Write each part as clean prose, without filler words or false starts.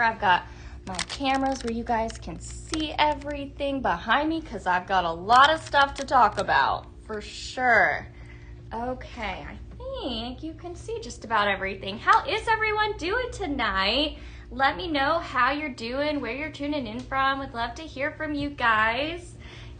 I've got my cameras where you guys can see everything behind me because I've got a lot of stuff to talk about for sure. Okay, I think you can see just about everything. How is everyone doing tonight? Let me know how you're doing, where you're tuning in from. Would love to hear from you guys.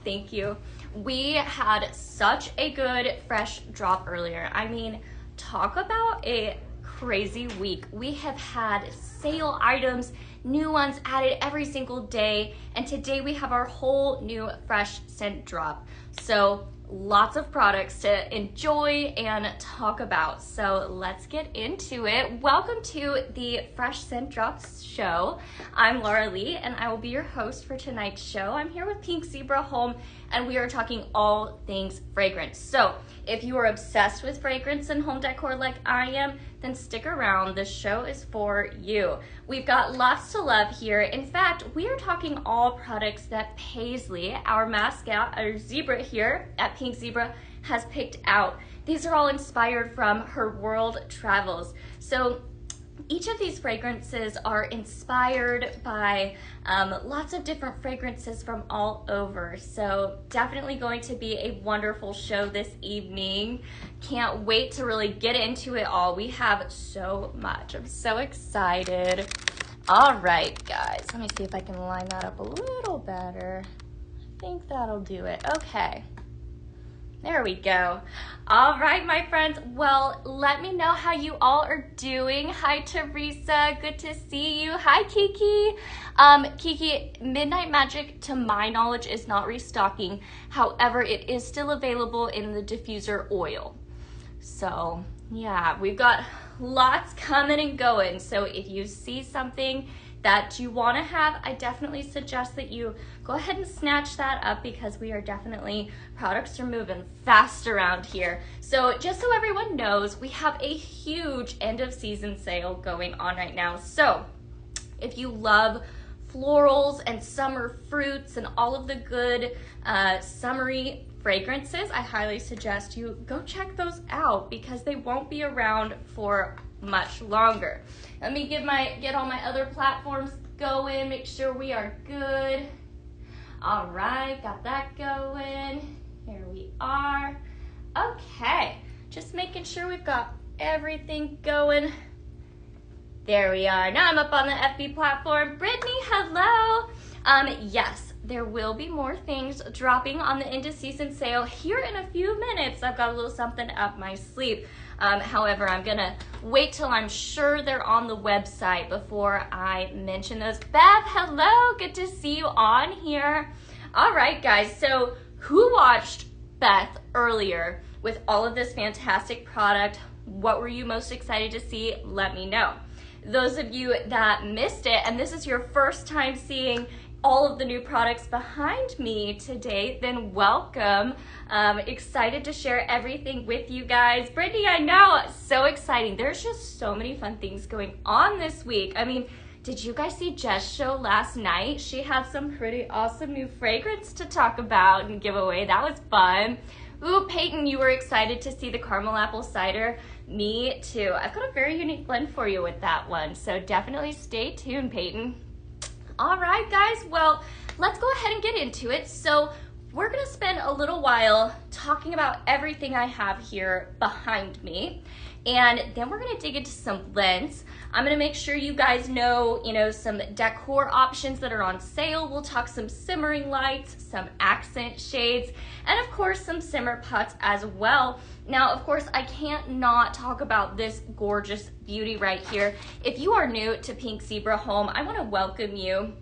Thank you. We had such a good fresh drop earlier. I mean, talk about a crazy week. We have had sale items, new ones added every single day, and today we have our whole new fresh scent drop. So lots of products to enjoy and talk about. So let's get into it. Welcome to the Fresh Scent Drops show. I'm Laura Leigh and I will be your host for tonight's show. I'm here with Pink Zebra Home and we are talking all things fragrance. So if you are obsessed with fragrance and home decor like I am, then stick around. This show is for you. We've got lots to love here. In fact, we are talking all products that Paisley, our mascot, our zebra here at Pink Zebra, has picked out. These are all inspired from her world travels. So each of these fragrances are inspired by lots of different fragrances from all over. So definitely going to be a wonderful show this evening. Can't wait to really get into it all. We have so much. I'm so excited. All right, guys. Let me see if I can line that up a little better. I think that'll do it. Okay. There we go. All right, my friends. Well, let me know how you all are doing. Hi, Teresa. Good to see you. Hi, Kiki. Kiki, Midnight Magic, to my knowledge, is not restocking. However, it is still available in the diffuser oil. So, yeah, we've got lots coming and going. So if you see something that you want to have, I definitely suggest that you go ahead and snatch that up because we are definitely, products are moving fast around here. So just so everyone knows, we have a huge end of season sale going on right now. So if you love florals and summer fruits and all of the good summery fragrances, I highly suggest you go check those out because they won't be around for much longer. Let me get all my other platforms going, make sure we are good. All right, got that going. Here we are. Okay, just making sure we've got everything going. There we are. Now I'm up on the FB platform. Brittany, hello. Yes, there will be more things dropping on the end of season sale here in a few minutes. I've got a little something up my sleeve. However, I'm gonna wait till I'm sure they're on the website before I mention those. Beth, hello, good to see you on here. All right, guys, so who watched Beth earlier with all of this fantastic product? What were you most excited to see? Let me know. Those of you that missed it, and this is your first time seeing all of the new products behind me today, then welcome. Excited to share everything with you guys. Brittany, I know, so exciting. There's just so many fun things going on this week. I mean, did you guys see Jess' show last night? She had some pretty awesome new fragrance to talk about and give away. That was fun. Ooh, Peyton, you were excited to see the caramel apple cider. Me too. I've got a very unique blend for you with that one, so definitely stay tuned, Peyton. All right, guys, well, let's go ahead and get into it. So we're gonna spend a little while talking about everything I have here behind me, and then we're gonna dig into some blends. I'm gonna make sure you guys know, some decor options that are on sale. We'll talk some simmering lights, some accent shades, and of course some simmer pots as well. Now, of course, I can't not talk about this gorgeous beauty right here. If you are new to Pink Zebra Home, I wanna welcome you.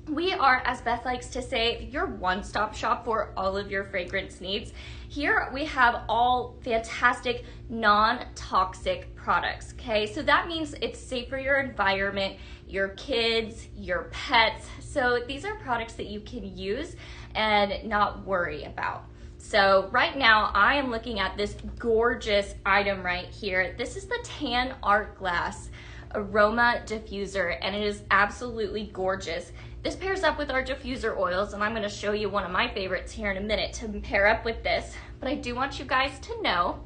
We are, as Beth likes to say, your one-stop shop for all of your fragrance needs. Here we have all fantastic non-toxic products, okay? So that means it's safe for your environment, your kids, your pets. So these are products that you can use and not worry about. So right now I am looking at this gorgeous item right here. This is the Tan Art Glass Aroma Diffuser, and it is absolutely gorgeous. This pairs up with our diffuser oils, and I'm going to show you one of my favorites here in a minute to pair up with this. But I do want you guys to know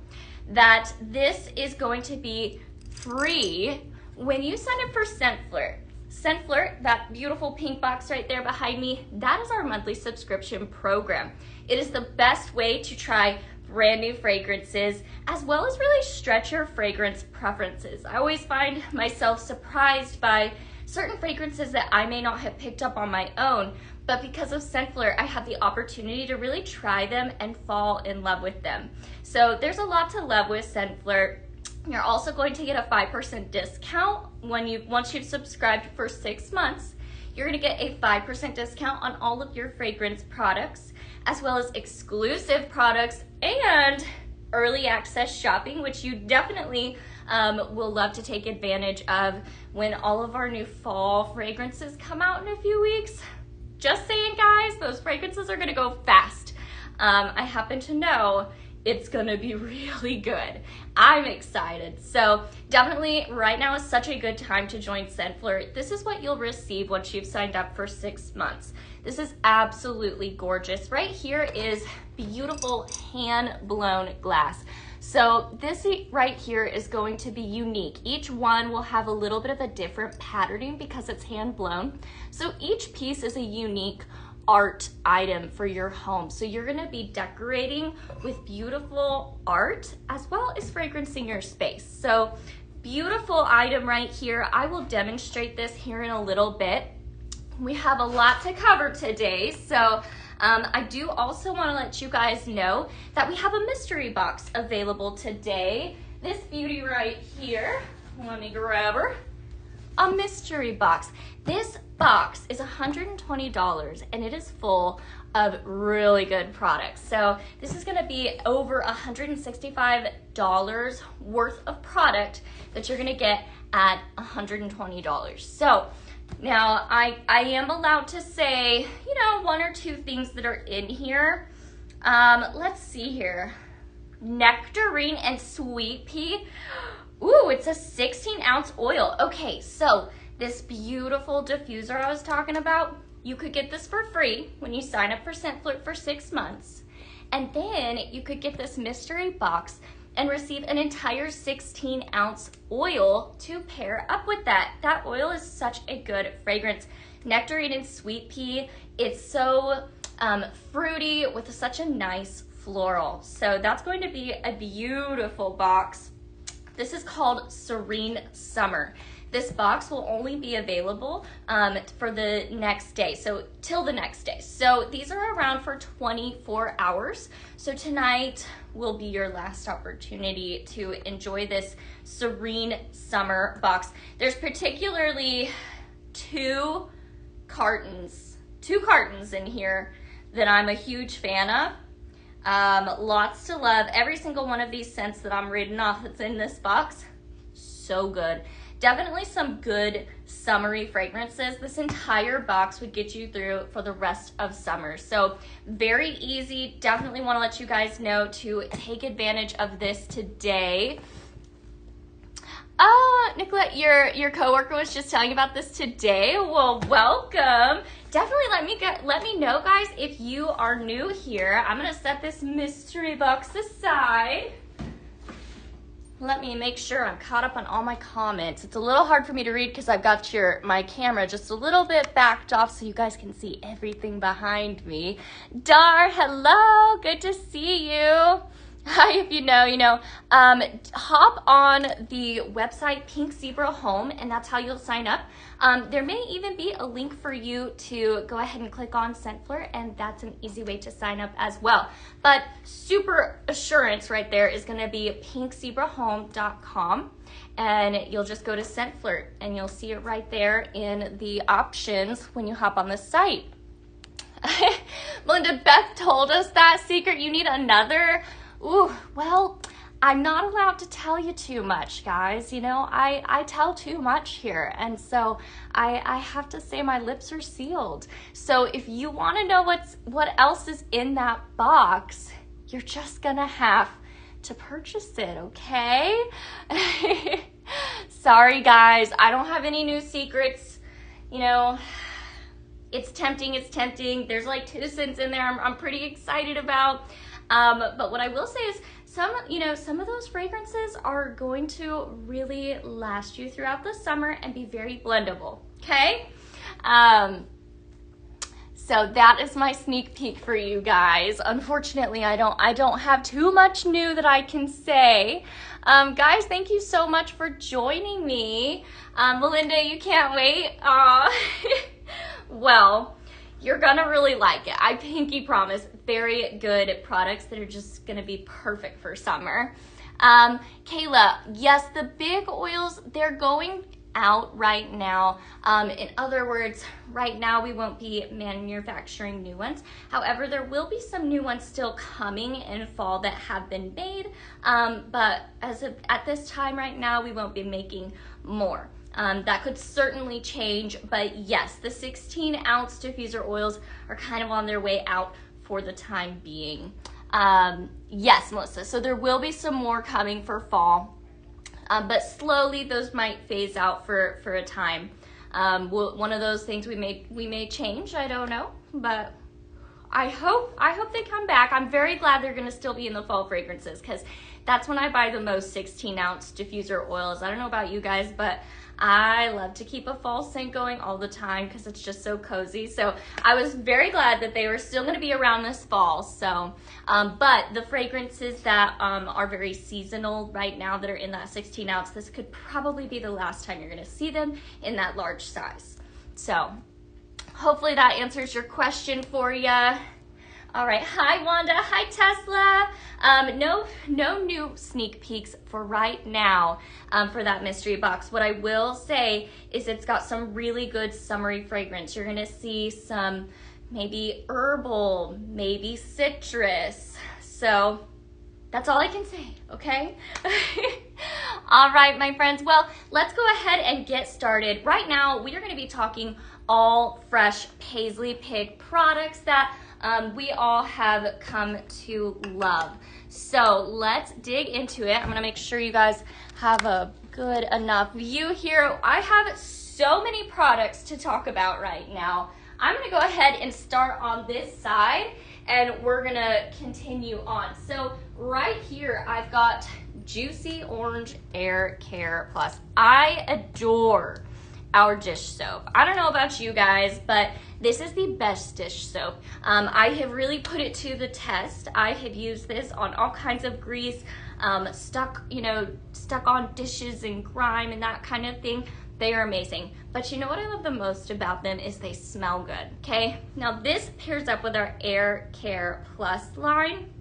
that this is going to be free when you sign up for Scent Flirt. Scent Flirt, that beautiful pink box right there behind me, that is our monthly subscription program. It is the best way to try brand new fragrances, as well as really stretch your fragrance preferences. I always find myself surprised by certain fragrances that I may not have picked up on my own, but because of Scent Flirt, I have the opportunity to really try them and fall in love with them. So there's a lot to love with Scent Flirt. You're also going to get a 5% discount once you've subscribed for 6 months. You're going to get a 5% discount on all of your fragrance products, as well as exclusive products and early access shopping, which you definitely will love to take advantage of when all of our new fall fragrances come out in a few weeks. Just saying, guys, those fragrances are gonna go fast. I happen to know it's gonna be really good. I'm excited. So definitely right now is such a good time to join Scent Flirt. This is what you'll receive once you've signed up for 6 months. This is absolutely gorgeous. Right here is beautiful hand-blown glass. So this right here is going to be unique. Each one will have a little bit of a different patterning because it's hand-blown. So each piece is a unique art item for your home. So you're gonna be decorating with beautiful art as well as fragrancing your space. So beautiful item right here. I will demonstrate this here in a little bit. We have a lot to cover today, so I do also want to let you guys know that we have a mystery box available today. This beauty right here, let me grab her, a mystery box. This box is $120 and it is full of really good products. So this is gonna be over $165 worth of product that you're gonna get at $120. So now, I am allowed to say, you know, 1 or 2 things that are in here. Let's see here. Nectarine and sweet pea. Ooh, it's a 16-ounce oil. Okay, so this beautiful diffuser I was talking about, you could get this for free when you sign up for Scent Flirt for 6 months. And then you could get this mystery box and receive an entire 16-ounce oil to pair up with that. That oil is such a good fragrance. Nectarine and sweet pea, it's so fruity with such a nice floral. So that's going to be a beautiful box. This is called Serene Summer. This box will only be available for the next day, so till the next day. So these are around for 24 hours. So tonight will be your last opportunity to enjoy this Serene Summer box. There's particularly two cartons in here that I'm a huge fan of. Lots to love. Every single one of these scents that I'm reading off that's in this box, so good. Definitely some good summery fragrances. This entire box would get you through for the rest of summer. So very easy. Definitely want to let you guys know to take advantage of this today. Nicolette, your coworker was just telling you about this today. Well, welcome. Definitely let me know, guys, if you are new here. I'm gonna set this mystery box aside. Let me make sure I'm caught up on all my comments. It's a little hard for me to read because I've got my camera just a little bit backed off so you guys can see everything behind me. Dar, hello, good to see you. Hi, if you know, you know. Hop on the website Pink Zebra Home, and that's how you'll sign up. There may even be a link for you to go ahead and click on Scent Flirt, and that's an easy way to sign up as well. But super assurance right there is going to be pinkzebrahome.com, and you'll just go to Scent Flirt, and you'll see it right there in the options when you hop on the site. Melinda Beth told us that secret. You need another. Ooh, well, I'm not allowed to tell you too much, guys. You know, I tell too much here. And so I have to say my lips are sealed. So if you want to know what else is in that box, you're just going to have to purchase it, okay? Sorry, guys. I don't have any new secrets. You know, it's tempting. There's like 2 scents in there I'm pretty excited about. But what I will say is some of those fragrances are going to really last you throughout the summer and be very blendable. okay? So that is my sneak peek for you guys. Unfortunately, I don't have too much new that I can say. Guys, thank you so much for joining me. Melinda, you can't wait. Well, you're gonna really like it. I pinky promise. Very good products that are just gonna be perfect for summer. Kayla, yes, the big oils, they're going out right now. In other words, right now we won't be manufacturing new ones. However, there will be some new ones still coming in fall that have been made. But at this time right now, we won't be making more. That could certainly change, but yes, the 16-ounce diffuser oils are kind of on their way out for the time being. Yes, Melissa, so there will be some more coming for fall. But slowly those might phase out for a time. One of those things we may change, I don't know, but I hope they come back. I'm very glad they're gonna still be in the fall fragrances, because that's when I buy the most 16-ounce diffuser oils. I don't know about you guys, but I love to keep a fall scent going all the time because it's just so cozy. So I was very glad that they were still going to be around this fall. So, but the fragrances that are very seasonal right now that are in that 16-ounce, this could probably be the last time you're going to see them in that large size. So hopefully that answers your question for you. All right, hi Wanda, hi Tesla. No new sneak peeks for right now for that mystery box. What I will say is it's got some really good summery fragrance. You're gonna see some maybe herbal, maybe citrus. So that's all I can say, okay? All right, my friends. Well, let's go ahead and get started. Right now, we are gonna be talking all fresh Paisley Pig products that we all have come to love. So let's dig into it. I'm gonna make sure you guys have a good enough view here. I have so many products to talk about right now. I'm gonna go ahead and start on this side and we're gonna continue on. So right here, I've got Juicy Orange Air Care Plus. I adore our dish soap. I don't know about you guys, but this is the best dish soap. I have really put it to the test. I have used this on all kinds of grease, stuck on dishes and grime and that kind of thing. They are amazing. But you know what I love the most about them is they smell good, okay? Now this pairs up with our Air Care Plus line.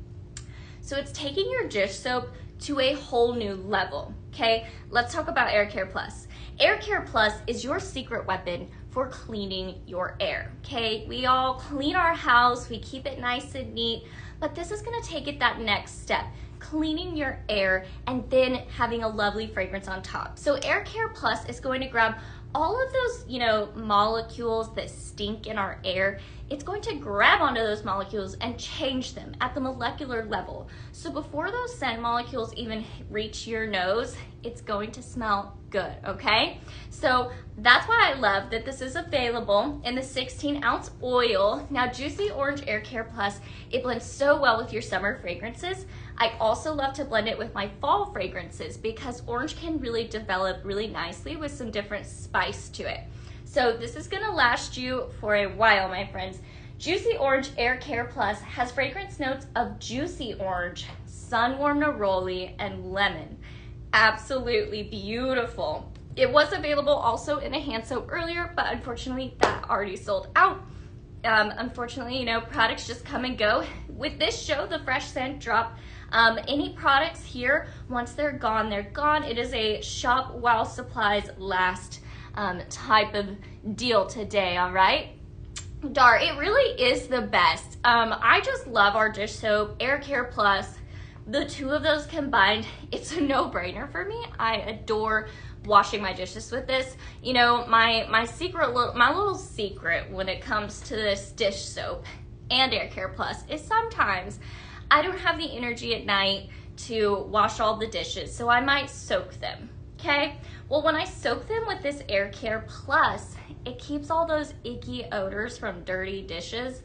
So it's taking your dish soap to a whole new level, okay? Let's talk about Air Care Plus. Air Care Plus is your secret weapon for cleaning your air, okay? We all clean our house, we keep it nice and neat, but this is gonna take it that next step, cleaning your air and then having a lovely fragrance on top. So Air Care Plus is going to grab all of those, molecules that stink in our air. It's going to grab onto those molecules and change them at the molecular level. So before those scent molecules even reach your nose, it's going to smell good, okay? So that's why I love that this is available in the 16-ounce oil. Now, Juicy Orange Air Care Plus, it blends so well with your summer fragrances. I also love to blend it with my fall fragrances because orange can really develop really nicely with some different spice to it. So this is gonna last you for a while, my friends. Juicy Orange Air Care Plus has fragrance notes of juicy orange, sun-warm neroli, and lemon. Absolutely beautiful. It was available also in a hand soap earlier, but unfortunately that already sold out. Unfortunately, products just come and go. With this show, the Fresh Scent Drop, any products here, once they're gone, they're gone. It is a shop while supplies last type of deal today, all right? Dar, it really is the best. I just love our dish soap, Air Care Plus. The two of those combined, it's a no-brainer for me. I adore washing my dishes with this. My little secret when it comes to this dish soap and Air Care Plus is sometimes I don't have the energy at night to wash all the dishes, so I might soak them, okay? Well, when I soak them with this Air Care Plus, it keeps all those icky odors from dirty dishes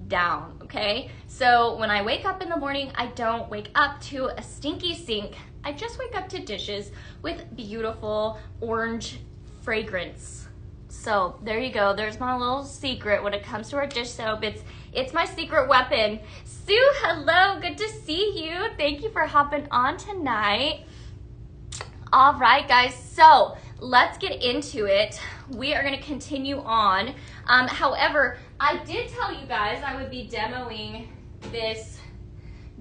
down, okay? So when I wake up in the morning, I don't wake up to a stinky sink. I just wake up to dishes with beautiful orange fragrance So there you go. There's my little secret when it comes to our dish soap. It's my secret weapon. Sue, hello. Good to see you. Thank you for hopping on tonight. All right, guys. So let's get into it. We are going to continue on. However, I did tell you guys I would be demoing this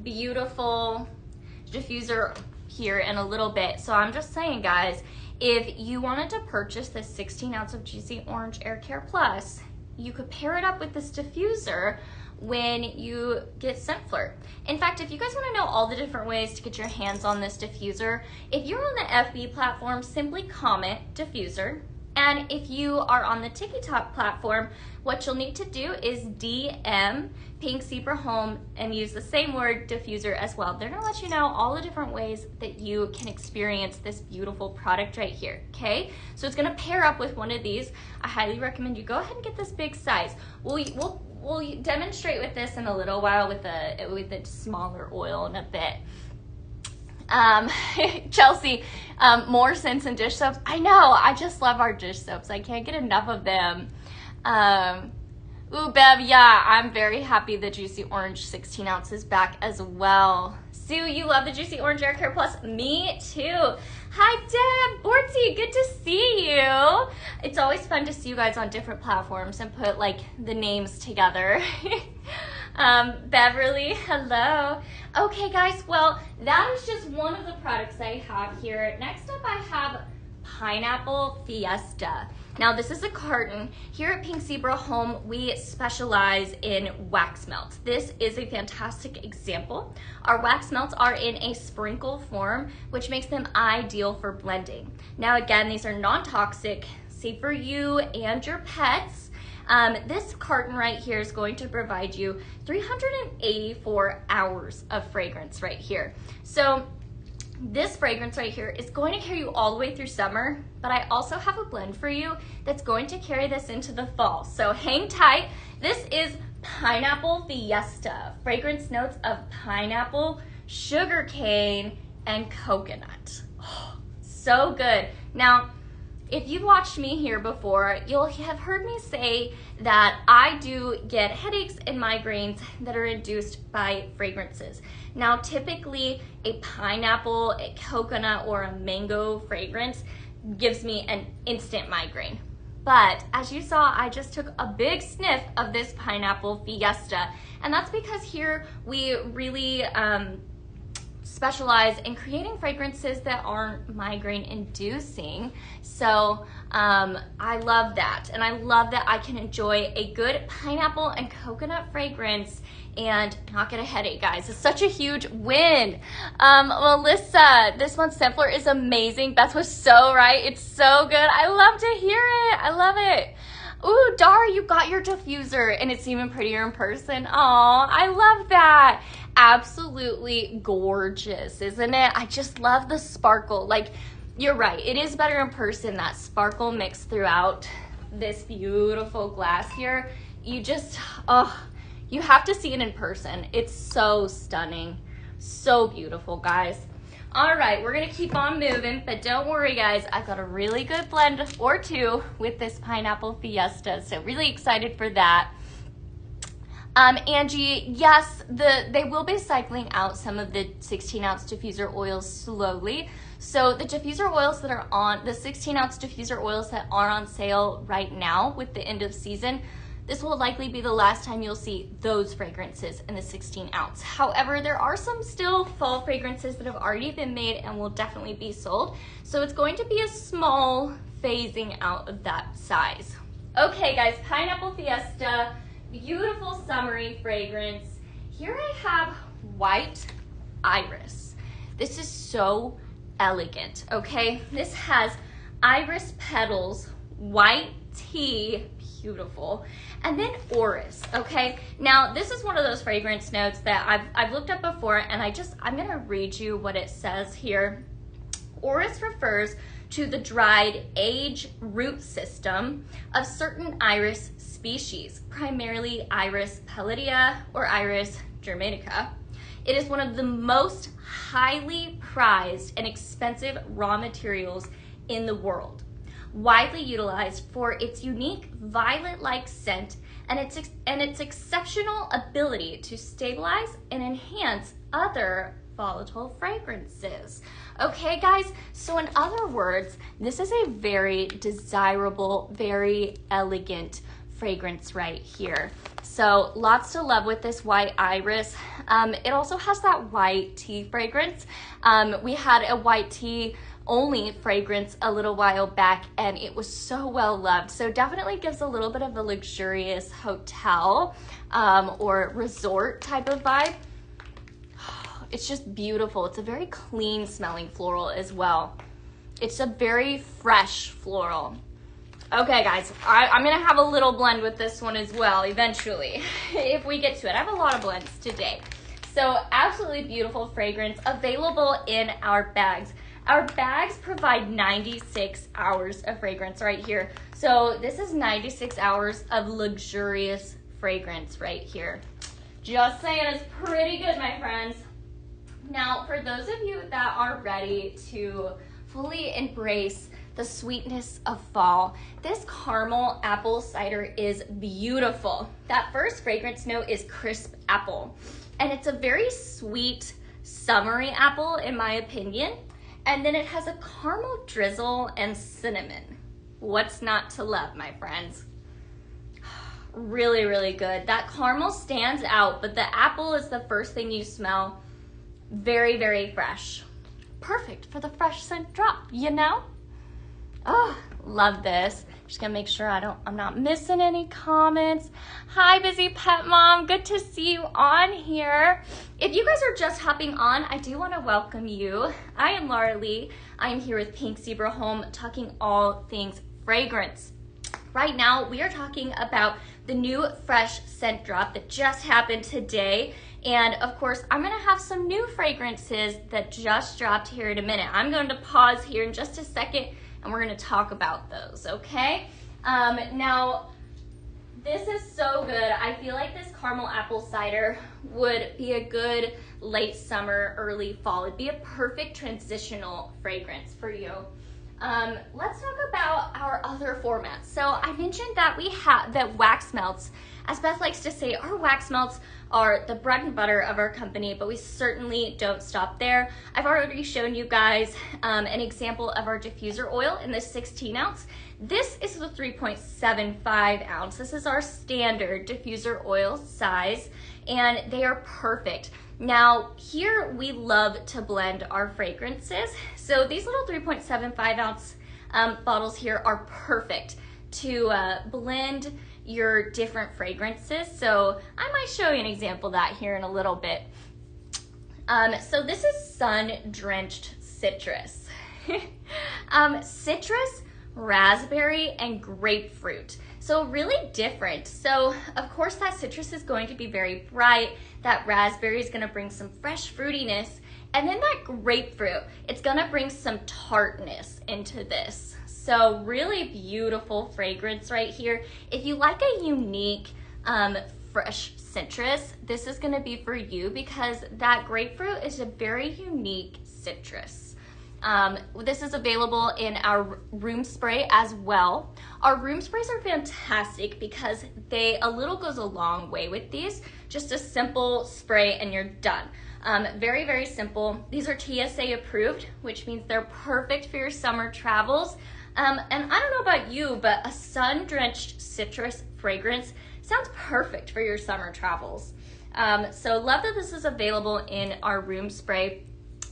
beautiful diffuser here in a little bit. So I'm just saying, guys, if you wanted to purchase this 16 ounce of Juicy Orange Air Care Plus, you could pair it up with this diffuser when you get Scent Flirt. In fact, if you guys want to know all the different ways to get your hands on this diffuser, if you're on the FB platform, simply comment diffuser. And if you are on the TikTok platform, what you'll need to do is DM Pink Zebra Home and use the same word diffuser as well. They're gonna let you know all the different ways that you can experience this beautiful product right here, okay? So it's gonna pair up with one of these. I highly recommend you go ahead and get this big size. We'll demonstrate with this in a little while with the smaller oil in a bit. Chelsea, more scents and dish soaps. I know, I just love our dish soaps. I can't get enough of them. Ooh, Bev, yeah, I'm very happy the Juicy Orange 16 ounce is back as well. Sue, you love the Juicy Orange Air Care Plus? Me too. Hi, Deb, Borty, good to see you. It's always fun to see you guys on different platforms and put like the names together. Beverly, hello. Okay, guys, well, that is just one of the products I have here. Next up, I have Pineapple Fiesta. Now, this is a carton. Here at Pink Zebra Home, we specialize in wax melts. This is a fantastic example. Our wax melts are in a sprinkle form, which makes them ideal for blending. Now, again, these are non-toxic, safe for you and your pets. This carton right here is going to provide you 384 hours of fragrance right here. So this fragrance right here is going to carry you all the way through summer, but I also have a blend for you that's going to carry this into the fall. So hang tight. This is Pineapple Fiesta. Fragrance notes of pineapple, sugarcane, and coconut. Oh, so good. Now, if you've watched me here before, you'll have heard me say that I do get headaches and migraines that are induced by fragrances. Now, typically a pineapple, a coconut, or a mango fragrance gives me an instant migraine. But as you saw, I just took a big sniff of this Pineapple Fiesta, and that's because here we really specialize in creating fragrances that aren't migraine inducing. So I love that, and I love that I can enjoy a good pineapple and coconut fragrance and not get a headache, guys. It's such a huge win. Melissa, this month's Scent Flirt is amazing. Beth was so right. It's so good. I love to hear it. I love it. Ooh, Dara, you got your diffuser and it's even prettier in person. Aw, I love that. Absolutely gorgeous, isn't it? I just love the sparkle. Like, you're right. It is better in person, that sparkle mixed throughout this beautiful glass here. You just, oh, you have to see it in person. It's so stunning. So beautiful, guys. All right, we're gonna keep on moving, but don't worry, guys. I've got a really good blend or two with this Pineapple Fiesta, so really excited for that. Angie, yes, they will be cycling out some of the 16-ounce diffuser oils slowly. So the diffuser oils that are on, the 16-ounce diffuser oils that are on sale right now with the end of season, this will likely be the last time you'll see those fragrances in the 16-ounce. However, there are some still fall fragrances that have already been made and will definitely be sold. So it's going to be a small phasing out of that size. Okay, guys, Pineapple Fiesta, beautiful summery fragrance. Here I have White Iris. This is so elegant, okay? This has iris petals, white tea, beautiful, and then orris. Okay, now this is one of those fragrance notes that I've looked up before, and I'm gonna read you what it says here. Orris refers to the dried age root system of certain iris species, primarily Iris pallidea or Iris germanica. It is one of the most highly prized and expensive raw materials in the world. widely utilized for its unique violet-like scent and its exceptional ability to stabilize and enhance other volatile fragrances. Okay, guys, so in other words, this is a very desirable, very elegant fragrance right here. So lots to love with this white iris. It also has that white tea fragrance. We had a white tea only fragrance a little while back and it was so well loved. So definitely gives a little bit of a luxurious hotel or resort type of vibe. It's just beautiful. It's a very clean smelling floral as well. It's a very fresh floral. Okay, guys, I'm gonna have a little blend with this one as well eventually, if we get to it. I have a lot of blends today. So absolutely beautiful fragrance available in our bags. Our bags provide 96 hours of fragrance right here. So this is 96 hours of luxurious fragrance right here. Just saying, it's pretty good, my friends. Now, for those of you that are ready to fully embrace the sweetness of fall, this caramel apple cider is beautiful. That first fragrance note is crisp apple, and it's a very sweet, summery apple in my opinion. And then it has a caramel drizzle and cinnamon. What's not to love, my friends? Really, really good. That caramel stands out, but the apple is the first thing you smell. Very, very fresh. Perfect for the fresh scent drop, you know? Oh, love this. Just gonna make sure I'm not missing any comments. Hi, Busy Pet Mom. Good to see you on here. If you guys are just hopping on, I do want to welcome you. I am Leigh. I am here with Pink Zebra Home, talking all things fragrance. Right now, we are talking about the new fresh scent drop that just happened today. And of course, I'm gonna have some new fragrances that just dropped here in a minute. I'm going to pause here in just a second and we're gonna talk about those, okay? Now, this is so good. I feel like this caramel apple cider would be a good late summer, early fall. It'd be a perfect transitional fragrance for you. Let's talk about our other formats. So I mentioned that we have that wax melts. As Beth likes to say, our wax melts are the bread and butter of our company, but we certainly don't stop there. I've already shown you guys an example of our diffuser oil in the 16 ounce. This is the 3.75 ounce. This is our standard diffuser oil size, and they are perfect. Now, here we love to blend our fragrances. So these little 3.75 ounce bottles here are perfect to blend your different fragrances. So I might show you an example of that here in a little bit. So this is sun-drenched citrus. Citrus, raspberry, and grapefruit. So really different. So of course that citrus is going to be very bright. That raspberry is going to bring some fresh fruitiness. And then that grapefruit, it's going to bring some tartness into this. So really beautiful fragrance right here. If you like a unique fresh citrus, this is going to be for you because that grapefruit is a very unique citrus. This is available in our room spray as well. Our room sprays are fantastic because a little goes a long way with these. Just a simple spray and you're done. Very, very simple. These are TSA approved, which means they're perfect for your summer travels. And I don't know about you, but a sun-drenched citrus fragrance sounds perfect for your summer travels. So love that this is available in our room spray.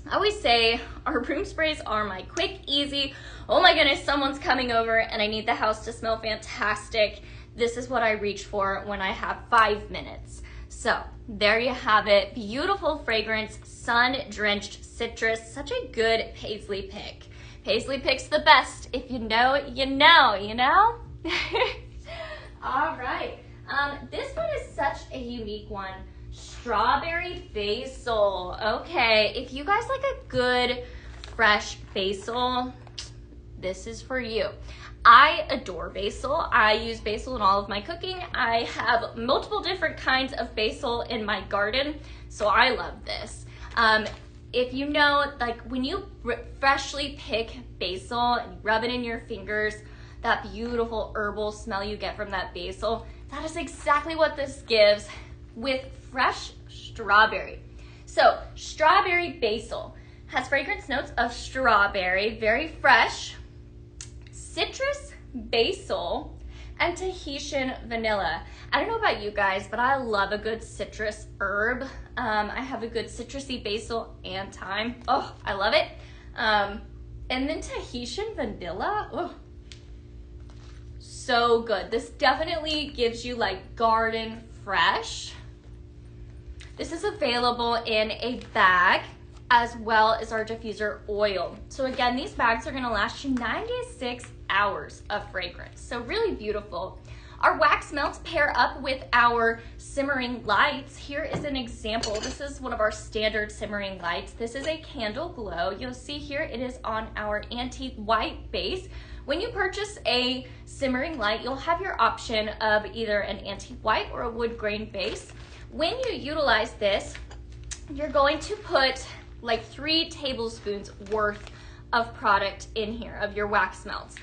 I always say our room sprays are my quick, easy, oh my goodness, someone's coming over and I need the house to smell fantastic. This is what I reach for when I have 5 minutes. So there you have it. Beautiful fragrance, sun-drenched citrus. Such a good Paisley pick. Paisley picks the best. If you know, you know, you know? All right. This one is such a unique one. Strawberry basil. Okay, if you guys like a good fresh basil, this is for you. I adore basil. I use basil in all of my cooking. I have multiple different kinds of basil in my garden, so I love this. if you know, like when you freshly pick basil and you rub it in your fingers, that beautiful herbal smell you get from that basil, that is exactly what this gives with fresh strawberry. So strawberry basil has fragrance notes of strawberry, very fresh, citrus basil, and Tahitian vanilla. I don't know about you guys, but I love a good citrus herb. I have a good citrusy basil and thyme. Oh, I love it. And then Tahitian vanilla. Oh, so good. This definitely gives you like garden fresh. This is available in a bag as well as our diffuser oil. So again, these bags are gonna last you 96 hours of fragrance. So really beautiful. Our wax melts pair up with our simmering lights. Here is an example. This is one of our standard simmering lights. This is a candle glow. You'll see here it is on our antique white base. When you purchase a simmering light, you'll have your option of either an antique white or a wood grain base. When you utilize this, you're going to put like 3 tablespoons worth of product in here, of your wax melts.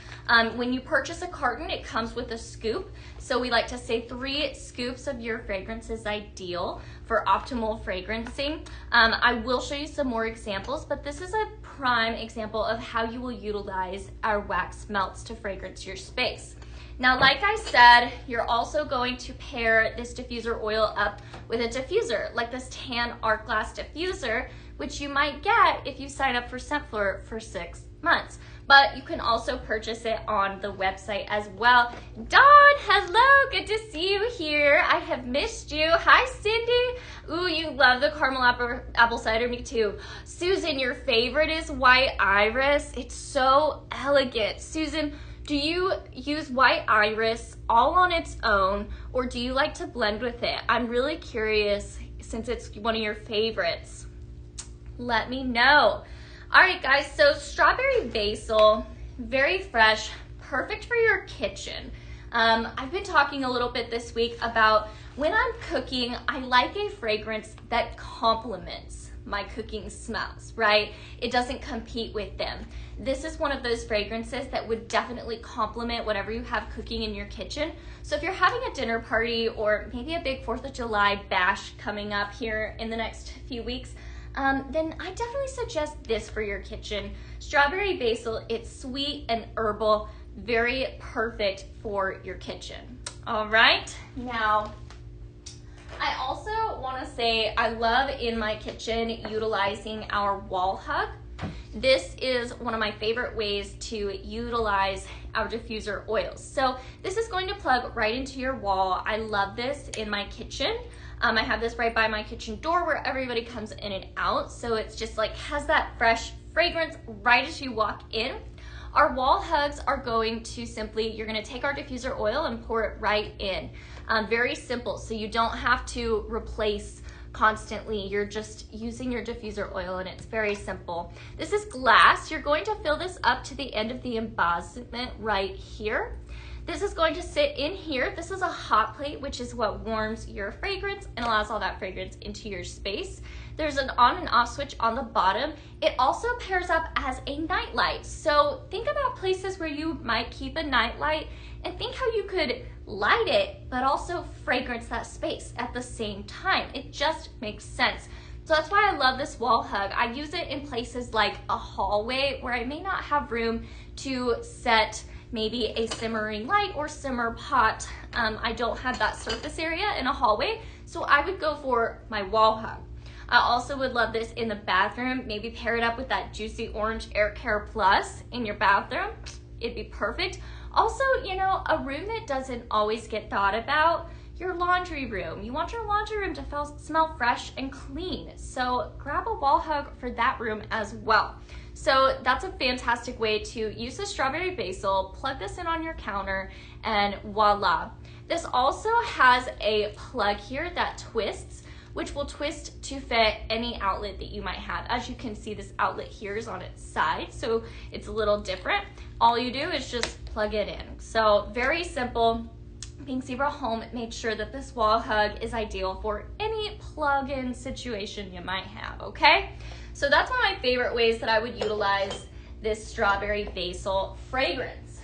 When you purchase a carton, it comes with a scoop. So we like to say 3 scoops of your fragrance is ideal for optimal fragrancing. I will show you some more examples, but this is a prime example of how you will utilize our wax melts to fragrance your space. Now, like I said, you're also going to pair this diffuser oil up with a diffuser, like this tan art glass diffuser, which you might get if you sign up for Scentfloor for 6 months. But you can also purchase it on the website as well. Dawn, hello, good to see you here. I have missed you. Hi, Cindy. Ooh, you love the caramel apple cider, me too. Susan, your favorite is white iris. It's so elegant. Susan, do you use white iris all on its own, or do you like to blend with it? I'm really curious since it's one of your favorites. Let me know. All right, guys, so strawberry basil, very fresh, perfect for your kitchen. I've been talking a little bit this week about when I'm cooking, I like a fragrance that complements my cooking smells, right? It doesn't compete with them. This is one of those fragrances that would definitely complement whatever you have cooking in your kitchen. So if you're having a dinner party or maybe a big 4th of July bash coming up here in the next few weeks, then I definitely suggest this for your kitchen. Strawberry basil, it's sweet and herbal, very perfect for your kitchen. All right, now, I also want to say I love in my kitchen utilizing our wall hug. This is one of my favorite ways to utilize our diffuser oils. So this is going to plug right into your wall. I love this in my kitchen. I have this right by my kitchen door where everybody comes in and out. So it's just like has that fresh fragrance right as you walk in. Our wall hugs are going to simply, you're gonna take our diffuser oil and pour it right in. Very simple, so you don't have to replace constantly. You're just using your diffuser oil and it's very simple. This is glass. You're going to fill this up to the end of the embossment right here. This is going to sit in here. This is a hot plate, which is what warms your fragrance and allows all that fragrance into your space. There's an on and off switch on the bottom. It also pairs up as a night light. So think about places where you might keep a night light and think how you could light it, but also fragrance that space at the same time. It just makes sense. So that's why I love this wall hug. I use it in places like a hallway where I may not have room to set maybe a simmering light or simmer pot. I don't have that surface area in a hallway, so I would go for my wall hug. I also would love this in the bathroom. Maybe pair it up with that Juicy Orange Air Care Plus in your bathroom. It'd be perfect. Also, you know, a room that doesn't always get thought about, your laundry room. You want your laundry room to smell fresh and clean. So grab a wall hug for that room as well. So that's a fantastic way to use the strawberry basil, plug this in on your counter, and voila. This also has a plug here that twists, which will twist to fit any outlet that you might have. As you can see, this outlet here is on its side, so it's a little different. All you do is just plug it in. So very simple. Pink Zebra Home made sure that this wall hug is ideal for any plug-in situation you might have, okay? So that's one of my favorite ways that I would utilize this strawberry basil fragrance.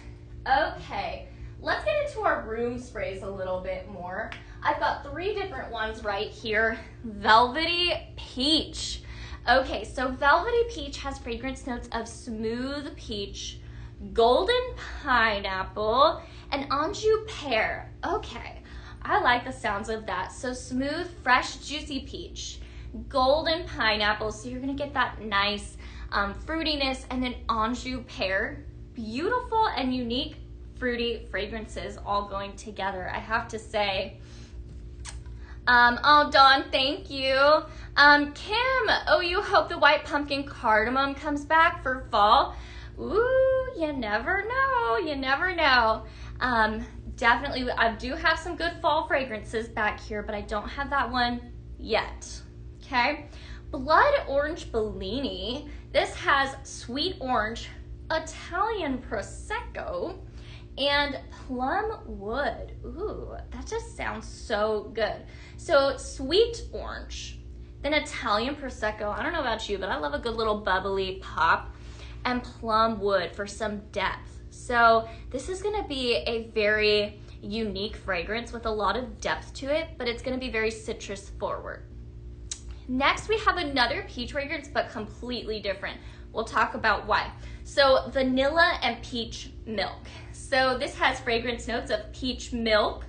Okay, let's get into our room sprays a little bit more. I've got 3 different ones right here. Velvety Peach. Okay, so Velvety Peach has fragrance notes of smooth peach, golden pineapple, and Anjou pear. Okay, I like the sounds of that. So smooth, fresh, juicy peach, golden pineapple, so you're gonna get that nice fruitiness, and then Anjou pear. Beautiful and unique fruity fragrances all going together, I have to say. Oh, Dawn, thank you. Kim, oh, you hope the white pumpkin cardamom comes back for fall. Ooh, you never know, you never know. Definitely, I do have some good fall fragrances back here, but I don't have that one yet, okay? Blood Orange Bellini. This has sweet orange, Italian Prosecco, and plum wood. Ooh, that just sounds so good. So sweet orange, then Italian Prosecco. I don't know about you, but I love a good little bubbly pop, and plum wood for some depth. So this is gonna be a very unique fragrance with a lot of depth to it, but it's gonna be very citrus forward. Next, we have another peach fragrance, but completely different. We'll talk about why. So vanilla and peach milk. So this has fragrance notes of peach milk,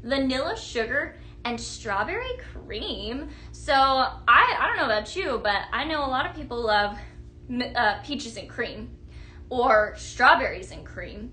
vanilla sugar, and strawberry cream. So I don't know about you, but I know a lot of people love peaches and cream or strawberries and cream.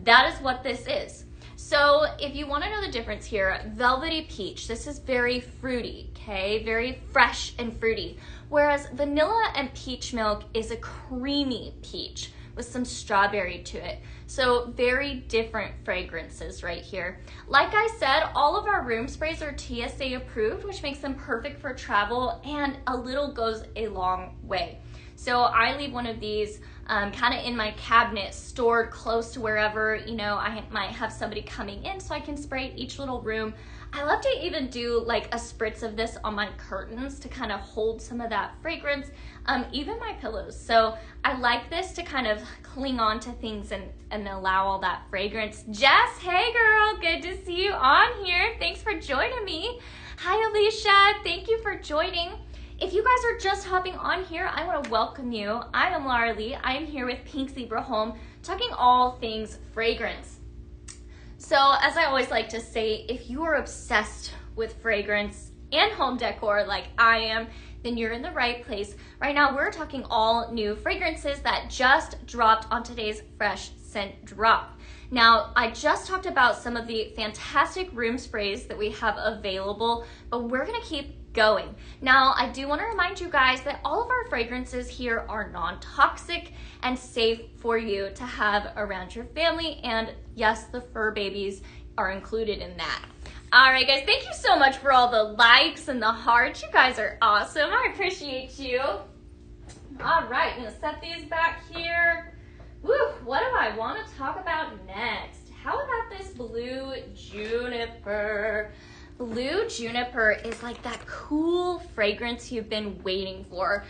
That is what this is. So if you want to know the difference here, Velvety Peach, this is very fruity, okay? Very fresh and fruity. Whereas vanilla and peach milk is a creamy peach with some strawberry to it. So very different fragrances right here. Like I said, all of our room sprays are TSA approved, which makes them perfect for travel, and a little goes a long way. So I leave one of these kind of in my cabinet, stored close to wherever, you know, I might have somebody coming in, so I can spray each little room. I love to even do like a spritz of this on my curtains to kind of hold some of that fragrance, even my pillows. So I like this to kind of cling on to things and allow all that fragrance. Jess, hey girl, good to see you on here. Thanks for joining me. Hi Alicia, thank you for joining. If you guys are just hopping on here, I want to welcome you. I am Laura Leigh. I am here with Pink Zebra Home, talking all things fragrance. So as I always like to say, if you are obsessed with fragrance and home decor like I am, then you're in the right place. Right now, we're talking all new fragrances that just dropped on today's Fresh Scent Drop. Now, I just talked about some of the fantastic room sprays that we have available, but we're gonna keep going. Now, I do want to remind you guys that all of our fragrances here are non-toxic and safe for you to have around your family, and yes, the fur babies are included in that. All right, guys, thank you so much for all the likes and the hearts. You guys are awesome. I appreciate you. All right, I'm gonna set these back here. Woo, what do I want to talk about next? How about this Blue Juniper? Blue Juniper is like that cool fragrance you've been waiting for.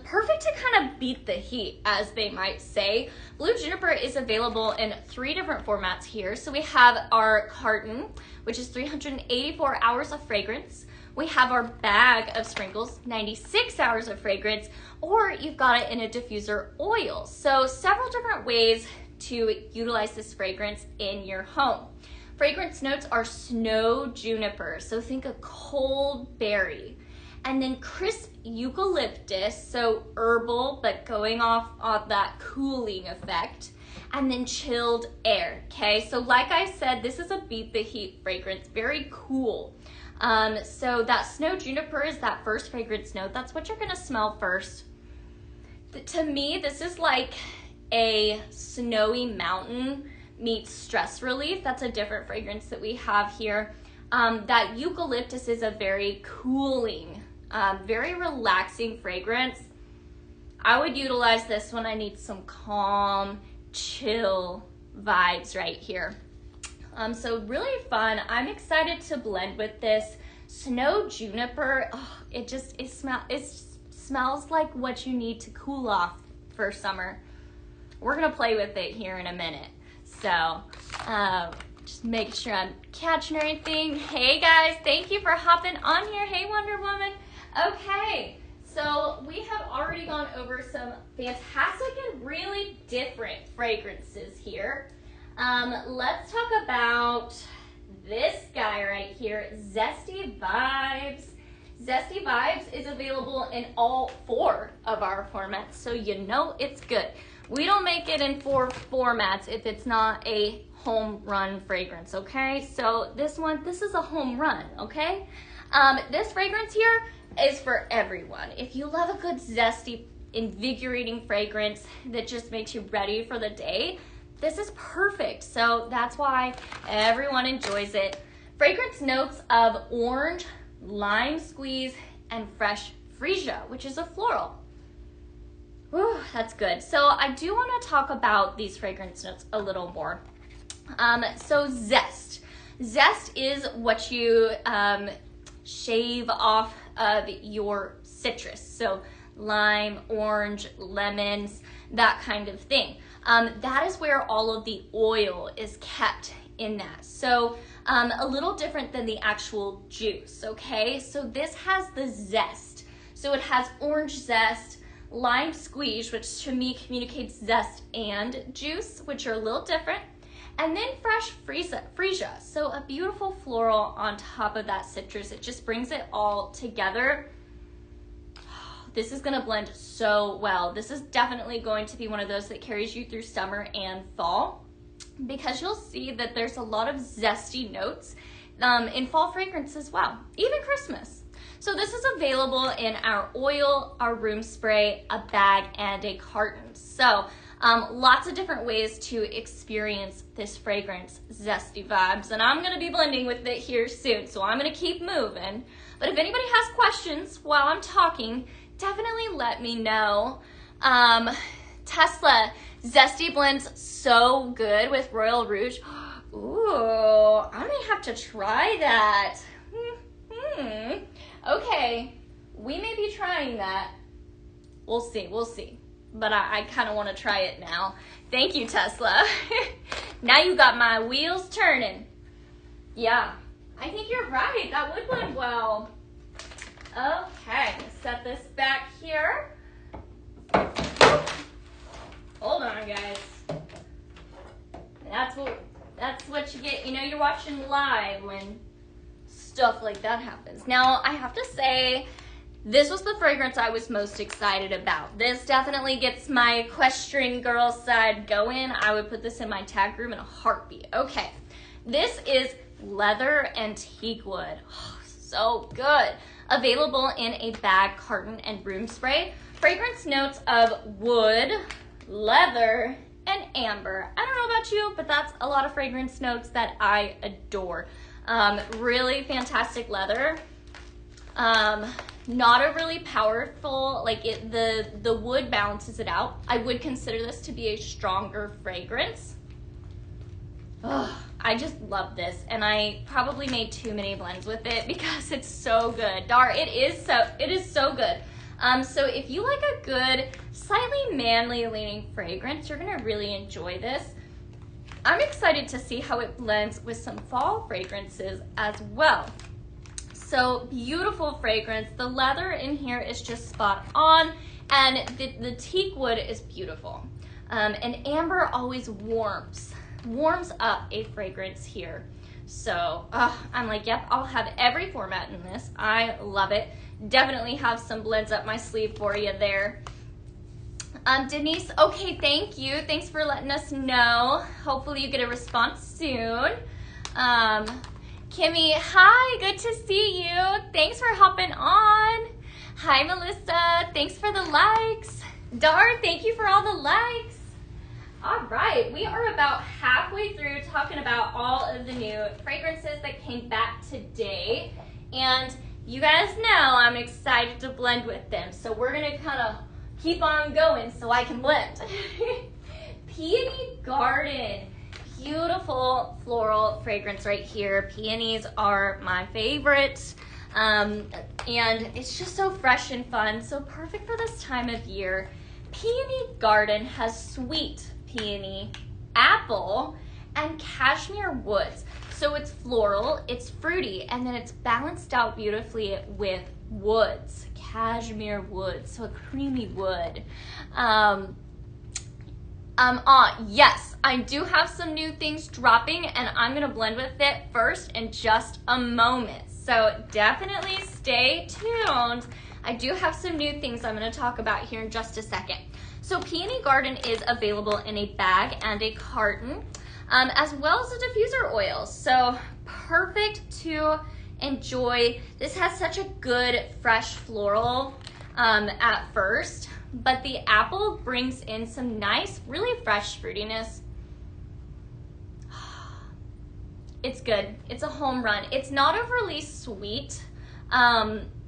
Perfect to kind of beat the heat, as they might say. Blue Juniper is available in 3 different formats here. So we have our carton, which is 384 hours of fragrance. We have our bag of sprinkles, 96 hours of fragrance, or you've got it in a diffuser oil. So several different ways to utilize this fragrance in your home. Fragrance notes are snow juniper, so think a cold berry. And then crisp eucalyptus, so herbal, but going off of that cooling effect. And then chilled air, okay? So like I said, this is a beat the heat fragrance, very cool. So that snow juniper is that first fragrance note. That's what you're gonna smell first. To me, this is like a snowy mountain meets stress relief. That's a different fragrance that we have here. That eucalyptus is a very cooling, very relaxing fragrance. I would utilize this when I need some calm, chill vibes right here. So really fun. I'm excited to blend with this. Snow juniper, oh, it smells like what you need to cool off for summer. We're gonna play with it here in a minute. So, just make sure I'm catching everything. Hey guys, thank you for hopping on here. Hey Wonder Woman. Okay, so we have already gone over some fantastic and really different fragrances here. Let's talk about this guy right here, Zesty Vibes. Zesty Vibes is available in all 4 of our formats, so you know it's good. We don't make it in 4 formats if it's not a home run fragrance, okay? So this is a home run, okay? This fragrance here is for everyone. If you love a good zesty, invigorating fragrance that just makes you ready for the day, this is perfect. So that's why everyone enjoys it. Fragrance notes of orange, lime squeeze, and fresh freesia, which is a floral. Whew, that's good. So I do want to talk about these fragrance notes a little more. So zest. Zest is what you shave off of your citrus. So lime, orange, lemons, that kind of thing. That is where all of the oil is kept in that. So a little different than the actual juice, okay? So this has the zest. So it has orange zest, lime squeeze, which to me communicates zest and juice, which are a little different. And then fresh freesia. So a beautiful floral on top of that citrus. It just brings it all together. This is gonna blend so well. This is definitely going to be one of those that carries you through summer and fall, because you'll see that there's a lot of zesty notes in fall fragrance as well, even Christmas. So this is available in our oil, our room spray, a bag, and a carton. So lots of different ways to experience this fragrance, Zesty Vibes. And I'm gonna be blending with it here soon, so I'm gonna keep moving. But if anybody has questions while I'm talking, definitely let me know. Tesla, Zesty blends so good with Royal Rouge. Ooh, I may have to try that. Okay, we may be trying that. We'll see. But I kind of want to try it now. Thank you, Tesla. Now you got my wheels turning. Yeah, I think you're right. That would blend well. Okay, set this back here. Hold on, guys. That's what you get. You know, you're watching live when stuff like that happens. Now, I have to say, this was the fragrance I was most excited about. This definitely gets my equestrian girl side going. I would put this in my tag room in a heartbeat. Okay, this is leather and teak wood. Oh, so good. Available in a bag, carton, and room spray. Fragrance notes of wood, leather, and amber. I don't know about you, but that's a lot of fragrance notes that I adore. Really fantastic leather. Not a really powerful, like the wood balances it out. I would consider this to be a stronger fragrance. Ugh, I just love this, and I probably made too many blends with it because it's so good. It is so good. So if you like a good, slightly manly leaning fragrance, you're gonna really enjoy this. I'm excited to see how it blends with some fall fragrances as well. So beautiful fragrance. The leather in here is just spot on, and the teak wood is beautiful. And amber always warms up a fragrance here. So I'm like, yep, I'll have every format in this. I love it. Definitely have some blends up my sleeve for you there. Denise, okay, thank you. Thanks for letting us know. Hopefully you get a response soon. Kimmy, hi, good to see you. Thanks for hopping on. Hi, Melissa, thanks for the likes. Dar, thank you for all the likes. All right, we are about halfway through talking about all of the new fragrances that came back today. And you guys know I'm excited to blend with them. So we're gonna kind of keep on going so I can blend. Peony Garden. Beautiful floral fragrance right here. Peonies are my favorite. And it's just so fresh and fun, so perfect for this time of year. Peony Garden has sweet peony, apple, and cashmere woods. So it's floral, it's fruity, and then it's balanced out beautifully with woods, cashmere woods, so a creamy wood. Yes, I do have some new things dropping, and I'm gonna blend with it first in just a moment. So definitely stay tuned. I do have some new things I'm gonna talk about here in just a second. So Peony Garden is available in a bag and a carton, as well as a diffuser oil. So perfect to enjoy. This has such a good fresh floral at first, but the apple brings in some nice, really fresh fruitiness. It's good. It's a home run. It's not overly sweet.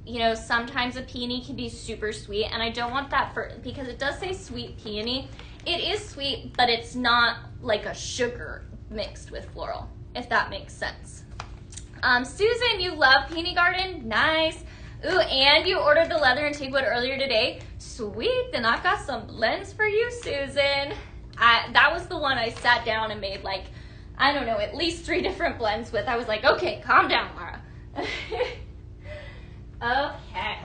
You know, sometimes a peony can be super sweet, and I don't want that because it does say sweet peony. It is sweet, but it's not like a sugar mixed with floral, if that makes sense. Susan, you love Peony Garden? Nice. Ooh, and you ordered the leather and teakwood earlier today? Sweet, then I've got some blends for you, Susan. That was the one I sat down and made like, I don't know, at least 3 different blends with. I was like, okay, calm down, Laura. Okay.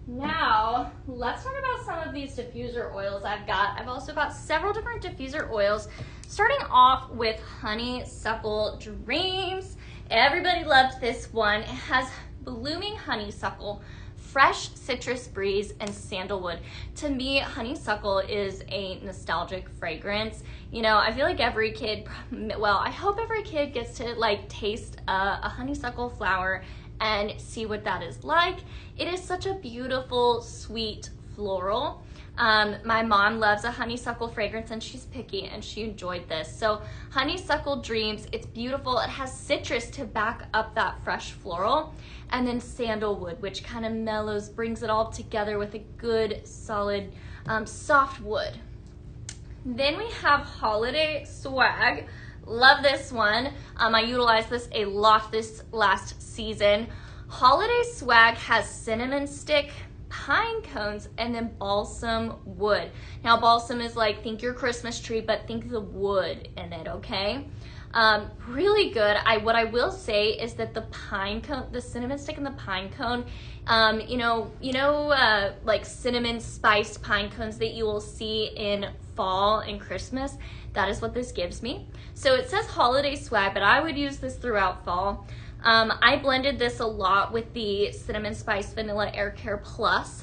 Now, let's talk about some of these diffuser oils I've got. I've also got several different diffuser oils, starting off with Honeysuckle Dreams. Everybody loved this one. It has blooming honeysuckle, fresh citrus breeze, and sandalwood. To me, honeysuckle is a nostalgic fragrance. You know, I feel like every kid, well, I hope every kid gets to like taste a honeysuckle flower and see what that is like. It is such a beautiful, sweet floral. My mom loves a honeysuckle fragrance, and she's picky, and she enjoyed this. So Honeysuckle Dreams, it's beautiful. It has citrus to back up that fresh floral, and then sandalwood, which kind of mellows, brings it all together with a good, solid, soft wood. Then we have Holiday Swag. Love this one. I utilized this a lot this last season. Holiday Swag has cinnamon stick, pine cones, and then balsam wood. Now balsam is like, think your Christmas tree, but think the wood in it, okay? Really good. What I will say is that the pine cone, the cinnamon stick and the pine cone, like cinnamon spiced pine cones that you will see in fall and Christmas. That is what this gives me. So it says Holiday Swag, but I would use this throughout fall. I blended this a lot with the Cinnamon Spice Vanilla Air Care Plus.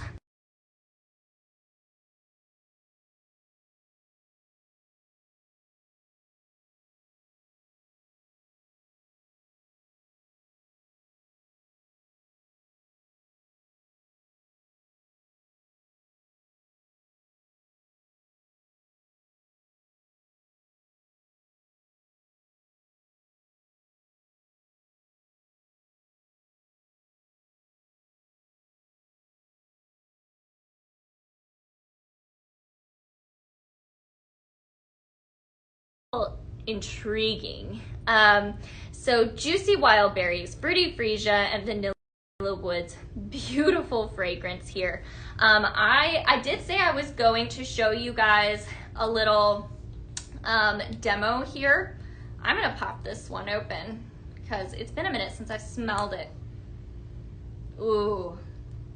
Intriguing. So Juicy Wild Berries, Fruity Freesia, and Vanilla Woods. Beautiful fragrance here. I did say I was going to show you guys a little demo here. I'm gonna pop this one open because it's been a minute since I've smelled it. Ooh,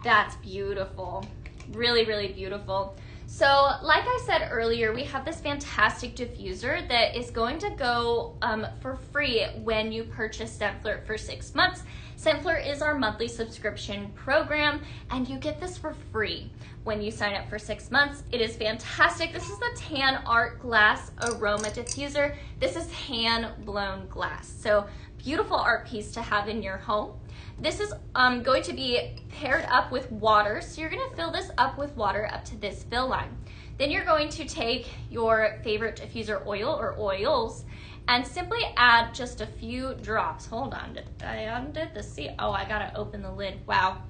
that's beautiful. Really, really beautiful. So like I said earlier, we have this fantastic diffuser that is going to go for free when you purchase Scentflirt for 6 months. Scentflirt is our monthly subscription program, and you get this for free when you sign up for 6 months. It is fantastic. This is the Tan Art Glass Aroma Diffuser. This is hand-blown glass. So beautiful art piece to have in your home. This is going to be paired up with water. So you're gonna fill this up with water up to this fill line. Then you're going to take your favorite diffuser oil or oils and simply add just a few drops. Hold on, did I undid the seal? Oh, I gotta open the lid. Wow,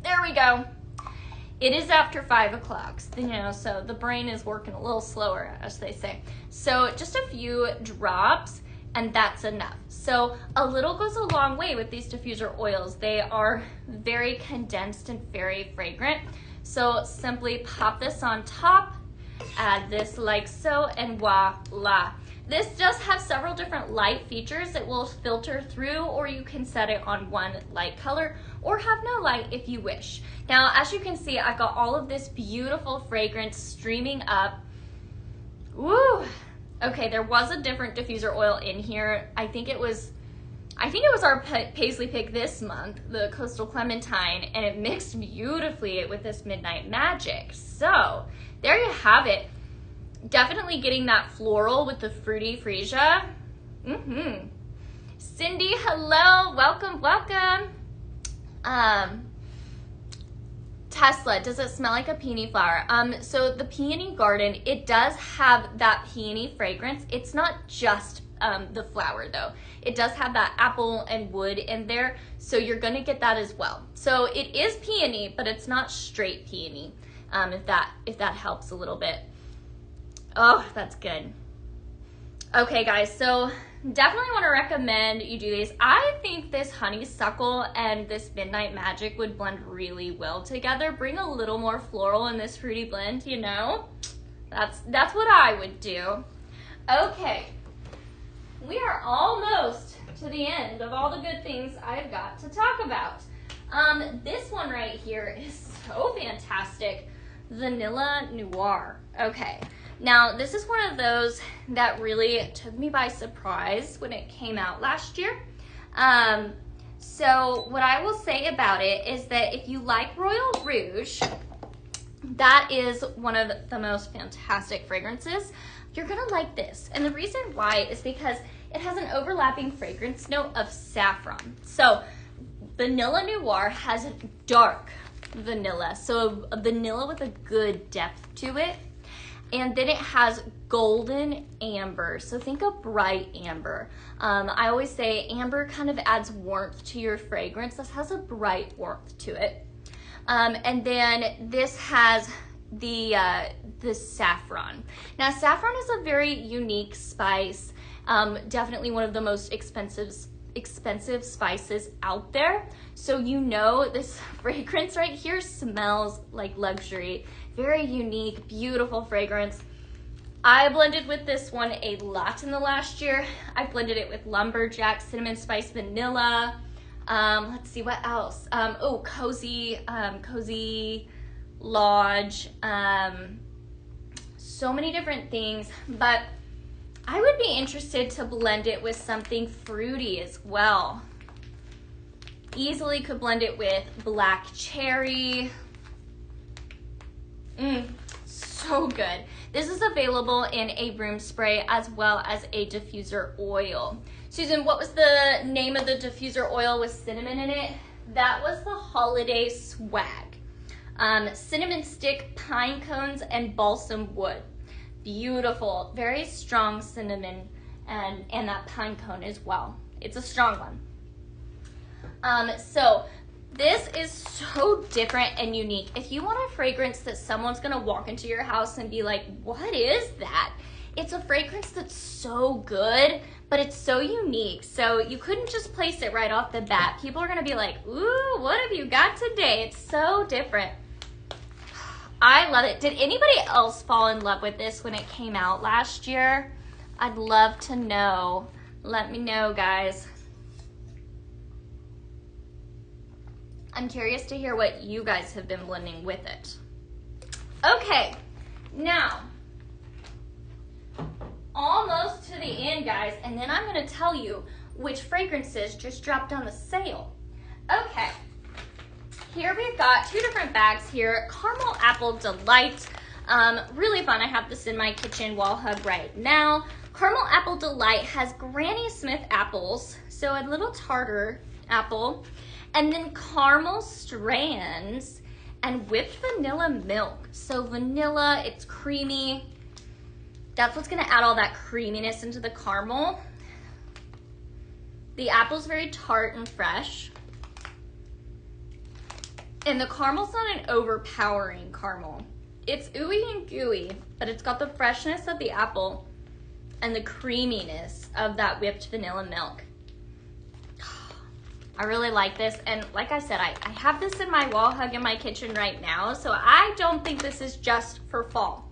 there we go. It is after 5 o'clock, you know, so the brain is working a little slower, as they say. So just a few drops, and that's enough. So a little goes a long way with these diffuser oils. They are very condensed and very fragrant. So simply pop this on top, add this like so, and voila. This does have several different light features. It will filter through, or you can set it on one light color or have no light if you wish. Now, as you can see, I've got all of this beautiful fragrance streaming up. Woo! Okay, there was a different diffuser oil in here. I think it was our Paisley pick this month, the Coastal Clementine, and it mixed beautifully with this Midnight Magic. So there you have it. Definitely getting that floral with the fruity freesia. Cindy, hello, welcome, welcome. Tesla, does it smell like a peony flower? So the Peony Garden, it does have that peony fragrance. It's not just the flower though. It does have that apple and wood in there, so you're gonna get that as well. So it is peony, but it's not straight peony, if that helps a little bit. Oh, that's good. Okay guys, so definitely want to recommend you do these. I think this honeysuckle and this Midnight Magic would blend really well together. Bring a little more floral in this fruity blend, you know? That's what I would do. Okay, we are almost to the end of all the good things I've got to talk about. This one right here is so fantastic. Vanilla Noir. Okay. Now, this is one of those that really took me by surprise when it came out last year. So what I will say about it is that if you like Royal Rouge, that is one of the most fantastic fragrances. You're gonna like this. And the reason why is because it has an overlapping fragrance note of saffron. So Vanilla Noir has a dark vanilla, so a vanilla with a good depth to it. And then it has golden amber. So think of bright amber. I always say amber kind of adds warmth to your fragrance. This has a bright warmth to it. And then this has the saffron. Now saffron is a very unique spice. Definitely one of the most expensive spices out there. So you know this fragrance right here smells like luxury. Very unique, beautiful fragrance. I blended with this one a lot in the last year. I blended it with Lumberjack, Cinnamon Spice Vanilla. Let's see what else. Oh, Cozy Lodge. So many different things, but I would be interested to blend it with something fruity as well. Easily could blend it with black cherry. So good. This is available in a room spray as well as a diffuser oil. Susan, what was the name of the diffuser oil with cinnamon in it? That was the Holiday Swag. Cinnamon stick, pine cones, and balsam wood. Beautiful, very strong cinnamon and that pine cone as well. It's a strong one. So this is so different and unique. If you want a fragrance that someone's gonna walk into your house and be like, what is that? It's a fragrance that's so good, but it's so unique. So you couldn't just place it right off the bat. People are gonna be like, ooh, what have you got today? It's so different. I love it. Did anybody else fall in love with this when it came out last year? I'd love to know. Let me know, guys. I'm curious to hear what you guys have been blending with it. Okay, now, almost to the end, guys, and then I'm gonna tell you which fragrances just dropped on the sale. Okay, here we've got two different bags here. Caramel Apple Delight, really fun. I have this in my kitchen wall hub right now. Caramel Apple Delight has Granny Smith apples, so a little tartar apple, and then caramel strands and whipped vanilla milk. So vanilla, it's creamy. That's what's gonna add all that creaminess into the caramel. The apple's very tart and fresh. And the caramel's not an overpowering caramel. It's ooey and gooey, but it's got the freshness of the apple and the creaminess of that whipped vanilla milk. I really like this, and like I said, I have this in my wall hug in my kitchen right now, so I don't think this is just for fall.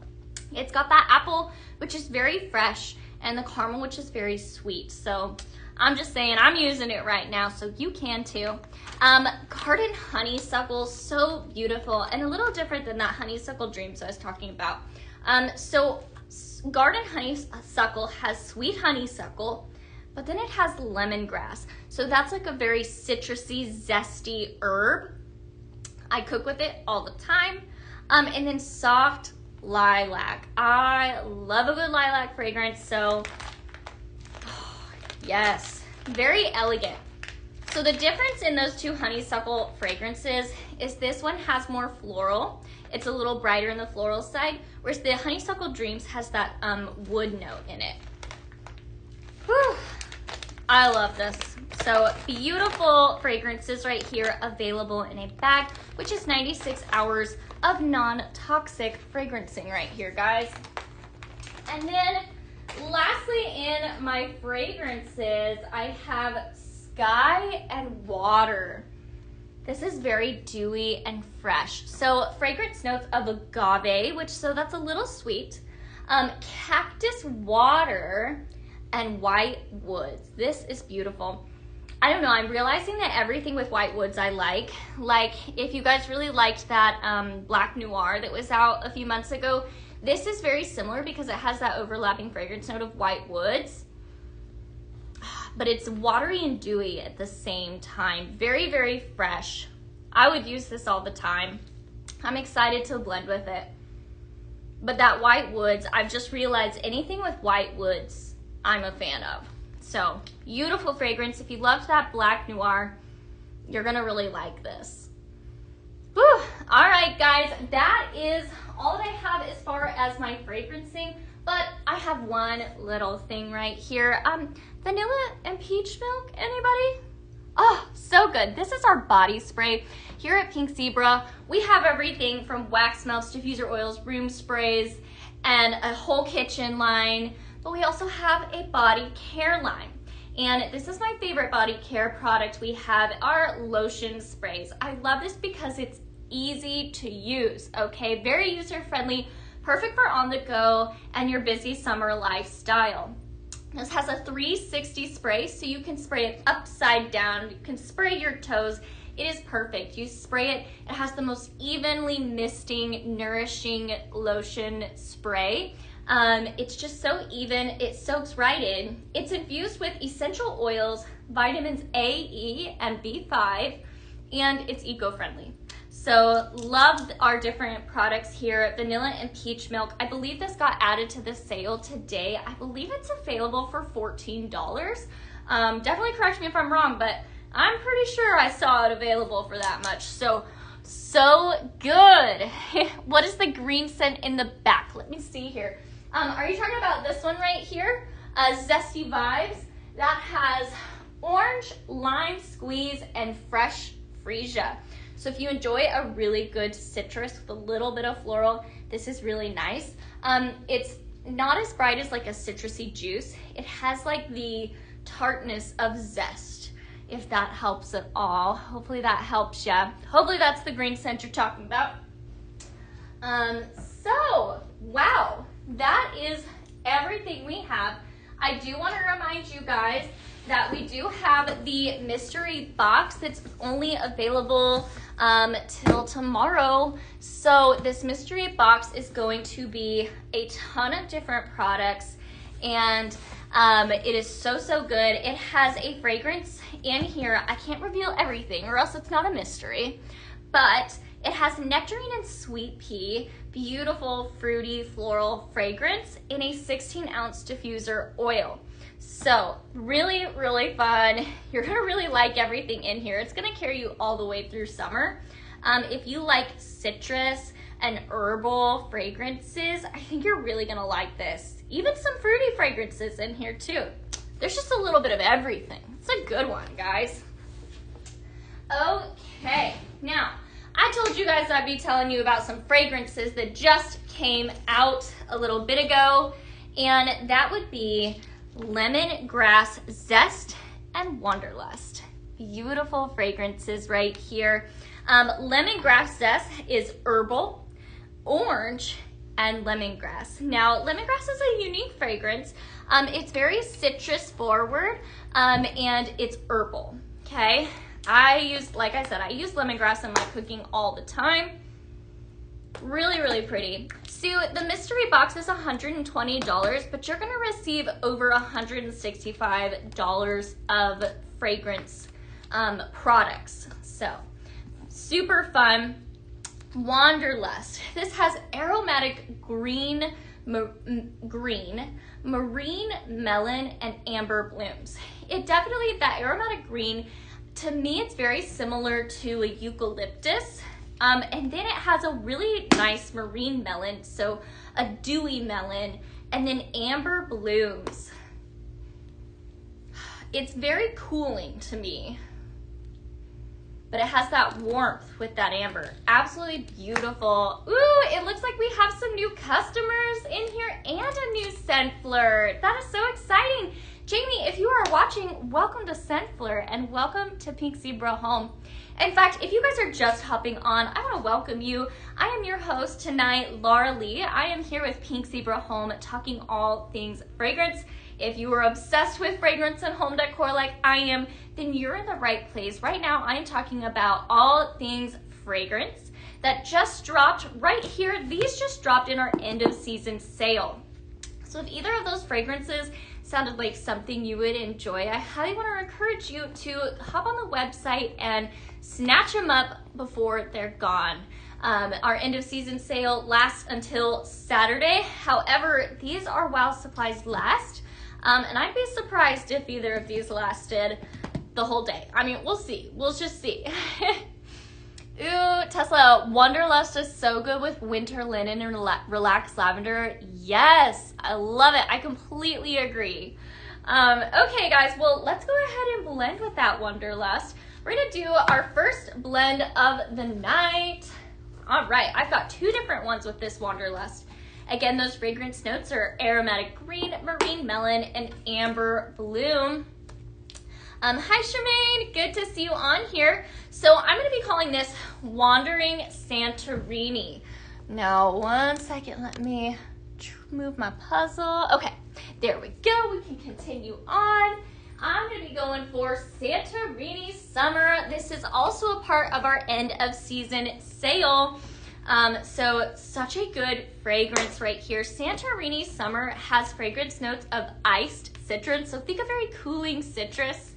It's got that apple, which is very fresh, and the caramel, which is very sweet. So I'm just saying, I'm using it right now, so you can too. Garden honeysuckle, so beautiful, and a little different than that honeysuckle dreams I was talking about. So garden honeysuckle has sweet honeysuckle, but then it has lemongrass. So that's like a very citrusy, zesty herb. I cook with it all the time. And then soft lilac. I love a good lilac fragrance, so yes, very elegant. So the difference in those two honeysuckle fragrances is this one has more floral. It's a little brighter in the floral side, whereas the honeysuckle dreams has that wood note in it. Whew. I love this. So beautiful fragrances right here, available in a bag, which is 96 hours of non-toxic fragrancing right here, guys. And then lastly in my fragrances, I have Sky and Water. This is very dewy and fresh. So fragrance notes of agave, so that's a little sweet. Cactus water and white woods. This is beautiful. I don't know, I'm realizing that everything with white woods I like. Like if you guys really liked that Black Noir that was out a few months ago, this is very similar because it has that overlapping fragrance note of white woods. But it's watery and dewy at the same time. Very, very fresh. I would use this all the time. I'm excited to blend with it. But that white woods, I've just realized anything with white woods, I'm a fan of. So beautiful fragrance. If you loved that Black Noir, you're gonna really like this. Whew. All right, guys, that is all that I have as far as my fragrancing. But I have one little thing right here. Vanilla and peach milk, anybody? Oh, so good. This is our body spray. Here at Pink Zebra, we have everything from wax melts, diffuser oils, room sprays, and a whole kitchen line. But we also have a body care line. And this is my favorite body care product. We have our lotion sprays. I love this because it's easy to use, okay? Very user-friendly. Perfect for on the go and your busy summer lifestyle. This has a 360 spray, so you can spray it upside down. You can spray your toes. It is perfect. You spray it, it has the most evenly misting, nourishing lotion spray. It's just so even, it soaks right in. It's infused with essential oils, vitamins A, E, and B5, and it's eco-friendly. So love our different products here. Vanilla and peach milk. I believe this got added to the sale today. I believe it's available for $14. Definitely correct me if I'm wrong, but I'm pretty sure I saw it available for that much. So good. What is the green scent in the back? Let me see here. Are you talking about this one right here? Zesty Vibes. That has orange, lime squeeze, and fresh freesia. So if you enjoy a really good citrus with a little bit of floral, this is really nice. It's not as bright as like a citrusy juice. It has like the tartness of zest, if that helps at all. Hopefully that helps ya. Hopefully that's the green scent you're talking about. So, wow, that is everything we have. I do want to remind you guys that we do have the mystery box that's only available till tomorrow. So this mystery box is going to be a ton of different products, and it is so good. It has a fragrance in here. I can't reveal everything or else it's not a mystery, but it has nectarine and sweet pea, beautiful fruity floral fragrance in a 16-ounce diffuser oil. So really fun. You're gonna really like everything in here. It's gonna carry you all the way through summer. If you like citrus and herbal fragrances, I think you're really gonna like this. Even some fruity fragrances in here too. There's just a little bit of everything. It's a good one, guys. Okay, now I told you guys I'd be telling you about some fragrances that just came out a little bit ago. and that would be Lemongrass Zest and Wanderlust. Beautiful fragrances right here. Lemongrass Zest is herbal, orange, and lemongrass. Now, lemongrass is a unique fragrance. It's very citrus forward, and it's herbal, okay? Like I said, I use lemongrass in my cooking all the time. Really, really pretty. So the mystery box is $120, but you're gonna receive over $165 of fragrance products. So super fun. Wanderlust. This has aromatic green, marine melon, and amber blooms. It definitely, that aromatic green, to me, it's very similar to a eucalyptus. And then it has a really nice marine melon, so a dewy melon, and then amber blooms. It's very cooling to me, but it has that warmth with that amber. Absolutely beautiful. Ooh, it looks like we have some new customers in here and a new scent flirt. That is so exciting. Jamie, if you are watching, welcome to Scent Flirt and welcome to Pink Zebra Home. In fact, if you guys are just hopping on, I want to welcome you. I am your host tonight, Leigh. I am here with Pink Zebra Home talking all things fragrance. If you are obsessed with fragrance and home decor like I am, then you're in the right place. Right now, I am talking about all things fragrance that just dropped right here. These just dropped in our end of season sale. So if either of those fragrances sounded like something you would enjoy, I highly want to encourage you to hop on the website and snatch them up before they're gone. Our end of season sale lasts until Saturday. However, these are while supplies last. And I'd be surprised if either of these lasted the whole day. I mean, we'll see. We'll just see. Ooh, Tesla, Wanderlust is so good with winter linen and relaxed lavender. Yes, I love it. I completely agree. Okay, guys, well, let's go ahead and blend with that Wanderlust. We're gonna do our first blend of the night. All right, I've got two different ones with this Wanderlust. Again, those fragrance notes are aromatic green, marine melon, and amber bloom. Hi, Charmaine. Good to see you on here. So I'm going to be calling this Wandering Santorini. Now, one second. Let me move my puzzle. Okay, there we go. We can continue on. I'm going to be going for Santorini Summer. This is also a part of our end of season sale. So such a good fragrance right here. Santorini Summer has fragrance notes of iced citrus. So think of very cooling citrus,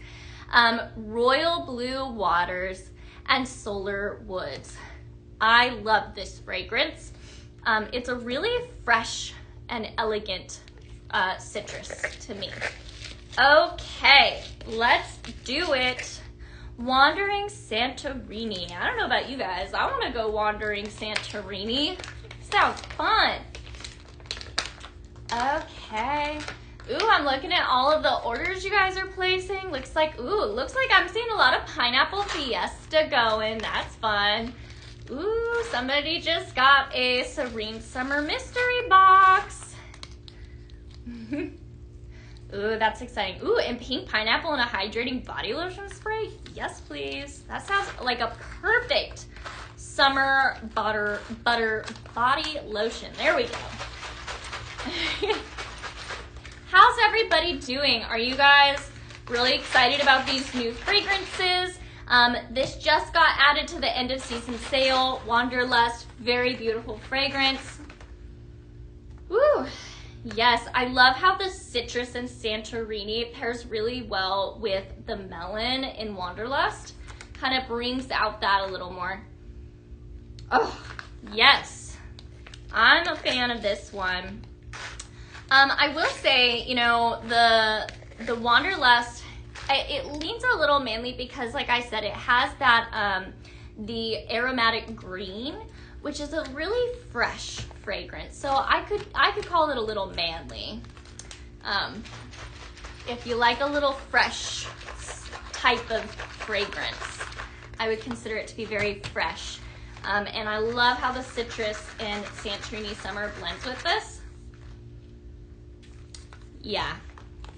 royal blue waters, and solar woods. I love this fragrance. It's a really fresh and elegant citrus to me. Okay, let's do it. Wandering Santorini. I don't know about you guys. I want to go wandering Santorini. Sounds fun. Okay. Ooh, I'm looking at all of the orders you guys are placing. Looks like I'm seeing a lot of pineapple fiesta going. That's fun. Ooh, somebody just got a Serene Summer mystery box. Ooh, that's exciting. Ooh, and pink pineapple and a hydrating body lotion spray? Yes, please. That sounds like a perfect summer butter body lotion. There we go. How's everybody doing? Are you guys really excited about these new fragrances? This just got added to the end of season sale. Wanderlust, very beautiful fragrance. Woo! Yes, I love how the citrus in Santorini pairs really well with the melon in Wanderlust. Kind of brings out that a little more. Oh, yes. I'm a fan of this one. I will say, you know, the Wanderlust, it leans a little manly because, like I said, it has that, the aromatic green, which is a really fresh fragrance. So I could call it a little manly. If you like a little fresh type of fragrance, I would consider it to be very fresh. And I love how the citrus in Santorini Summer blends with this. Yeah,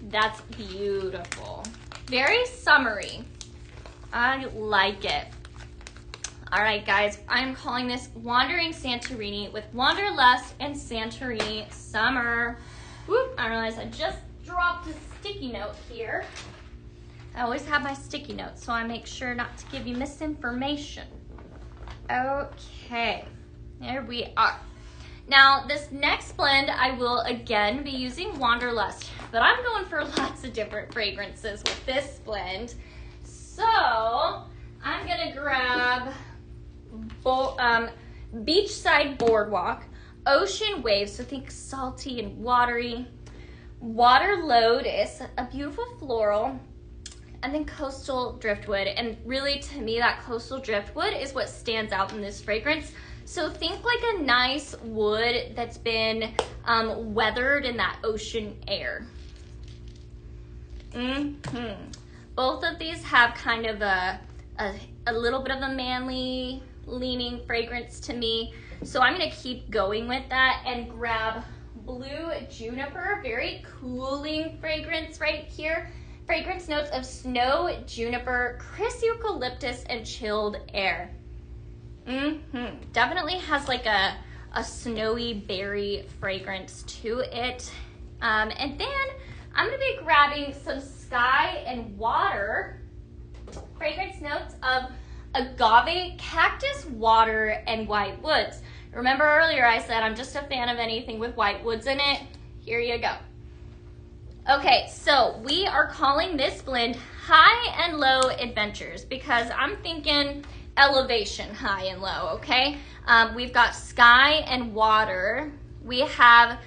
that's beautiful. Very summery. I like it. All right, guys, I'm calling this Wandering Santorini with Wanderlust and Santorini Summer. Whoop, I realized I just dropped a sticky note here. I always have my sticky notes, so I make sure not to give you misinformation. Okay, there we are. Now, this next blend, I will again be using Wanderlust, but I'm going for lots of different fragrances with this blend. So, I'm gonna grab Beachside Boardwalk, Ocean Waves, so think salty and watery, Water Lotus, a beautiful floral, and then Coastal Driftwood. And really, to me, that Coastal Driftwood is what stands out in this fragrance. So think like a nice wood that's been weathered in that ocean air. Both of these have kind of a little bit of a manly leaning fragrance to me. So I'm gonna keep going with that and grab Blue Juniper, very cooling fragrance right here. Fragrance notes of snow, juniper, crisp eucalyptus, and chilled air. Definitely has like a snowy berry fragrance to it. And then I'm gonna be grabbing some Sky and Water. Fragrance notes of agave, cactus, water, and white woods. Remember earlier I said I'm just a fan of anything with white woods in it? Here you go. Okay, so we are calling this blend High and Low Adventures because I'm thinking elevation, high and low, okay? We've got Sky and Water. We have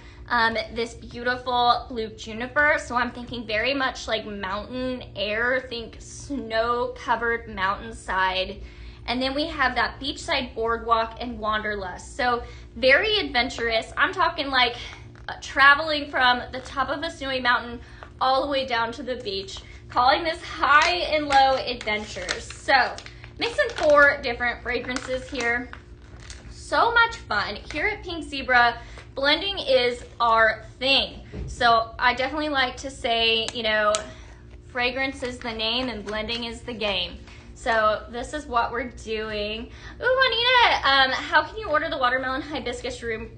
this beautiful Blue Juniper, so I'm thinking very much like mountain air, think snow-covered mountainside. And then we have that Beachside Boardwalk and Wanderlust. So very adventurous. I'm talking like traveling from the top of a snowy mountain all the way down to the beach, calling this High and Low Adventures. So mixing 4 different fragrances here. So much fun. Here at Pink Zebra, blending is our thing. So I definitely like to say, you know, fragrance is the name and blending is the game. So this is what we're doing. Ooh, Juanita, how can you order the Watermelon Hibiscus Room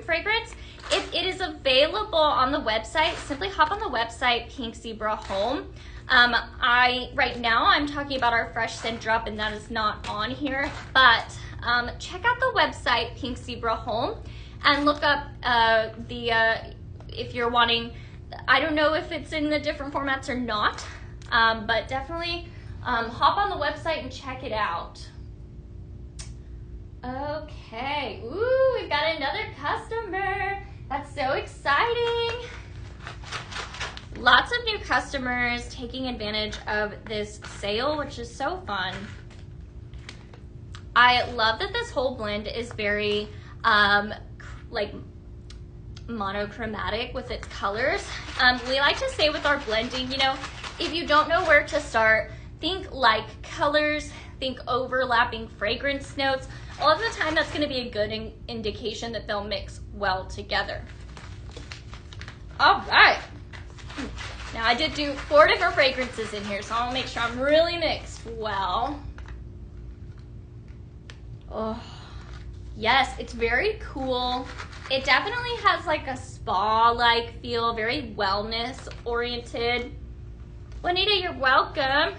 fragrance? If it is available on the website, simply hop on the website, Pink Zebra Home. Right now I'm talking about our fresh scent drop, and that is not on here, but check out the website, Pink Zebra Home, and look up if you're wanting, I don't know if it's in the different formats or not, but definitely hop on the website and check it out. Okay, ooh, we've got another customer. That's so exciting. Lots of new customers taking advantage of this sale, which is so fun. I love that this whole blend is very like monochromatic with its colors. We like to say with our blending, you know, if you don't know where to start, think like colors, think overlapping fragrance notes. All of the time, that's going to be a good indication that they'll mix well together. All right. Now, I did do 4 different fragrances in here, so I'll make sure I'm really mixed well. Oh, yes, it's very cool. It definitely has like a spa-like feel, very wellness-oriented. Juanita, you're welcome.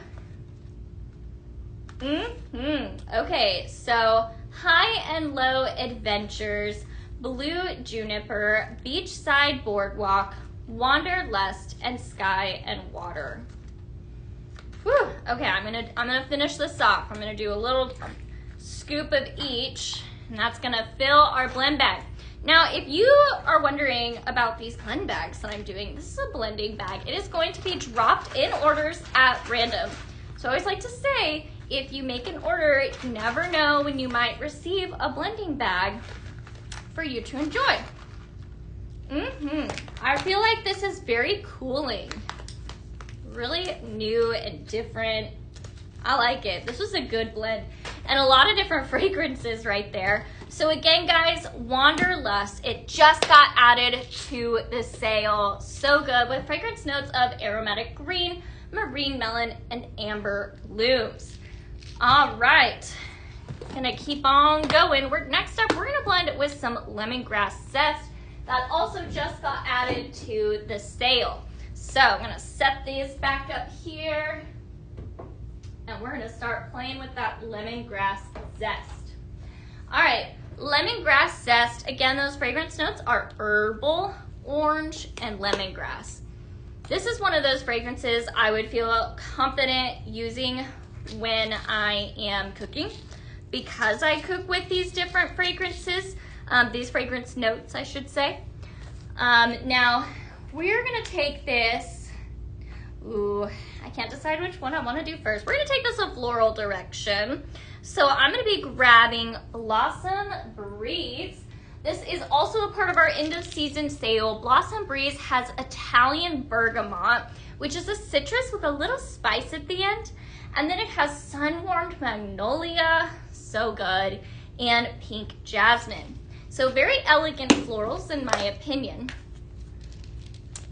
Okay, so High and Low Adventures, Blue Juniper, Beachside Boardwalk, Wanderlust, and Sky and Water. Whew. Okay, I'm gonna finish this off. I'm gonna do a little scoop of each, and that's gonna fill our blend bag. Now, if you are wondering about these blend bags that I'm doing, this is a blending bag. It is going to be dropped in orders at random. So I always like to say, if you make an order, you never know when you might receive a blending bag for you to enjoy. I feel like this is very cooling. Really new and different. I like it. This was a good blend. and a lot of different fragrances right there. So again, guys, Wanderlust, it just got added to the sale. So good, with fragrance notes of aromatic green, marine melon, and amber blooms. All right, gonna keep on going. Next up, we're gonna blend it with some lemongrass zest that also just got added to the sale. So I'm gonna set these back up here, and we're gonna start playing with that lemongrass zest. All right, lemongrass zest, again, those fragrance notes are herbal, orange, and lemongrass. This is one of those fragrances I would feel confident using when I am cooking, because I cook with these different fragrances, these fragrance notes, I should say. Now, we're gonna take this, ooh, I can't decide which one I wanna do first. We're gonna take this a floral direction. So I'm gonna be grabbing Blossom Breeze. This is also a part of our end of season sale. Blossom Breeze has Italian bergamot, which is a citrus with a little spice at the end. And then it has sun-warmed magnolia, so good, and pink jasmine. So very elegant florals in my opinion.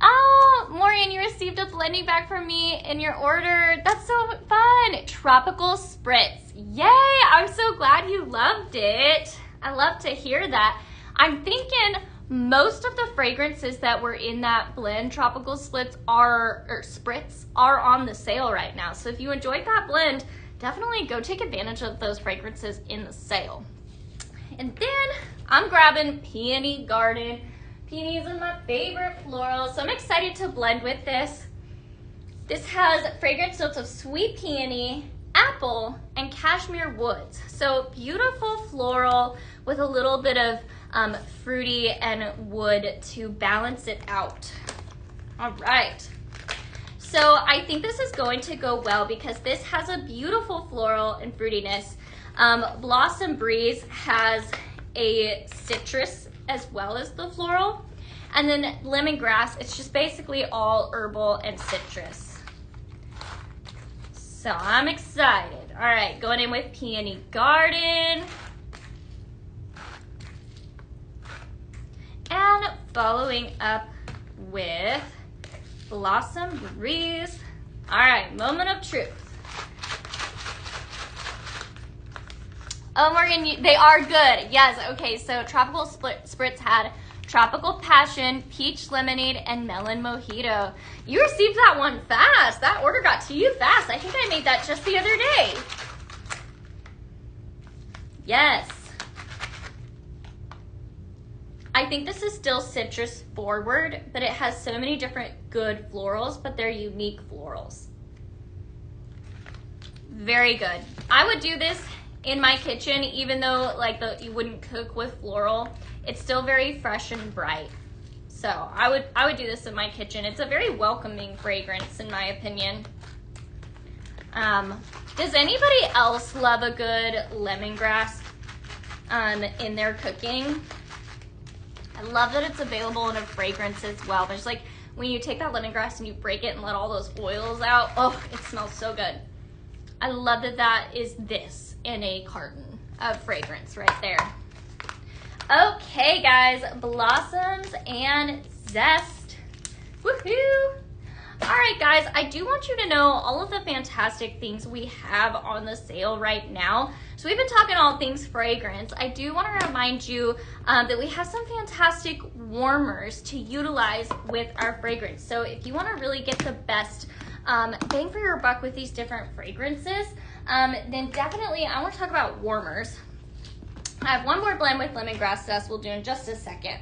Oh, Maureen, you received a blending bag from me in your order. That's so fun. Tropical Spritz. Yay, I'm so glad you loved it. I love to hear that. I'm thinking most of the fragrances that were in that blend, Tropical Spritz, are on the sale right now. So if you enjoyed that blend, definitely go take advantage of those fragrances in the sale. And then I'm grabbing Peony Garden. Peonies are my favorite floral, so I'm excited to blend with this. This has fragrance notes of sweet peony, apple, and cashmere woods. So beautiful floral with a little bit of fruity and wood to balance it out. All right. So I think this is going to go well because this has a beautiful floral and fruitiness. Blossom Breeze has a citrus as well as the floral. And then lemongrass, it's just basically all herbal and citrus. So I'm excited. All right, going in with Peony Garden. And following up with Blossom Breeze. All right, moment of truth. Oh, Morgan, they are good. Yes, okay, so Tropical Spritz had Tropical Passion, Peach Lemonade, and Melon Mojito. You received that one fast. That order got to you fast. I think I made that just the other day. Yes. I think this is still citrus forward, but it has so many different good florals, but they're unique florals. Very good. I would do this in my kitchen, even though you wouldn't cook with floral. It's still very fresh and bright. So I would do this in my kitchen. It's a very welcoming fragrance in my opinion. Does anybody else love a good lemongrass in their cooking? I love that it's available in a fragrance as well. There's like, when you take that lemongrass and you break it and let all those oils out, oh, it smells so good. I love that that is this in a carton of fragrance right there. Okay, guys, blossoms and zest. Woohoo! All right, guys, I do want you to know all of the fantastic things we have on the sale right now. So we've been talking all things fragrance. I do want to remind you that we have some fantastic warmers to utilize with our fragrance. So if you want to really get the best bang for your buck with these different fragrances, then definitely I want to talk about warmers. I have one more blend with lemongrass zest we'll do in just a second.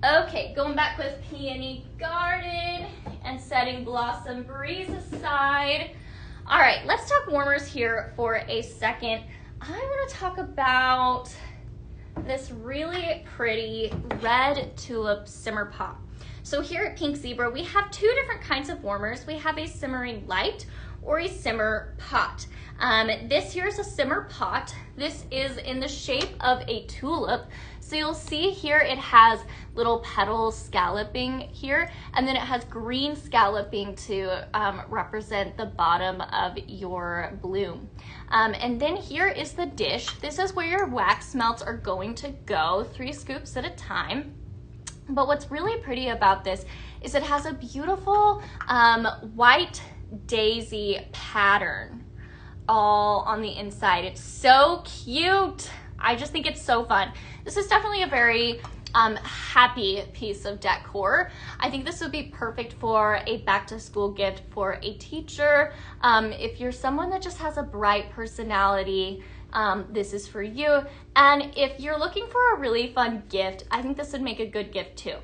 Okay, going back with Peony Garden and setting Blossom Breeze aside. All right, let's talk warmers here for a second. I want to talk about this really pretty red tulip simmer pop. So here at Pink Zebra, we have two different kinds of warmers. We have a simmering light, or a simmer pot. This here is a simmer pot. This is in the shape of a tulip. So you'll see here it has little petals scalloping here, and then it has green scalloping to represent the bottom of your bloom. And then here is the dish. This is where your wax melts are going to go, 3 scoops at a time. But what's really pretty about this is it has a beautiful white daisy pattern all on the inside. It's so cute. I just think it's so fun. This is definitely a very happy piece of decor. I think this would be perfect for a back to school gift for a teacher. If you're someone that just has a bright personality, this is for you. And if you're looking for a really fun gift, I think this would make a good gift too.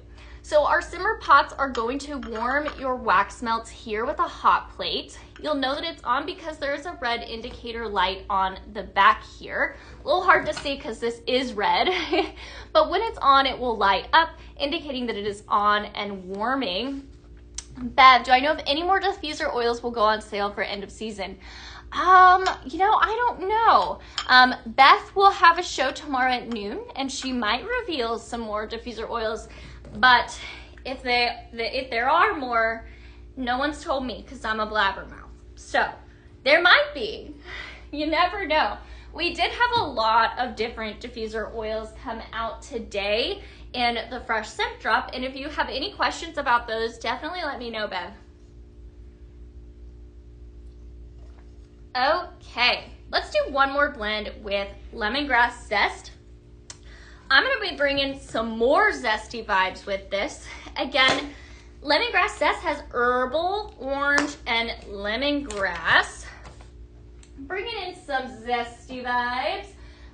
So our simmer pots are going to warm your wax melts here with a hot plate. You'll know that it's on because there is a red indicator light on the back here. A little hard to see because this is red, but when it's on, it will light up, indicating that it is on and warming. Bev, do I know if any more diffuser oils will go on sale for end of season? You know, I don't know. Beth will have a show tomorrow at noon, and she might reveal some more diffuser oils. But if there are more, no one's told me because I'm a blabbermouth. So there might be. You never know. We did have a lot of different diffuser oils come out today in the Fresh Scent Drop. And if you have any questions about those, definitely let me know, Bev. Okay, let's do one more blend with lemongrass zest. I'm going to be bringing some more zesty vibes with this. Again, lemongrass zest has herbal, orange, and lemongrass. Bringing in some zesty vibes.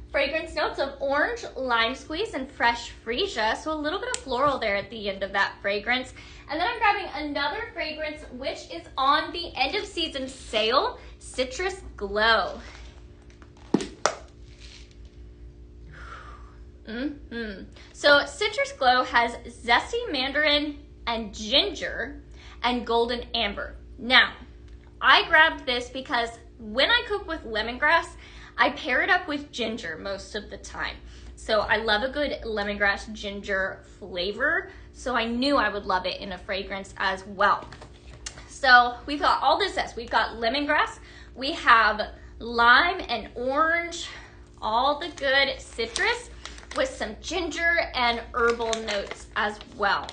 Fragrance notes of orange, lime squeeze, and fresh freesia. So a little bit of floral there at the end of that fragrance. And then I'm grabbing another fragrance, which is on the end of season sale, Citrus Glow. So Citrus Glow has zesty mandarin and ginger and golden amber. Now, I grabbed this because when I cook with lemongrass, I pair it up with ginger most of the time. So I love a good lemongrass ginger flavor, so I knew I would love it in a fragrance as well. So we've got all this zest. We've got lemongrass, we have lime and orange, all the good citrus, with some ginger and herbal notes as well.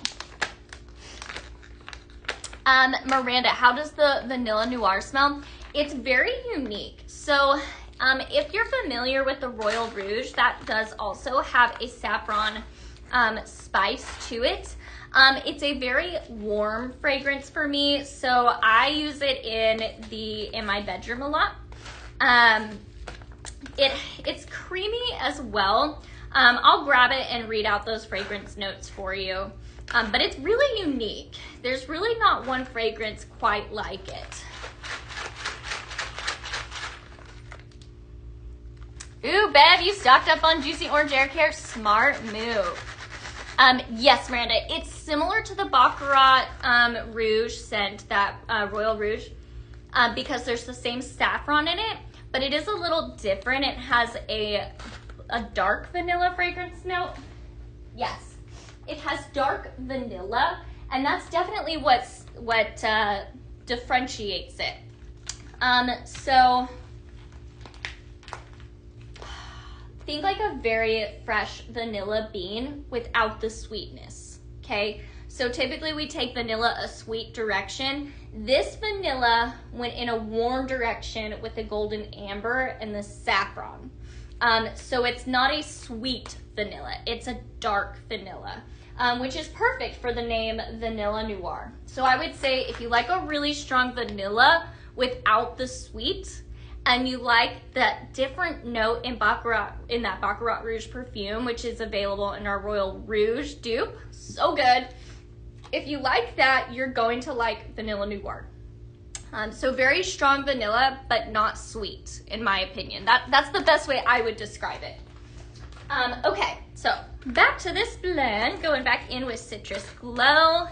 Miranda, how does the Vanilla Noir smell? It's very unique. So if you're familiar with the Royal Rouge, that does also have a saffron spice to it. It's a very warm fragrance for me, so I use it in my bedroom a lot. It's creamy as well. I'll grab it and read out those fragrance notes for you. But it's really unique. There's really not one fragrance quite like it. Ooh, Bev, you stocked up on Juicy Orange Air Care. Smart move. Yes, Miranda, it's similar to the Baccarat Rouge scent, that Royal Rouge, because there's the same saffron in it, but it is a little different. It has a dark vanilla fragrance note. Yes, it has dark vanilla, and that's definitely what differentiates it. So think like a very fresh vanilla bean without the sweetness, okay? So typically we take vanilla a sweet direction. This vanilla went in a warm direction with the golden amber and the saffron. So it's not a sweet vanilla, it's a dark vanilla, which is perfect for the name Vanilla Noir. So I would say if you like a really strong vanilla without the sweet, and you like that different note in that Baccarat Rouge perfume, which is available in our Royal Rouge dupe, so good. If you like that, you're going to like Vanilla Noir. So very strong vanilla, but not sweet, in my opinion. That's the best way I would describe it. Okay, so back to this blend, going back in with Citrus Glow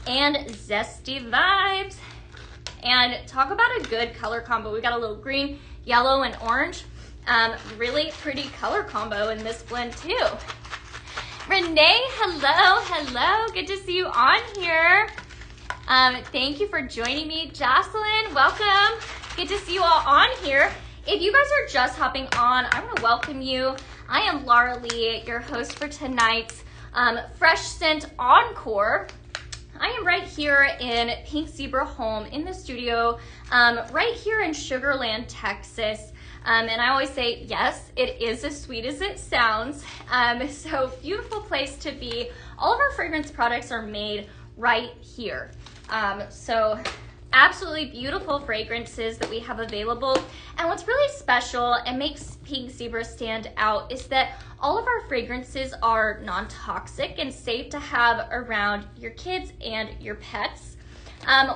and Zesty Vibes. And talk about a good color combo. We got a little green, yellow, and orange. Really pretty color combo in this blend too. Renee, hello. Good to see you on here. Thank you for joining me. Jocelyn, welcome. Good to see you all on here. If you guys are just hopping on, I want to welcome you. I am Laura Leigh, your host for tonight's Fresh Scent Encore. I am right here in Pink Zebra Home in the studio, right here in Sugar Land, Texas. And I always say, yes, it is as sweet as it sounds. So beautiful place to be. All of our fragrance products are made right here. So absolutely beautiful fragrances that we have available. And what's really special and makes Pink Zebra stand out is that all of our fragrances are non-toxic and safe to have around your kids and your pets.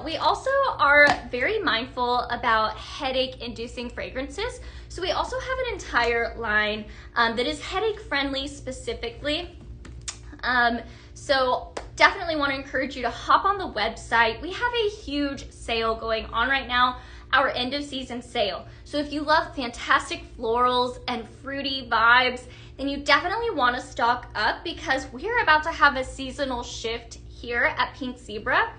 We also are very mindful about headache-inducing fragrances. So we also have an entire line that is headache-friendly specifically. So definitely want to encourage you to hop on the website. We have a huge sale going on right now, our end of season sale. So if you love fantastic florals and fruity vibes, then you definitely want to stock up because we're about to have a seasonal shift here at Pink Zebra.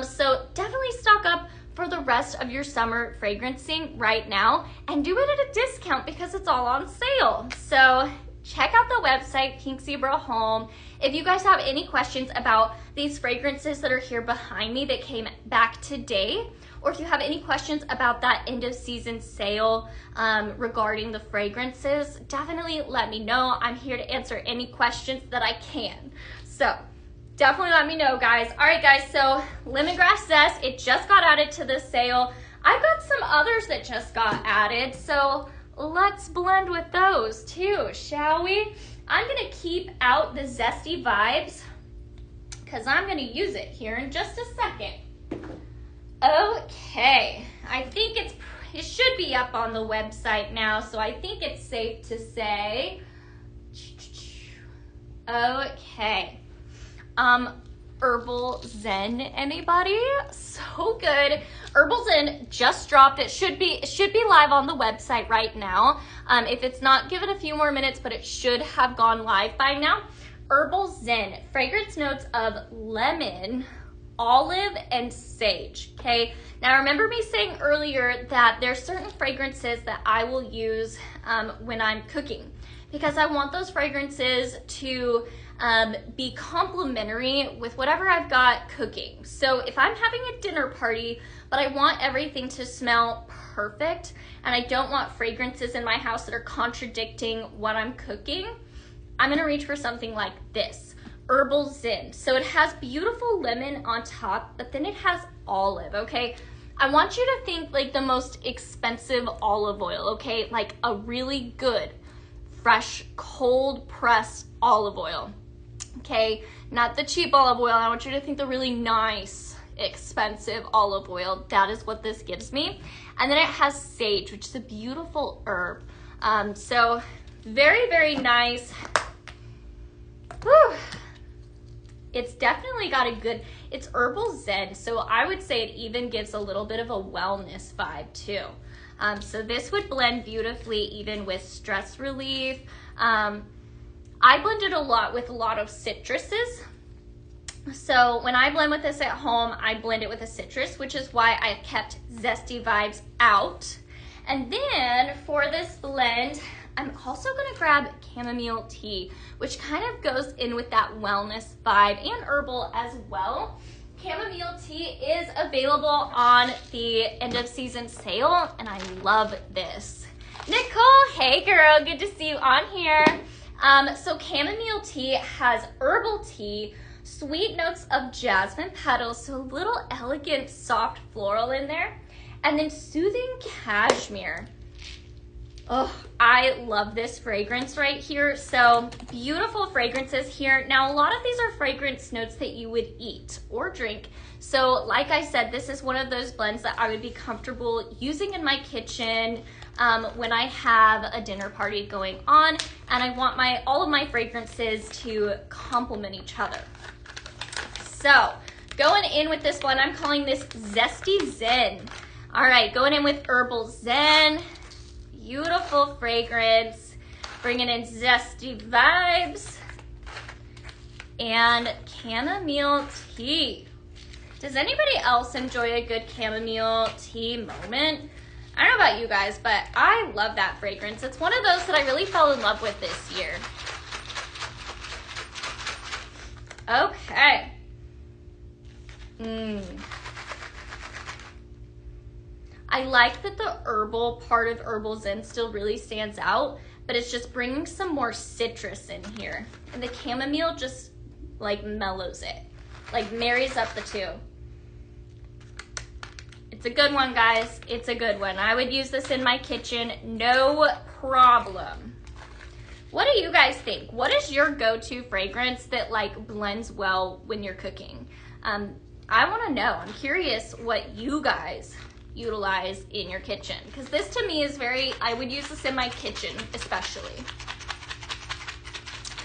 So definitely stock up for the rest of your summer fragrancing right now and do it at a discount because it's all on sale. So check out the website, Pink Zebra Home. If you guys have any questions about these fragrances that are here behind me that came back today, or if you have any questions about that end of season sale regarding the fragrances, definitely let me know. I'm here to answer any questions that I can. So definitely let me know, guys. All right, guys, so lemongrass zest, it just got added to the sale. I've got some others that just got added, so let's blend with those too, shall we? I'm gonna keep out the zesty vibes because I'm gonna use it here in just a second. Okay, I think it should be up on the website now, so I think it's safe to say. Okay. Herbal Zen, anybody? So good. Herbal Zen just dropped. It should be live on the website right now. If it's not, give it a few more minutes, but it should have gone live by now. Herbal Zen, fragrance notes of lemon, olive, and sage. Okay. Now remember me saying earlier that there's certain fragrances that I will use when I'm cooking because I want those fragrances to be complementary with whatever I've got cooking. So if I'm having a dinner party, but I want everything to smell perfect, and I don't want fragrances in my house that are contradicting what I'm cooking, I'm gonna reach for something like this, Herbal Zen. So it has beautiful lemon on top, but then it has olive, okay? I want you to think like the most expensive olive oil, okay? Like a really good, fresh, cold pressed olive oil. Okay, not the cheap olive oil. I want you to think the really nice, expensive olive oil. That is what this gives me. And then it has sage, which is a beautiful herb. So very, very nice. Whew. It's definitely got a good, it's Herbal Zen. So I would say it even gives a little bit of a wellness vibe too. So this would blend beautifully even with stress relief. I blend it a lot with a lot of citruses. So when I blend with this at home, I blend it with a citrus, which is why I kept zesty vibes out. And then for this blend, I'm also gonna grab chamomile tea, which kind of goes in with that wellness vibe and herbal as well. Chamomile tea is available on the end of season sale, and I love this. Nicole, hey girl, good to see you on here. So chamomile tea has herbal tea, sweet notes of jasmine petals, so a little elegant, soft floral in there, and then soothing cashmere. Oh, I love this fragrance right here. So beautiful fragrances here. Now, a lot of these are fragrance notes that you would eat or drink. So like I said, this is one of those blends that I would be comfortable using in my kitchen when I have a dinner party going on and I want all of my fragrances to complement each other. So Going in with this one, I'm calling this Zesty Zen. All right, going in with Herbal Zen. Beautiful fragrance. Bringing in zesty vibes. And chamomile tea. Does anybody else enjoy a good chamomile tea moment? I don't know about you guys, but I love that fragrance. It's one of those that I really fell in love with this year. Okay. I like that the herbal part of Herbal Zen still really stands out, but it's just bringing some more citrus in here. And the chamomile just like mellows it, like marries up the two. It's a good one, guys. It's a good one. I would use this in my kitchen, no problem. What do you guys think? What is your go-to fragrance that like blends well when you're cooking? I want to know. I'm curious what you guys utilize in your kitchen, because this to me is very, I would use this in my kitchen especially.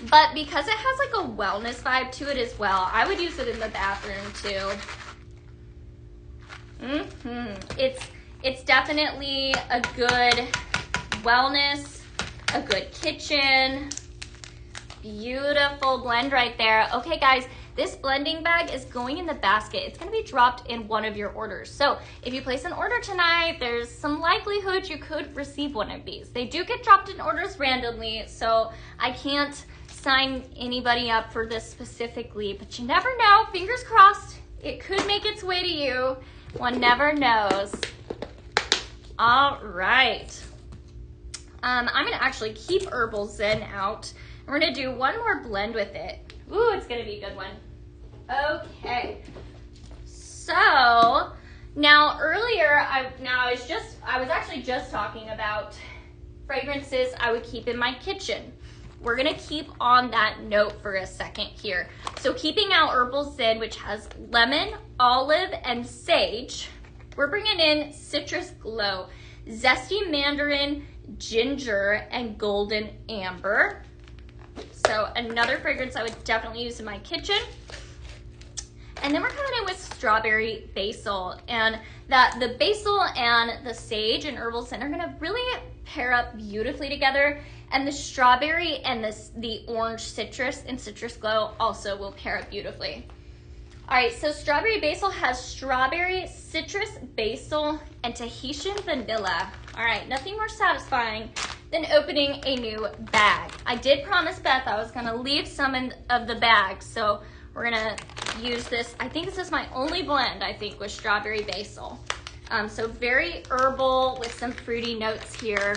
But because it has like a wellness vibe to it as well, I would use it in the bathroom too. It's definitely a good wellness, a good kitchen. Beautiful blend right there. Okay guys, this blending bag is going in the basket. It's gonna be dropped in one of your orders. So if you place an order tonight, there's some likelihood you could receive one of these. They do get dropped in orders randomly, so I can't sign anybody up for this specifically, but you never know. Fingers crossed, it could make its way to you. One never knows. All right. I'm gonna actually keep Herbal Zen out. We're gonna do one more blend with it. Ooh, it's gonna be a good one. Okay. So now earlier, I was actually just talking about fragrances I would keep in my kitchen. We're gonna keep on that note for a second here. So keeping out Herbal Zen, which has lemon, olive, and sage, we're bringing in Citrus Glow, Zesty Mandarin, Ginger, and Golden Amber. So another fragrance I would definitely use in my kitchen. And then we're coming in with Strawberry Basil, and the basil and the sage and Herbal Zen are gonna really pair up beautifully together. And the strawberry and the orange citrus and Citrus Glow also will pair up beautifully. All right, so Strawberry Basil has strawberry, citrus, basil, and Tahitian vanilla. All right, nothing more satisfying than opening a new bag. I did promise Beth I was gonna leave some of the bag, so we're gonna use this. I think this is my only blend, I think, with Strawberry Basil. So very herbal with some fruity notes here.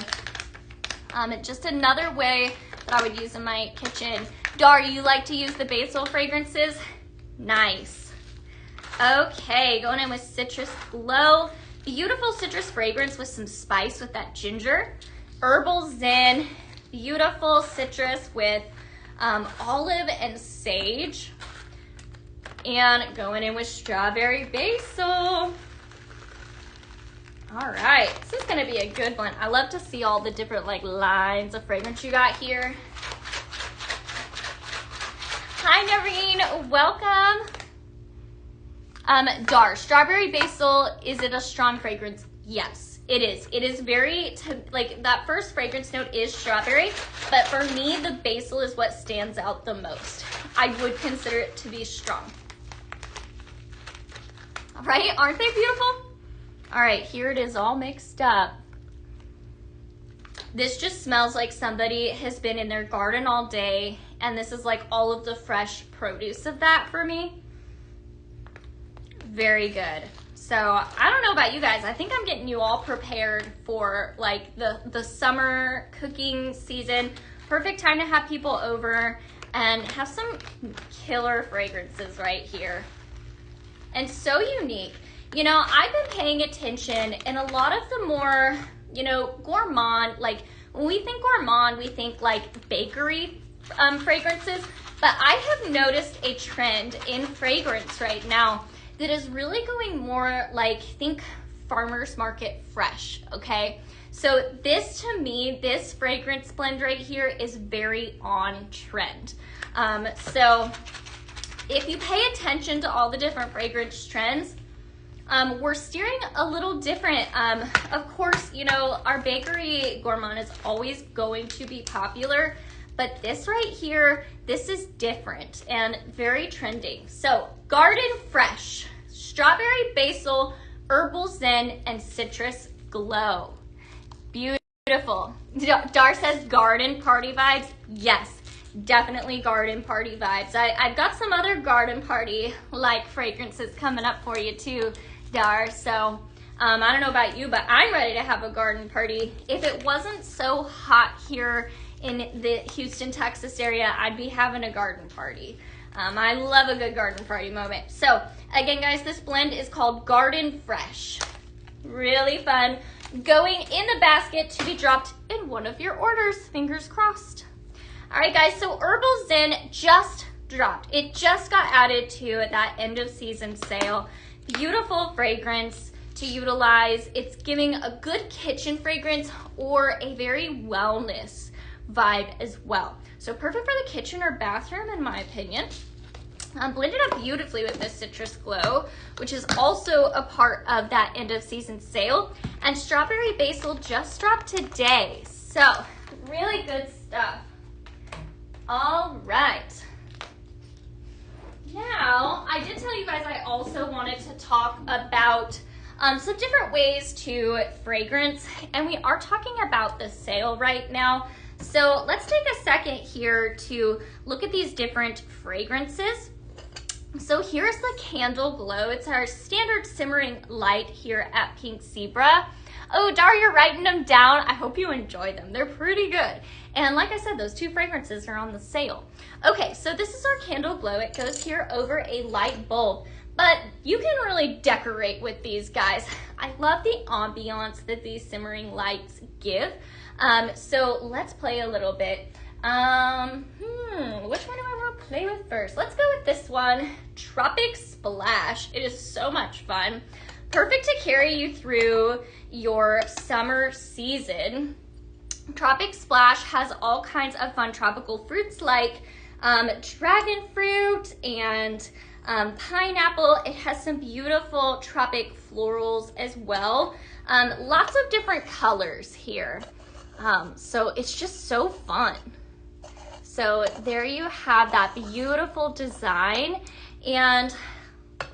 Just another way that I would use in my kitchen. Dar, you like to use the basil fragrances? Nice. Okay, going in with Citrus Glow. Beautiful citrus fragrance with some spice with that ginger. Herbal Zen, beautiful citrus with olive and sage. And going in with Strawberry Basil. All right, this is gonna be a good one. I love to see all the different like lines of fragrance you got here. Hi Noreen, welcome. Dar, Strawberry Basil, is it a strong fragrance? Yes, it is. It is very, like that first fragrance note is strawberry, but for me, the basil is what stands out the most. I would consider it to be strong. All right, aren't they beautiful? All right, here it is all mixed up. This just smells like somebody has been in their garden all day, and this is like all of the fresh produce of that for me. Very good. So I don't know about you guys. I think I'm getting you all prepared for like the summer cooking season. Perfect time to have people over and have some killer fragrances right here. And so unique. You know, I've been paying attention in a lot of the more, you know, gourmand, like when we think gourmand, we think like bakery fragrances, but I have noticed a trend in fragrance right now that is really going more like, think farmer's market fresh, okay? So this to me, this fragrance blend right here is very on trend. So If you pay attention to all the different fragrance trends, we're steering a little different. Of course, you know, our bakery gourmand is always going to be popular, but this right here, this is different and very trending. So Garden Fresh, Strawberry Basil, Herbal Zen, and Citrus Glow. Beautiful. Dar says garden party vibes. Yes, definitely garden party vibes. I've got some other garden party like fragrances coming up for you too, Dar. So I don't know about you, but I'm ready to have a garden party. If it wasn't so hot here in the Houston, Texas area, I'd be having a garden party. I love a good garden party moment. So again, guys, this blend is called Garden Fresh. Really fun. Going in the basket to be dropped in one of your orders. Fingers crossed. All right, guys, so Herbal Zen just dropped. It just got added to that end of season sale. Beautiful fragrance to utilize. It's giving a good kitchen fragrance or a very wellness vibe as well. So perfect for the kitchen or bathroom, in my opinion. Blended up beautifully with this Citrus Glow, which is also a part of that end of season sale. And Strawberry Basil just dropped today. So really good stuff. All right. Now, I did tell you guys I also wanted to talk about some different ways to fragrance, and we are talking about the sale right now. So let's take a second here to look at these different fragrances. So here's the Candle Glow. It's our standard simmering light here at Pink Zebra. Oh, Dar, you're writing them down. I hope you enjoy them. They're pretty good. And like I said, those two fragrances are on the sale. Okay, so this is our Candle Glow. It goes here over a light bulb, but you can really decorate with these guys. I love the ambiance that these simmering lights give. So let's play a little bit. Which one do I want to play with first? Let's go with this one, Tropic Splash. It is so much fun. Perfect to carry you through your summer season. Tropic Splash has all kinds of fun tropical fruits like dragon fruit and pineapple. It has some beautiful tropic florals as well. Lots of different colors here. So it's just so fun. So there you have that beautiful design and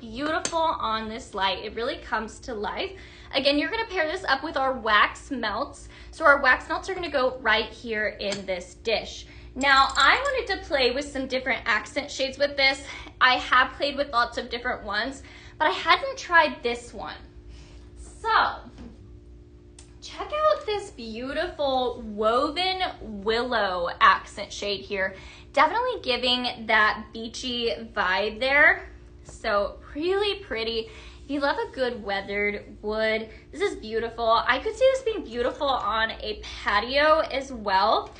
beautiful on this light. It really comes to life. Again, you're gonna pair this up with our wax melts. So our wax melts are gonna go right here in this dish. Now, I wanted to play with some different accent shades with this. I have played with lots of different ones, but I hadn't tried this one. So, check out this beautiful woven willow accent shade here. Definitely giving that beachy vibe there. So really pretty. If you love a good weathered wood, this is beautiful. I could see this being beautiful on a patio as well.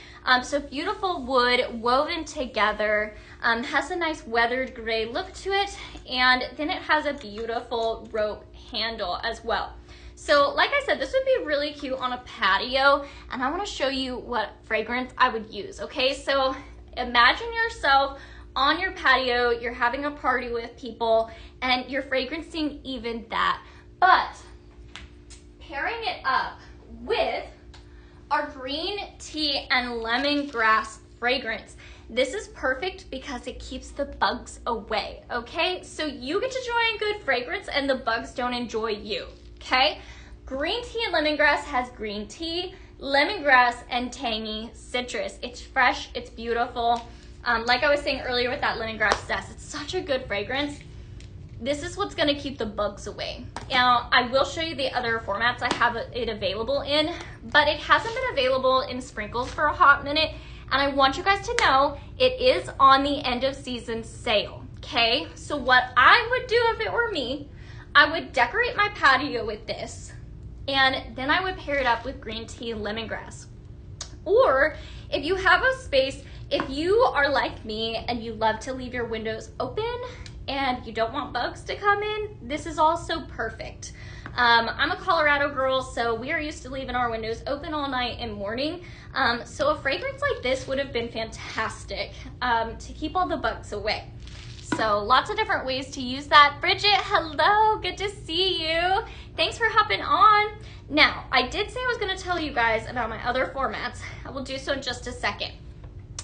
So beautiful wood woven together, has a nice weathered gray look to it, and then it has a beautiful rope handle as well. So like I said, this would be really cute on a patio, and I want to show you what fragrance I would use. Okay, so imagine yourself on your patio, you're having a party with people, and you're fragrancing even that, but pairing it up with our green tea and lemongrass fragrance. This is perfect because it keeps the bugs away, okay? So you get to enjoy a good fragrance and the bugs don't enjoy you, okay? Green tea and lemongrass has green tea, lemongrass, and tangy citrus. It's fresh, it's beautiful. Like I was saying earlier with that lemongrass zest, it's such a good fragrance. This is what's gonna keep the bugs away. Now, I will show you the other formats I have it available in, but it hasn't been available in sprinkles for a hot minute, and I want you guys to know it is on the end of season sale, okay? So what I would do if it were me, I would decorate my patio with this, and then I would pair it up with green tea and lemongrass. Or if you have a space, if you are like me and you love to leave your windows open and you don't want bugs to come in, this is also perfect. I'm a Colorado girl, so we are used to leaving our windows open all night and morning. So a fragrance like this would have been fantastic to keep all the bugs away. So lots of different ways to use that. Bridget, hello, good to see you. Thanks for hopping on. Now, I did say I was gonna tell you guys about my other formats. I will do so in just a second.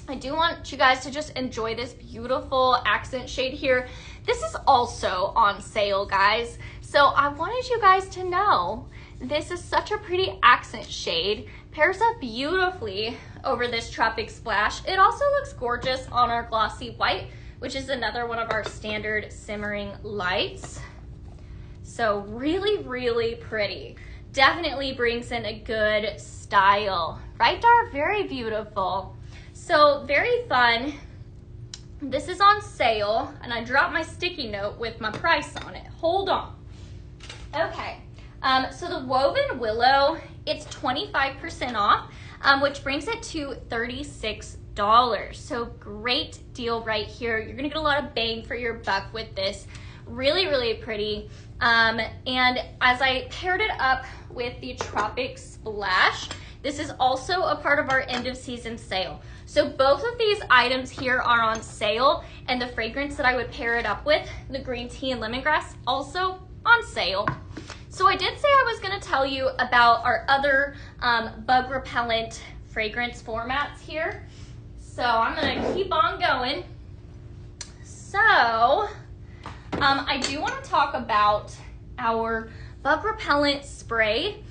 I do want you guys to just enjoy this beautiful accent shade here. This is also on sale, guys. So I wanted you guys to know this is such a pretty accent shade. Pairs up beautifully over this Tropic Splash. It also looks gorgeous on our glossy white, which is another one of our standard simmering lights. So really, really pretty. Definitely brings in a good style. Right, Dar? Very beautiful. So very fun. This is on sale, and I dropped my sticky note with my price on it. Hold on. Okay, so the Woven Willow, it's 25% off, which brings it to $36. So great deal right here. You're gonna get a lot of bang for your buck with this. Really, really pretty. And as I paired it up with the Tropic Splash, this is also a part of our end of season sale. So both of these items here are on sale, and the fragrance that I would pair it up with, the green tea and lemongrass, also on sale. So I did say I was gonna tell you about our other bug repellent fragrance formats here. So I'm gonna keep on going. So I do wanna talk about our bug repellent spray.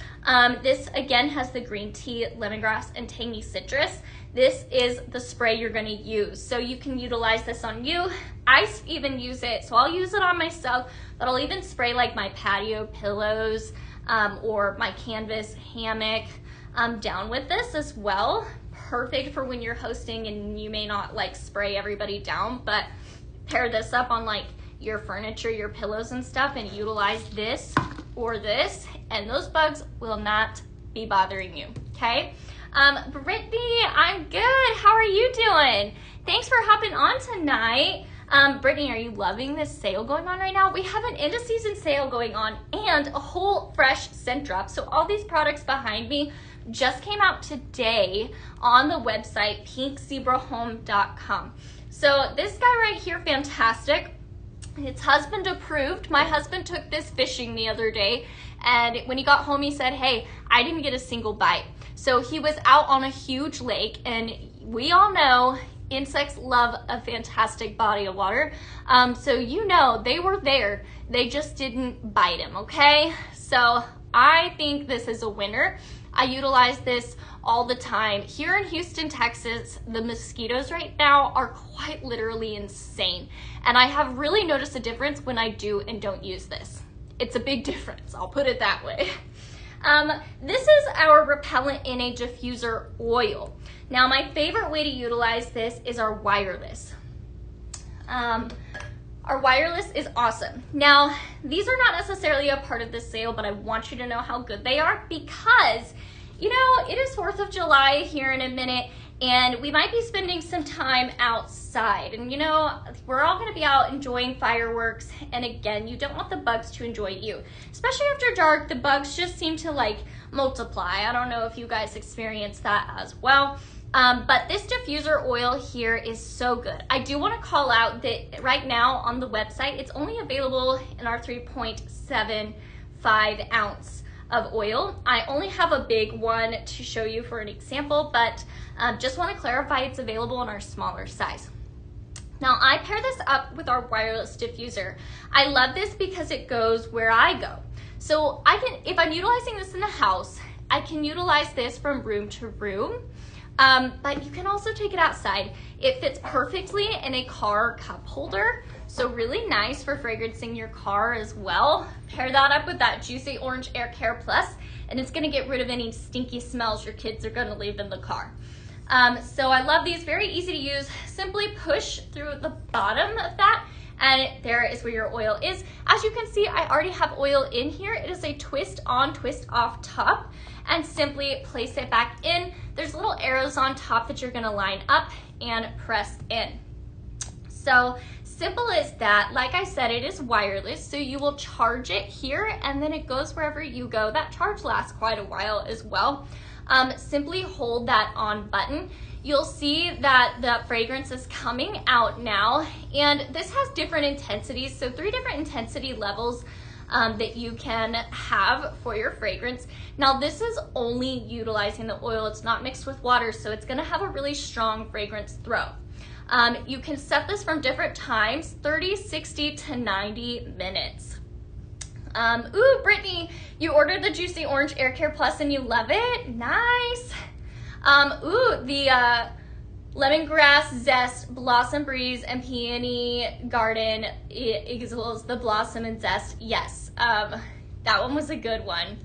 This again has the green tea, lemongrass, and tangy citrus. This is the spray you're gonna use. So you can utilize this on you. I even use it, so I'll use it on myself, but I'll even spray like my patio pillows or my canvas hammock down with this as well. Perfect for when you're hosting and you may not like spray everybody down, but pair this up on like your furniture, your pillows and stuff, and utilize this or this, and those bugs will not be bothering you, okay? Brittany, I'm good. How are you doing? Thanks for hopping on tonight. Brittany, are you loving this sale going on right now? We have an end of season sale going on and a whole fresh scent drop. So all these products behind me just came out today on the website, pinkzebrahome.com. So this guy right here, fantastic. It's husband approved. My husband took this fishing the other day, and when he got home, he said, hey, I didn't get a single bite. So he was out on a huge lake, and we all know insects love a fantastic body of water. So you know, they were there. They just didn't bite him, okay? So I think this is a winner. I utilize this all the time. Here in Houston, Texas, the mosquitoes right now are quite literally insane. And I have really noticed a difference when I do and don't use this. It's a big difference, I'll put it that way. This is our repellent in a diffuser oil. Now my favorite way to utilize this is our wireless. Our wireless is awesome. Now, these are not necessarily a part of this sale, but I want you to know how good they are because, you know, it is 4th of July here in a minute, and we might be spending some time outside. And you know, we're all gonna be out enjoying fireworks, and again, you don't want the bugs to enjoy you. Especially after dark, the bugs just seem to like multiply. I don't know if you guys experience that as well. But this diffuser oil here is so good. I do want to call out that right now on the website, it's only available in our 3.75 ounce of oil. I only have a big one to show you for an example, but just want to clarify it's available in our smaller size. Now I pair this up with our wireless diffuser. I love this because it goes where I go. So I can, if I'm utilizing this in the house, I can utilize this from room to room. But you can also take it outside. It fits perfectly in a car cup holder, so really nice for fragrancing your car as well. Pair that up with that Juicy Orange Air Care Plus, and it's gonna get rid of any stinky smells your kids are gonna leave in the car. So I love these, very easy to use. Simply push through the bottom of that, and there is where your oil is. As you can see, I already have oil in here. It is a twist on, twist off top, and simply place it back in. There's little arrows on top that you're gonna line up and press in. So simple as that. Like I said, it is wireless, so you will charge it here and then it goes wherever you go. That charge lasts quite a while as well. simply hold that on button. You'll see that the fragrance is coming out now, and this has different intensities, so 3 different intensity levels that you can have for your fragrance. Now this is only utilizing the oil, it's not mixed with water, so it's gonna have a really strong fragrance throw. You can set this from different times, 30, 60 to 90 minutes. Ooh, Brittany, you ordered the Juicy Orange Air Care Plus and you love it? Nice. Ooh, the Lemongrass Zest, Blossom Breeze, and Peony Garden equals the Blossom and Zest. Yes, that one was a good one.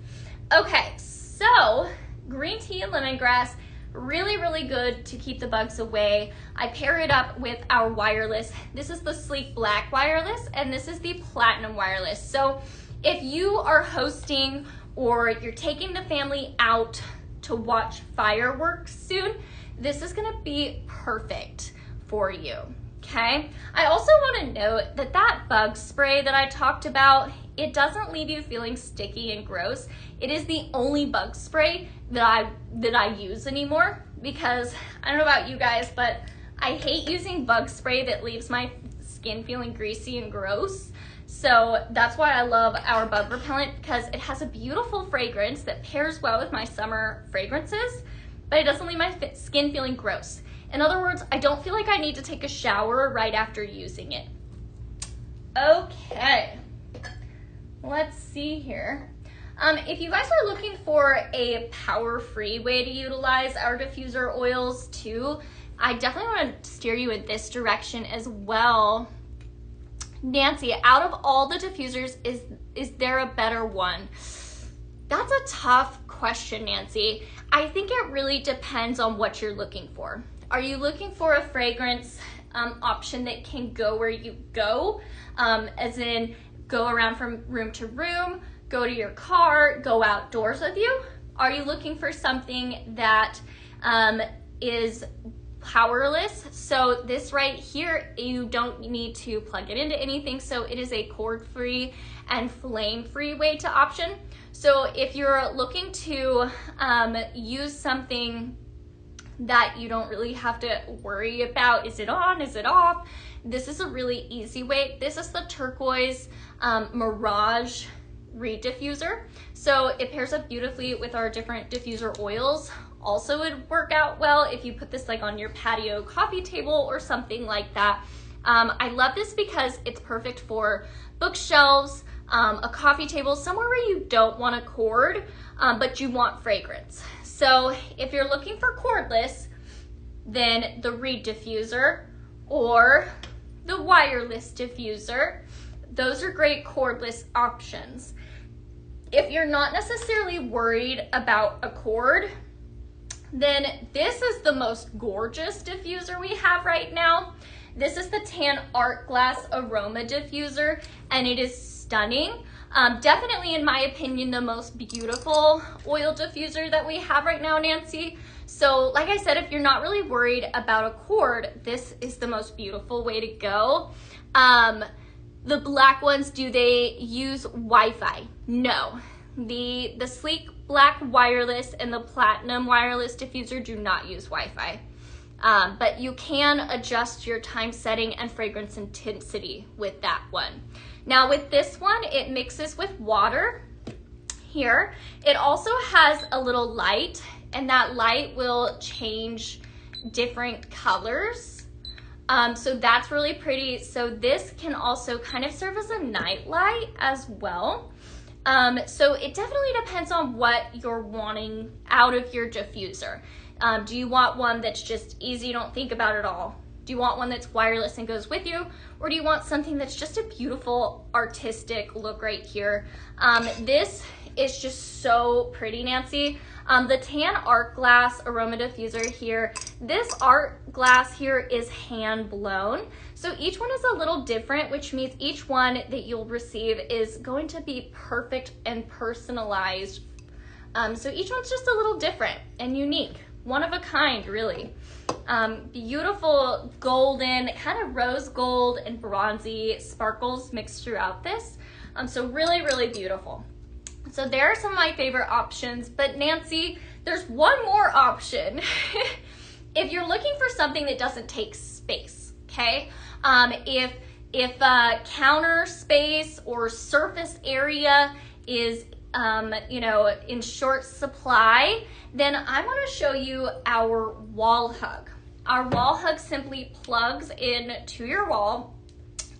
Okay, so green tea and lemongrass, really, really good to keep the bugs away. I pair it up with our wireless. This is the Sleek Black wireless, and this is the Platinum wireless. So if you are hosting or you're taking the family out to watch fireworks soon, this is gonna be perfect for you, okay? I also wanna note that that bug spray that I talked about, it doesn't leave you feeling sticky and gross. It is the only bug spray that I use anymore, because I don't know about you guys, but I hate using bug spray that leaves my skin feeling greasy and gross. So that's why I love our bug repellent, because it has a beautiful fragrance that pairs well with my summer fragrances, but it doesn't leave my skin feeling gross. In other words, I don't feel like I need to take a shower right after using it. Okay, let's see here. If you guys are looking for a power-free way to utilize our diffuser oils too, I definitely want to steer you in this direction as well. Nancy, out of all the diffusers, is there a better one? That's a tough question, Nancy. I think it really depends on what you're looking for. Are you looking for a fragrance option that can go where you go, as in go around from room to room, go to your car, go outdoors with you? Are you looking for something that is powerless? So this right here, you don't need to plug it into anything, so it is a cord-free and flame-free way to option. So if you're looking to use something that you don't really have to worry about, is it on, is it off, this is a really easy way. This is the turquoise Mirage reed diffuser. So it pairs up beautifully with our different diffuser oils. Also would work out well if you put this like on your patio coffee table or something like that. I love this because it's perfect for bookshelves, a coffee table, somewhere where you don't want a cord, but you want fragrance. So if you're looking for cordless, then the reed diffuser or the wireless diffuser, those are great cordless options. If you're not necessarily worried about a cord, then this is the most gorgeous diffuser we have right now. This is the Tan Art Glass Aroma Diffuser, and it is stunning. Definitely, in my opinion, the most beautiful oil diffuser that we have right now, Nancy. So like I said, if you're not really worried about a cord, this is the most beautiful way to go. The black ones, do they use Wi-Fi? No. The Sleek Black Wireless and the Platinum Wireless Diffuser do not use Wi-Fi. But you can adjust your time setting and fragrance intensity with that one. Now with this one, it mixes with water here. It also has a little light, and that light will change different colors. So that's really pretty. So this can also kind of serve as a night light as well. So it definitely depends on what you're wanting out of your diffuser. Do you want one that's just easy, you don't think about it all? Do you want one that's wireless and goes with you? Or do you want something that's just a beautiful artistic look right here? This is just so pretty, Nancy. The Tan Art Glass Aroma Diffuser here, this art glass here is hand blown. So each one is a little different, which means each one that you'll receive is going to be perfect and personalized. So each one's just a little different and unique. One of a kind, really. Beautiful golden, kind of rose gold and bronzy sparkles mixed throughout this. So really, really beautiful. So there are some of my favorite options, but Nancy, there's one more option. If you're looking for something that doesn't take space, okay? If counter space or surface area is in short supply, then I want to show you our wall hug. Our wall hug simply plugs into your wall,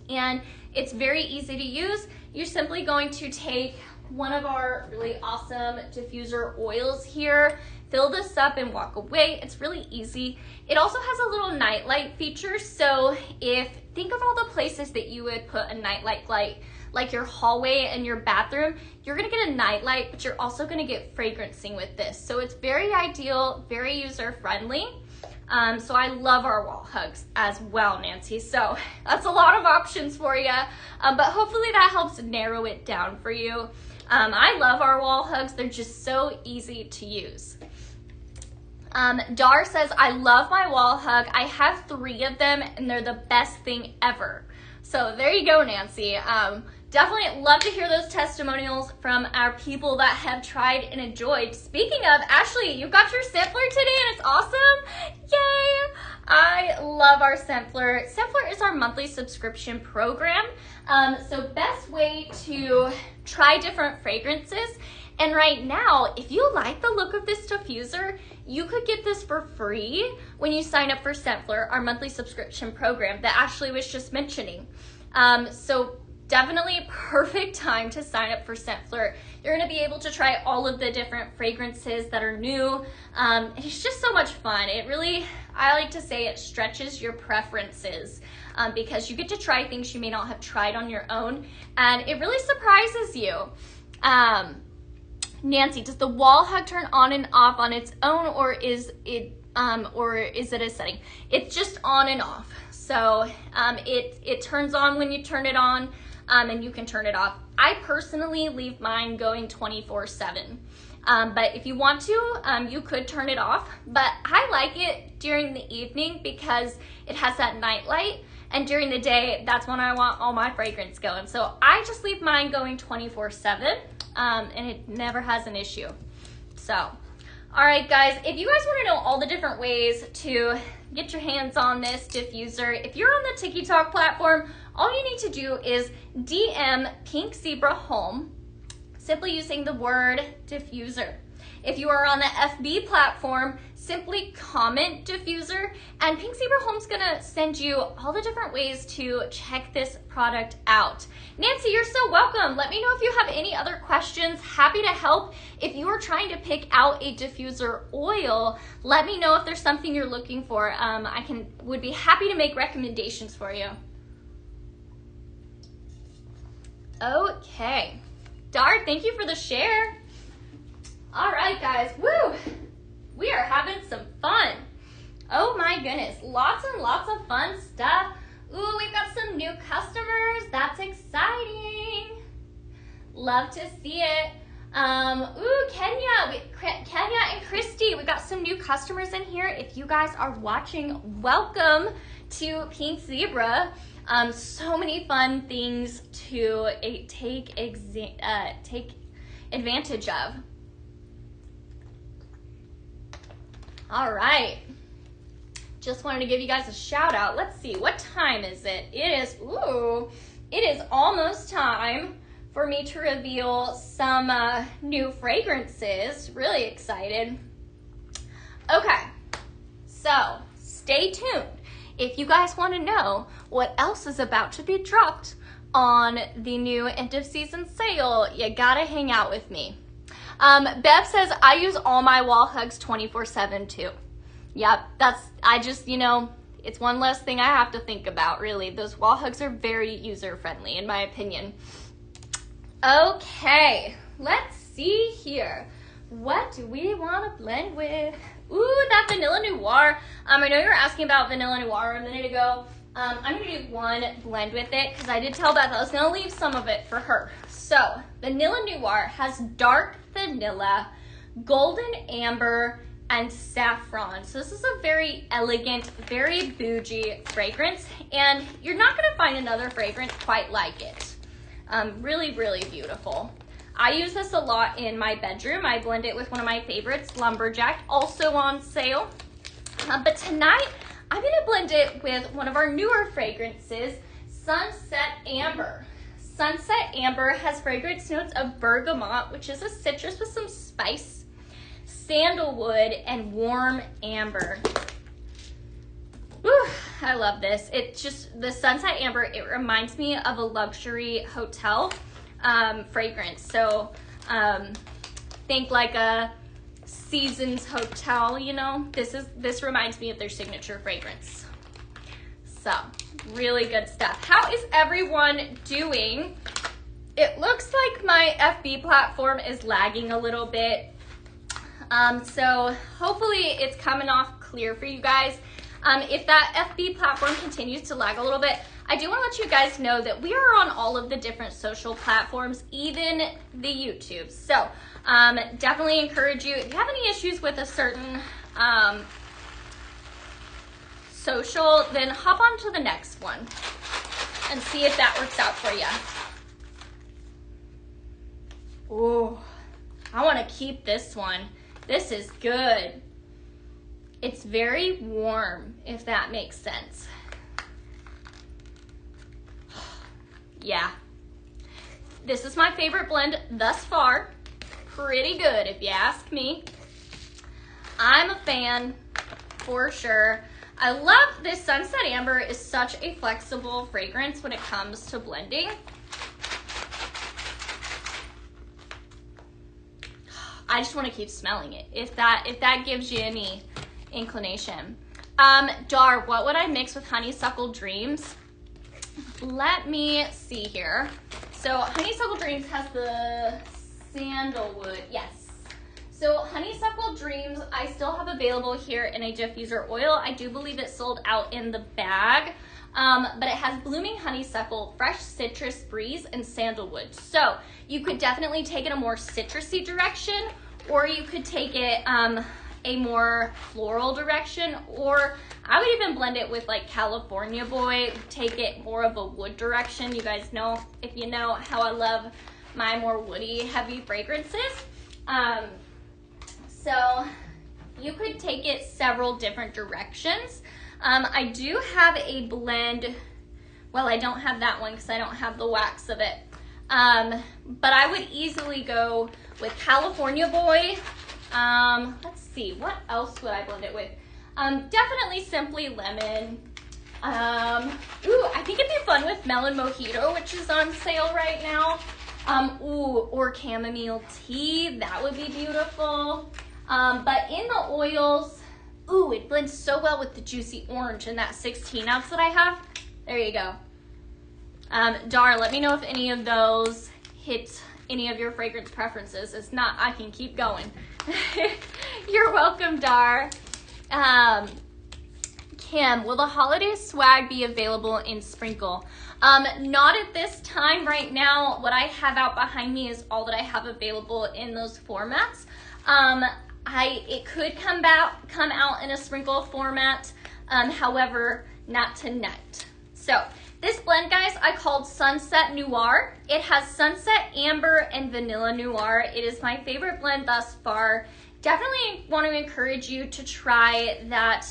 and it's very easy to use. You're simply going to take one of our really awesome diffuser oils here, fill this up and walk away. It's really easy. It also has a little nightlight feature, so think of all the places that you would put a nightlight light, like your hallway and your bathroom. You're gonna get a nightlight, but you're also gonna get fragrancing with this. So it's very ideal, very user-friendly. So I love our wall hugs as well, Nancy. So that's a lot of options for you, but hopefully that helps narrow it down for you. I love our wall hugs. They're just so easy to use. Dar says, I love my wall hug. I have 3 of them and they're the best thing ever. So there you go, Nancy. Definitely love to hear those testimonials from our people that have tried and enjoyed. Speaking of, Ashley, you got your sampler today and it's awesome. Yay! I love our sampler. Sampler is our monthly subscription program. So best way to try different fragrances. And right now, if you like the look of this diffuser, you could get this for free when you sign up for Sampler, our monthly subscription program that Ashley was just mentioning. So definitely perfect time to sign up for Sampler. You're gonna be able to try all of the different fragrances that are new. It's just so much fun. It really, I like to say it stretches your preferences because you get to try things you may not have tried on your own, and it really surprises you. Nancy, does the wall hug turn on and off on its own, or is it a setting? It's just on and off. So it turns on when you turn it on, and you can turn it off. I personally leave mine going 24/7. But if you want to, you could turn it off. But I like it during the evening because it has that night light. And during the day, that's when I want all my fragrance going. So I just leave mine going 24/7, and it never has an issue. So, all right, guys, if you guys want to know all the different ways to get your hands on this diffuser, if you're on the TikTok platform, all you need to do is DM Pink Zebra Home, simply using the word diffuser. If you are on the FB platform, simply comment diffuser, and Pink Zebra Home's gonna send you all the different ways to check this product out. Nancy, you're so welcome. Let me know if you have any other questions. Happy to help. If you are trying to pick out a diffuser oil, let me know if there's something you're looking for. Would be happy to make recommendations for you. Okay. Dar, thank you for the share. All right, guys, woo! We are having some fun. Oh my goodness, lots and lots of fun stuff. Ooh, we've got some new customers. That's exciting. Love to see it. Ooh, Kenya and Christy, we've got some new customers in here. If you guys are watching, welcome to Pink Zebra. So many fun things to take advantage of. All right, just wanted to give you guys a shout out. Let's see, what time is it? It is almost time for me to reveal some new fragrances. Really excited. Okay, so stay tuned. If you guys want to know what else is about to be dropped on the new end of season sale, you gotta hang out with me. Bev says, I use all my wall hugs 24/7 too. Yep, it's one less thing I have to think about, really. Those wall hugs are very user-friendly, in my opinion. Okay, let's see here. What do we want to blend with? Ooh, that Vanilla Noir. I know you were asking about Vanilla Noir a minute ago. I'm going to do one blend with it because I did tell Beth I was going to leave some of it for her. So, Vanilla Noir has dark vanilla, golden amber, and saffron. So this is a very elegant, very bougie fragrance, and you're not going to find another fragrance quite like it. Really, really beautiful. I use this a lot in my bedroom. I blend it with one of my favorites, Lumberjack, also on sale. But tonight, I'm gonna blend it with one of our newer fragrances, Sunset Amber. Sunset Amber has fragrance notes of bergamot, which is a citrus with some spice, sandalwood, and warm amber. Whew, I love this. It just, the Sunset Amber, it reminds me of a luxury hotel fragrance. So think like a Seasons hotel, you know? This reminds me of their signature fragrance. So, really good stuff. How is everyone doing? It looks like my FB platform is lagging a little bit. So hopefully it's coming off clear for you guys. If that FB platform continues to lag a little bit, I do want to let you guys know that we are on all of the different social platforms, even the YouTube. So definitely encourage you, if you have any issues with a certain social, then hop on to the next one and see if that works out for you. Oh, I want to keep this one. This is good. It's very warm, if that makes sense. Yeah. This is my favorite blend thus far. Pretty good, if you ask me. I'm a fan, for sure. I love this Sunset Amber. Is such a flexible fragrance when it comes to blending. I just want to keep smelling it, if that gives you any inclination. Dar, what would I mix with Honeysuckle Dreams? Let me see here. So Honeysuckle Dreams has the sandalwood, yes. So Honeysuckle Dreams, I still have available here in a diffuser oil. I do believe it's sold out in the bag, but it has blooming honeysuckle, fresh citrus breeze, and sandalwood. So you could definitely take it a more citrusy direction, or you could take it a more floral direction, or I would even blend it with like California Boy, take it more of a wood direction. You guys know, if you know how I love my more woody, heavy fragrances. So you could take it several different directions. I do have a blend, well, I don't have that one because I don't have the wax of it. But I would easily go with California Boy. Let's see, what else would I blend it with? Definitely Simply Lemon. Ooh, I think it'd be fun with Melon Mojito, which is on sale right now. Ooh, or chamomile tea, that would be beautiful. But in the oils, ooh, it blends so well with the juicy orange in that 16 ounce that I have. There you go. Dar, let me know if any of those hit any of your fragrance preferences. If not, I can keep going. You're welcome, Dar. Kim, will the holiday swag be available in Sprinkle? Not at this time right now. What I have out behind me is all that I have available in those formats. It could come out in a Sprinkle format, however, not tonight. So this blend, guys, I called Sunset Noir. It has Sunset Amber and Vanilla Noir. It is my favorite blend thus far. Definitely want to encourage you to try that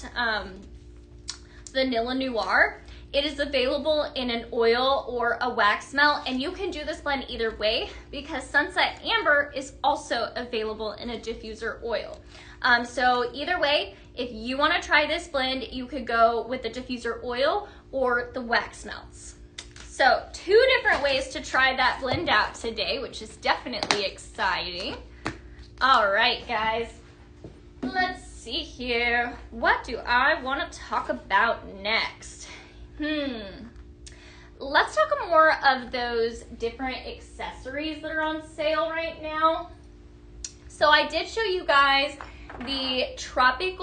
Vanilla Noir. It is available in an oil or a wax melt, and you can do this blend either way because Sunset Amber is also available in a diffuser oil. So either way, if you want to try this blend, you could go with the diffuser oil or the wax melts. So 2 different ways to try that blend out today, which is definitely exciting. All right, guys, let's see here. What do I want to talk about next? Let's talk more of those different accessories that are on sale right now. So I did show you guys the Tropic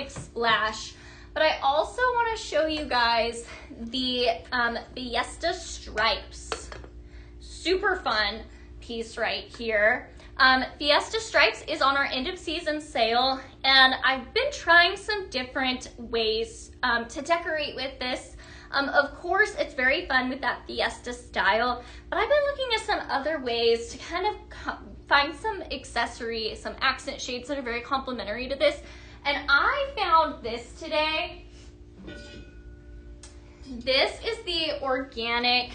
Splash, but I also want to show you guys the Fiesta Stripes. Super fun piece right here. Fiesta Stripes is on our end of season sale, and I've been trying some different ways to decorate with this. Of course, it's very fun with that Fiesta style, but I've been looking at some other ways to kind of find some accessory, some accent shades that are very complementary to this. And I found this today. This is the organic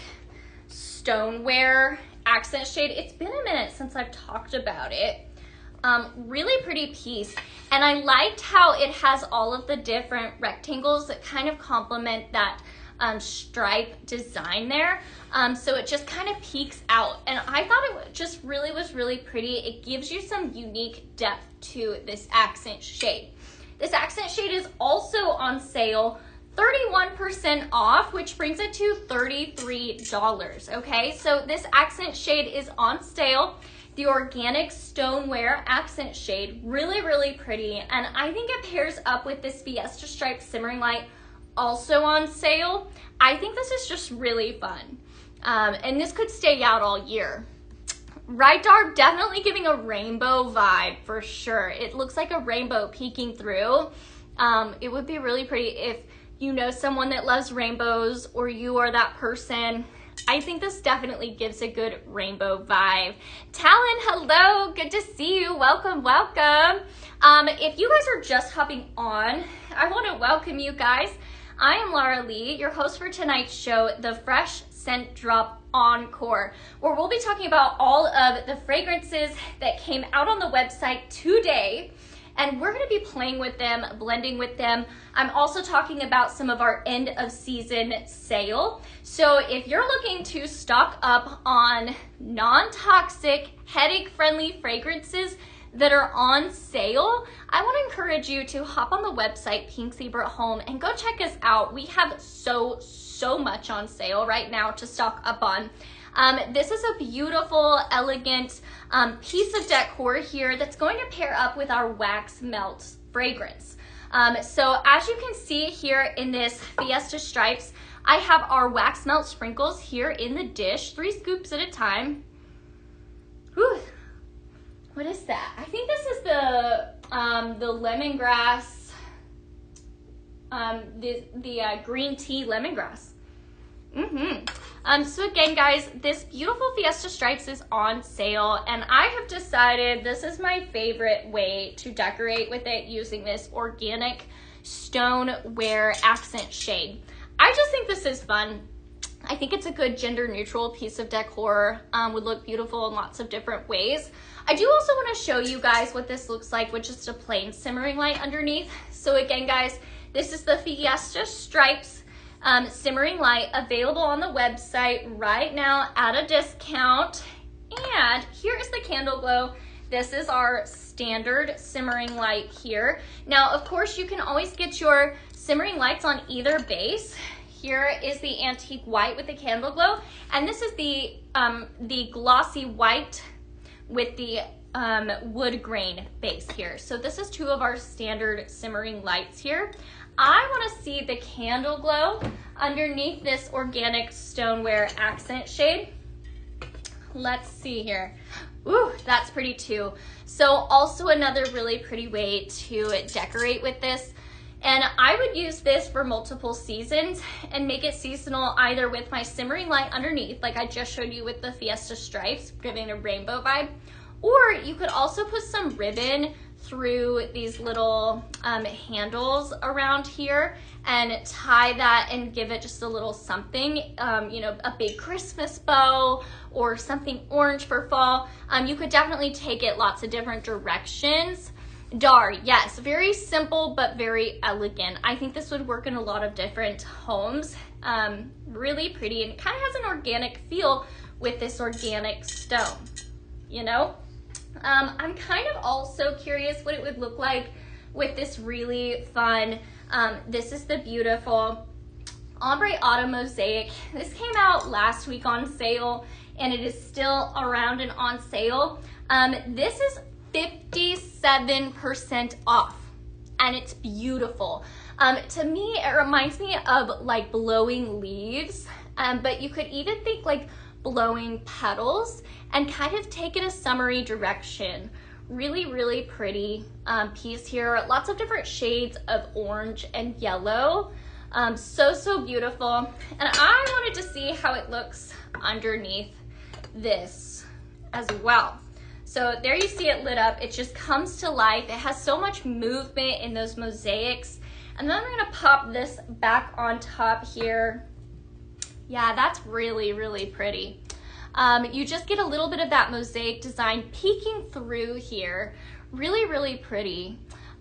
stoneware accent shade. It's been a minute since I've talked about it. Really pretty piece, and I liked how it has all of the different rectangles that kind of complement that stripe design there. So it just kind of peeks out, and I thought it just really was really pretty. It gives you some unique depth to this accent shade. This accent shade is also on sale, 31% off, which brings it to $33, okay? So this accent shade is on sale. The organic stoneware accent shade, really, really pretty. And I think it pairs up with this Fiesta Stripe Simmering Light, also on sale. I think this is just really fun. And this could stay out all year. Right Darb, definitely giving a rainbow vibe for sure. It looks like a rainbow peeking through. It would be really pretty if you know someone that loves rainbows or you are that person. I think this definitely gives a good rainbow vibe. Talon, hello, good to see you. Welcome, welcome. If you guys are just hopping on, I want to welcome you guys. I am Laura Leigh, your host for tonight's show, The Fresh Scent Drop Encore, where we'll be talking about all of the fragrances that came out on the website today. And we're going to be playing with them, blending with them. I'm also talking about some of our end of season sale. So if you're looking to stock up on non-toxic, headache-friendly fragrances that are on sale, I want to encourage you to hop on the website, Pink Zebra Home, and go check us out. We have so much on sale right now to stock up on. This is a beautiful, elegant piece of decor here that's going to pair up with our wax melt fragrance. So as you can see here in this Fiesta Stripes, I have our wax melt sprinkles here in the dish, 3 scoops at a time. Whew. What is that? I think this is the lemongrass, the green tea lemongrass. So again, guys, this beautiful Fiesta Stripes is on sale, and I have decided this is my favorite way to decorate with it, using this organic stoneware accent shade. I just think this is fun. I think it's a good gender neutral piece of decor, would look beautiful in lots of different ways. I do also want to show you guys what this looks like with just a plain simmering light underneath. So again, guys, this is the Fiesta Stripes simmering light, available on the website right now at a discount. And here is the candle glow. This is our standard simmering light here. Now, of course, you can always get your simmering lights on either base. Here is the antique white with the candle glow, and this is the glossy white with the wood grain base here. So this is 2 of our standard simmering lights here. I want to see the candle glow underneath this organic stoneware accent shade. Let's see here. Ooh, that's pretty too. So also another really pretty way to decorate with this. And I would use this for multiple seasons and make it seasonal, either with my simmering light underneath, like I just showed you with the Fiesta Stripes, giving a rainbow vibe. Or you could also put some ribbon through these little handles around here and tie that and give it just a little something, you know, a big Christmas bow or something orange for fall. You could definitely take it lots of different directions. Dar, yes, very simple but very elegant. I think this would work in a lot of different homes. Really pretty, and it kind of has an organic feel with this organic stone, you know? I'm kind of also curious what it would look like with this really fun, this is the beautiful Ombre Autumn Mosaic. This came out last week on sale, and it is still around and on sale. This is 57% off, and it's beautiful. To me, it reminds me of like blowing leaves, but you could even think like blowing petals and kind of take it a summery direction. Really, really pretty piece here. Lots of different shades of orange and yellow. So beautiful. And I wanted to see how it looks underneath this as well. So there you see it lit up. It just comes to life. It has so much movement in those mosaics. And then I'm gonna pop this back on top here. Yeah, that's really, really pretty. You just get a little bit of that mosaic design peeking through here. Really, really pretty.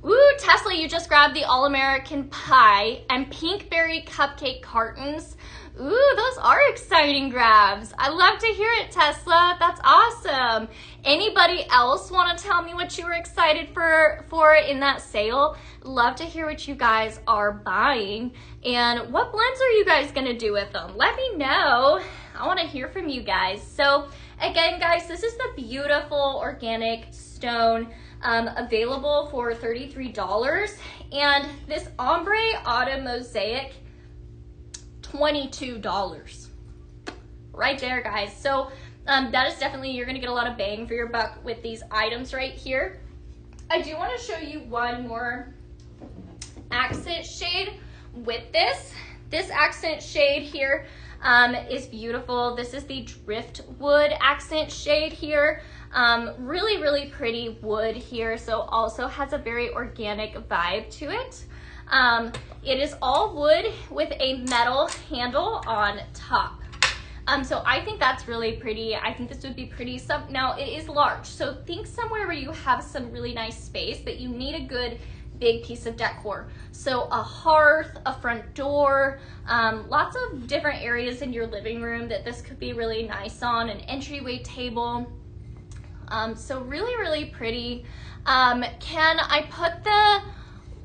Ooh, Tesla, you just grabbed the All-American Pie and Pinkberry cupcake cartons. Ooh, those are exciting grabs. I love to hear it, Tesla. That's awesome. Anybody else want to tell me what you were excited for in that sale? Love to hear what you guys are buying. And what blends are you guys going to do with them? Let me know. I want to hear from you guys. So again, guys, this is the beautiful organic stone available for $33. And this ombre autumn mosaic, $22 right there, guys. So that is definitely, you're gonna get a lot of bang for your buck with these items right here. I do want to show you one more accent shade with this. This accent shade here is beautiful. This is the driftwood accent shade here. Really, really pretty wood here. So also has a very organic vibe to it. It is all wood with a metal handle on top. So I think that's really pretty. I think this would be pretty. Now it is large, so think somewhere where you have some really nice space, but you need a good big piece of decor. So a hearth, a front door, lots of different areas in your living room that this could be really nice on, an entryway table. So really, really pretty. Can I put the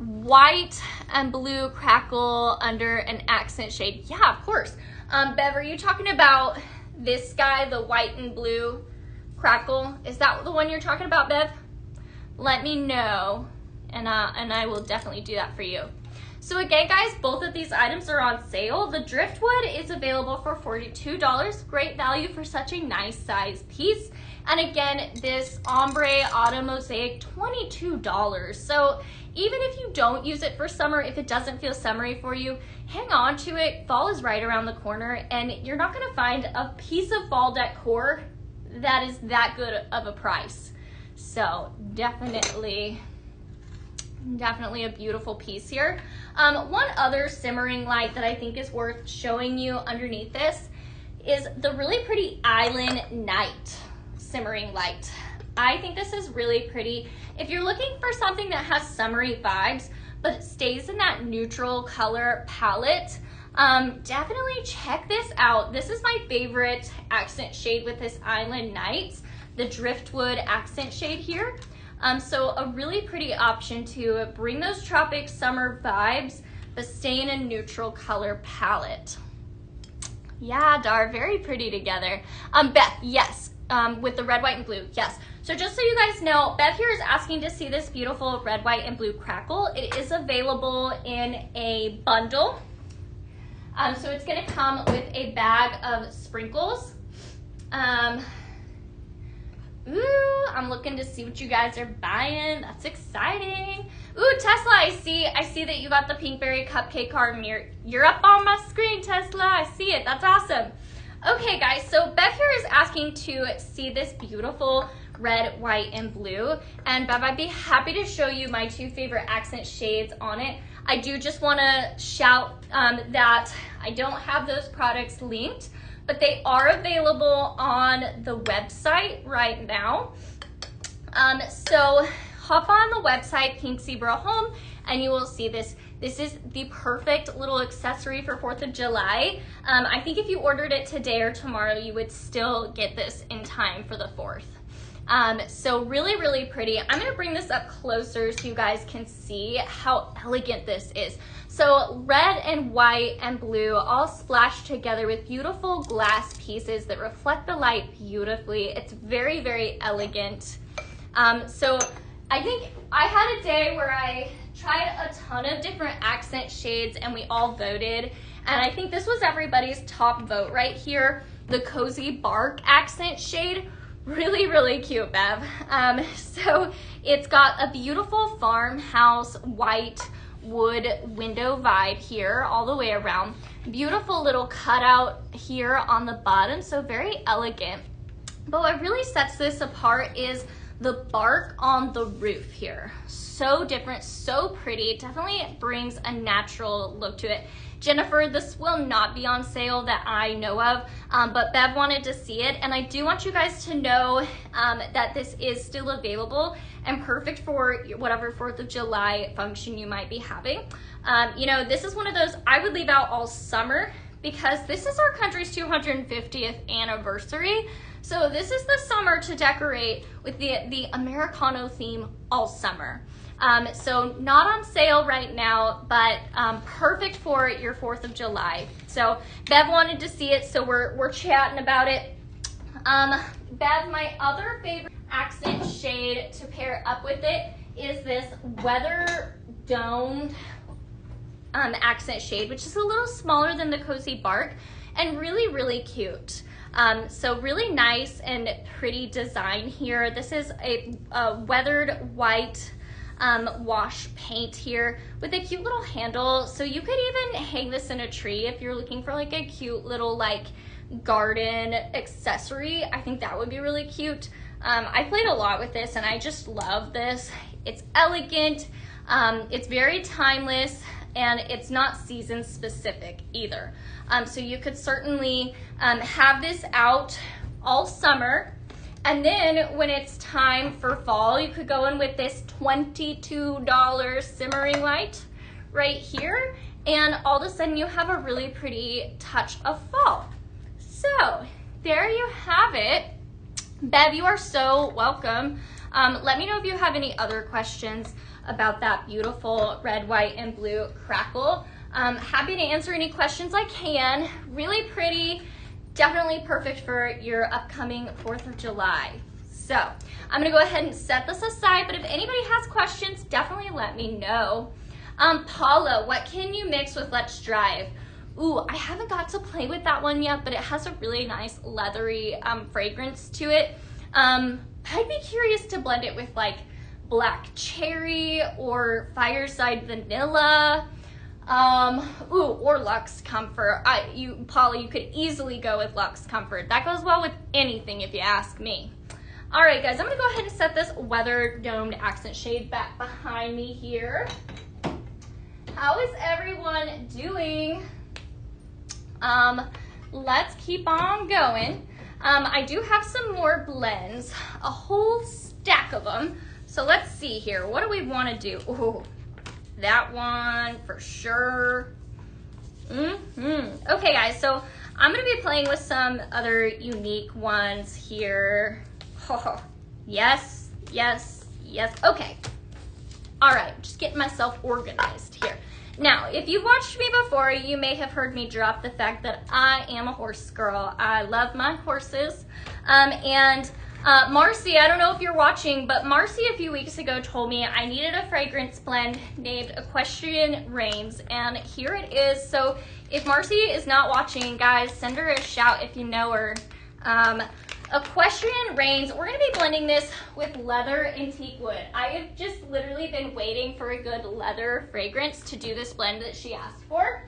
white and blue crackle under an accent shade? Yeah, of course. Bev, are you talking about this guy, the white and blue crackle? Is that the one you're talking about, Bev? Let me know, and I will definitely do that for you. So again, guys, both of these items are on sale. The driftwood is available for $42. Great value for such a nice size piece. And again, this ombre autumn mosaic, $22. So even if you don't use it for summer, if it doesn't feel summery for you, hang on to it. Fall is right around the corner, and you're not gonna find a piece of fall decor that is that good of a price. So definitely a beautiful piece here. One other simmering light that I think is worth showing you underneath this is the really pretty Island Night simmering light. I think this is really pretty. If you're looking for something that has summery vibes, but it stays in that neutral color palette, definitely check this out. This is my favorite accent shade with this Island Night, the driftwood accent shade here. So a really pretty option to bring those tropic summer vibes, but stay in a neutral color palette. Yeah, Dar, very pretty together. Beth, yes, with the red, white, and blue, yes. So just so you guys know, Beth here is asking to see this beautiful red, white, and blue crackle. It is available in a bundle. So it's gonna come with a bag of sprinkles. Ooh, I'm looking to see what you guys are buying. That's exciting. Ooh, Tesla, I see that you got the Pinkberry cupcake carton. You're up on my screen, Tesla. I see it. That's awesome. Okay, guys, so Bev here is asking to see this beautiful red, white, and blue. And Bev, I'd be happy to show you my two favorite accent shades on it. I do just want to shout that I don't have those products linked, but they are available on the website right now. So hop on the website, Pink Zebra Home, and you will see this. This is the perfect little accessory for 4th of July. I think if you ordered it today or tomorrow, you would still get this in time for the 4th. So really, really pretty. I'm gonna bring this up closer so you guys can see how elegant this is. So red and white and blue all splashed together with beautiful glass pieces that reflect the light beautifully. It's very, very elegant. So I think I had a day where I tried a ton of different accent shades and we all voted. And I think this was everybody's top vote right here. The Cozy Bark accent shade. Really, really cute, Bev. So it's got a beautiful farmhouse white wood window vibe here all the way around. Beautiful little cutout here on the bottom, so very elegant. But what really sets this apart is the bark on the roof here. So different, so pretty, definitely brings a natural look to it. Jennifer, this will not be on sale that I know of, but Bev wanted to see it, and I do want you guys to know that this is still available and perfect for whatever 4th of July function you might be having. You know, this is one of those I would leave out all summer because this is our country's 250th anniversary. So this is the summer to decorate with the Americano theme all summer. So not on sale right now, but perfect for your 4th of July. So Bev wanted to see it, so we're chatting about it. Bev, my other favorite accent shade to pair up with it is this weather domed accent shade, which is a little smaller than the cozy bark and really, really cute. So really nice and pretty design here. This is a weathered white wash paint here with a cute little handle. So you could even hang this in a tree if you're looking for like a cute little like garden accessory. I think that would be really cute. I played a lot with this and I just love this. It's elegant, it's very timeless, and it's not season specific either. So you could certainly have this out all summer, and then when it's time for fall, you could go in with this $22 simmering light right here, and all of a sudden you have a really pretty touch of fall. So there you have it. Bev, you are so welcome. Let me know if you have any other questions about that beautiful red, white, and blue crackle. Happy to answer any questions I can. Really pretty, definitely perfect for your upcoming 4th of July. So I'm gonna go ahead and set this aside, but if anybody has questions, definitely let me know. Paula, what can you mix with Let's Drive? Ooh, I haven't got to play with that one yet, but it has a really nice leathery fragrance to it. I'd be curious to blend it with like black cherry or fireside vanilla, or Luxe Comfort. Paula, you could easily go with Luxe Comfort. That goes well with anything if you ask me. All right, guys, I'm gonna go ahead and set this weather domed accent shade back behind me here. How is everyone doing? Let's keep on going. I do have some more blends, a whole stack of them. So let's see here. What do we want to do? Ooh, that one for sure. Okay, guys, so I'm going to be playing with some other unique ones here. Oh, yes, yes, yes. Okay. All right, just getting myself organized here. Now, if you watched me before, you may have heard me drop the fact that I am a horse girl. I love my horses. Marcy, I don't know if you're watching, but Marcy a few weeks ago told me I needed a fragrance blend named Equestrian Reigns, and here it is. So if Marcy is not watching, guys, send her a shout if you know her. Equestrian Reigns, we're going to be blending this with leather and teak wood. I have just literally been waiting for a good leather fragrance to do this blend that she asked for.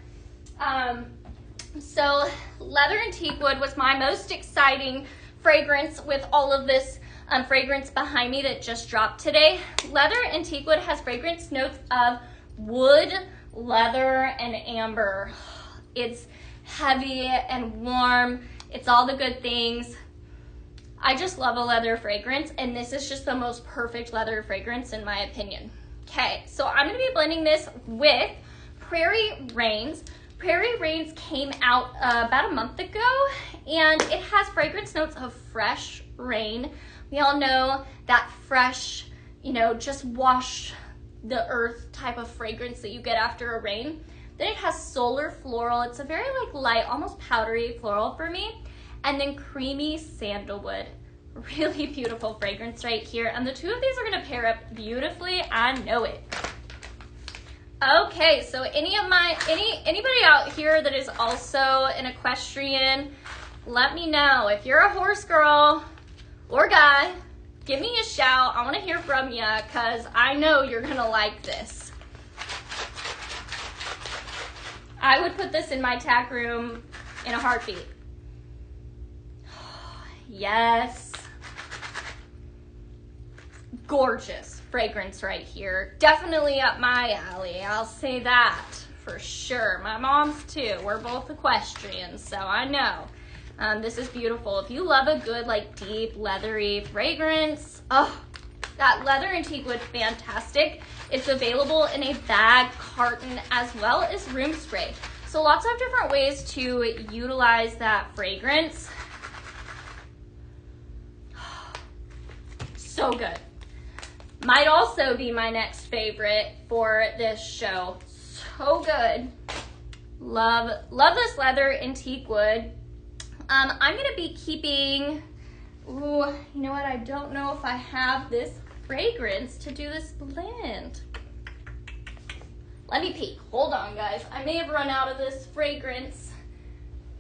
So leather and teak wood was my most exciting fragrance with all of this fragrance behind me that just dropped today. Leather and teak wood has fragrance notes of wood, leather, and amber. It's heavy and warm. It's all the good things. I just love a leather fragrance, and this is just the most perfect leather fragrance in my opinion. Okay, so I'm gonna be blending this with Prairie Reigns. Prairie Reigns came out about a month ago, and it has fragrance notes of fresh rain. We all know that fresh, you know, just wash the earth type of fragrance that you get after a rain. Then it has solar floral. It's a very like light, almost powdery floral for me. And then creamy sandalwood. Really beautiful fragrance right here. And the two of these are gonna pair up beautifully. I know it. Okay, so anybody out here that is also an equestrian, let me know. If you're a horse girl or guy, give me a shout. I wanna hear from you because I know you're gonna like this. I would put this in my tack room in a heartbeat. Yes. Gorgeous fragrance right here. Definitely up my alley, I'll say that for sure. My mom's too. We're both equestrians, so I know. This is beautiful. If you love a good, like, deep, leathery fragrance, oh, that leather and teak wood, fantastic. It's available in a bag, carton, as well as room spray. So lots of different ways to utilize that fragrance. So good. Might also be my next favorite for this show. So good. Love this leather and teak wood. I'm gonna be keeping, ooh, you know what? I don't know if I have this fragrance to do this blend. Let me peek. Hold on, guys. I may have run out of this fragrance.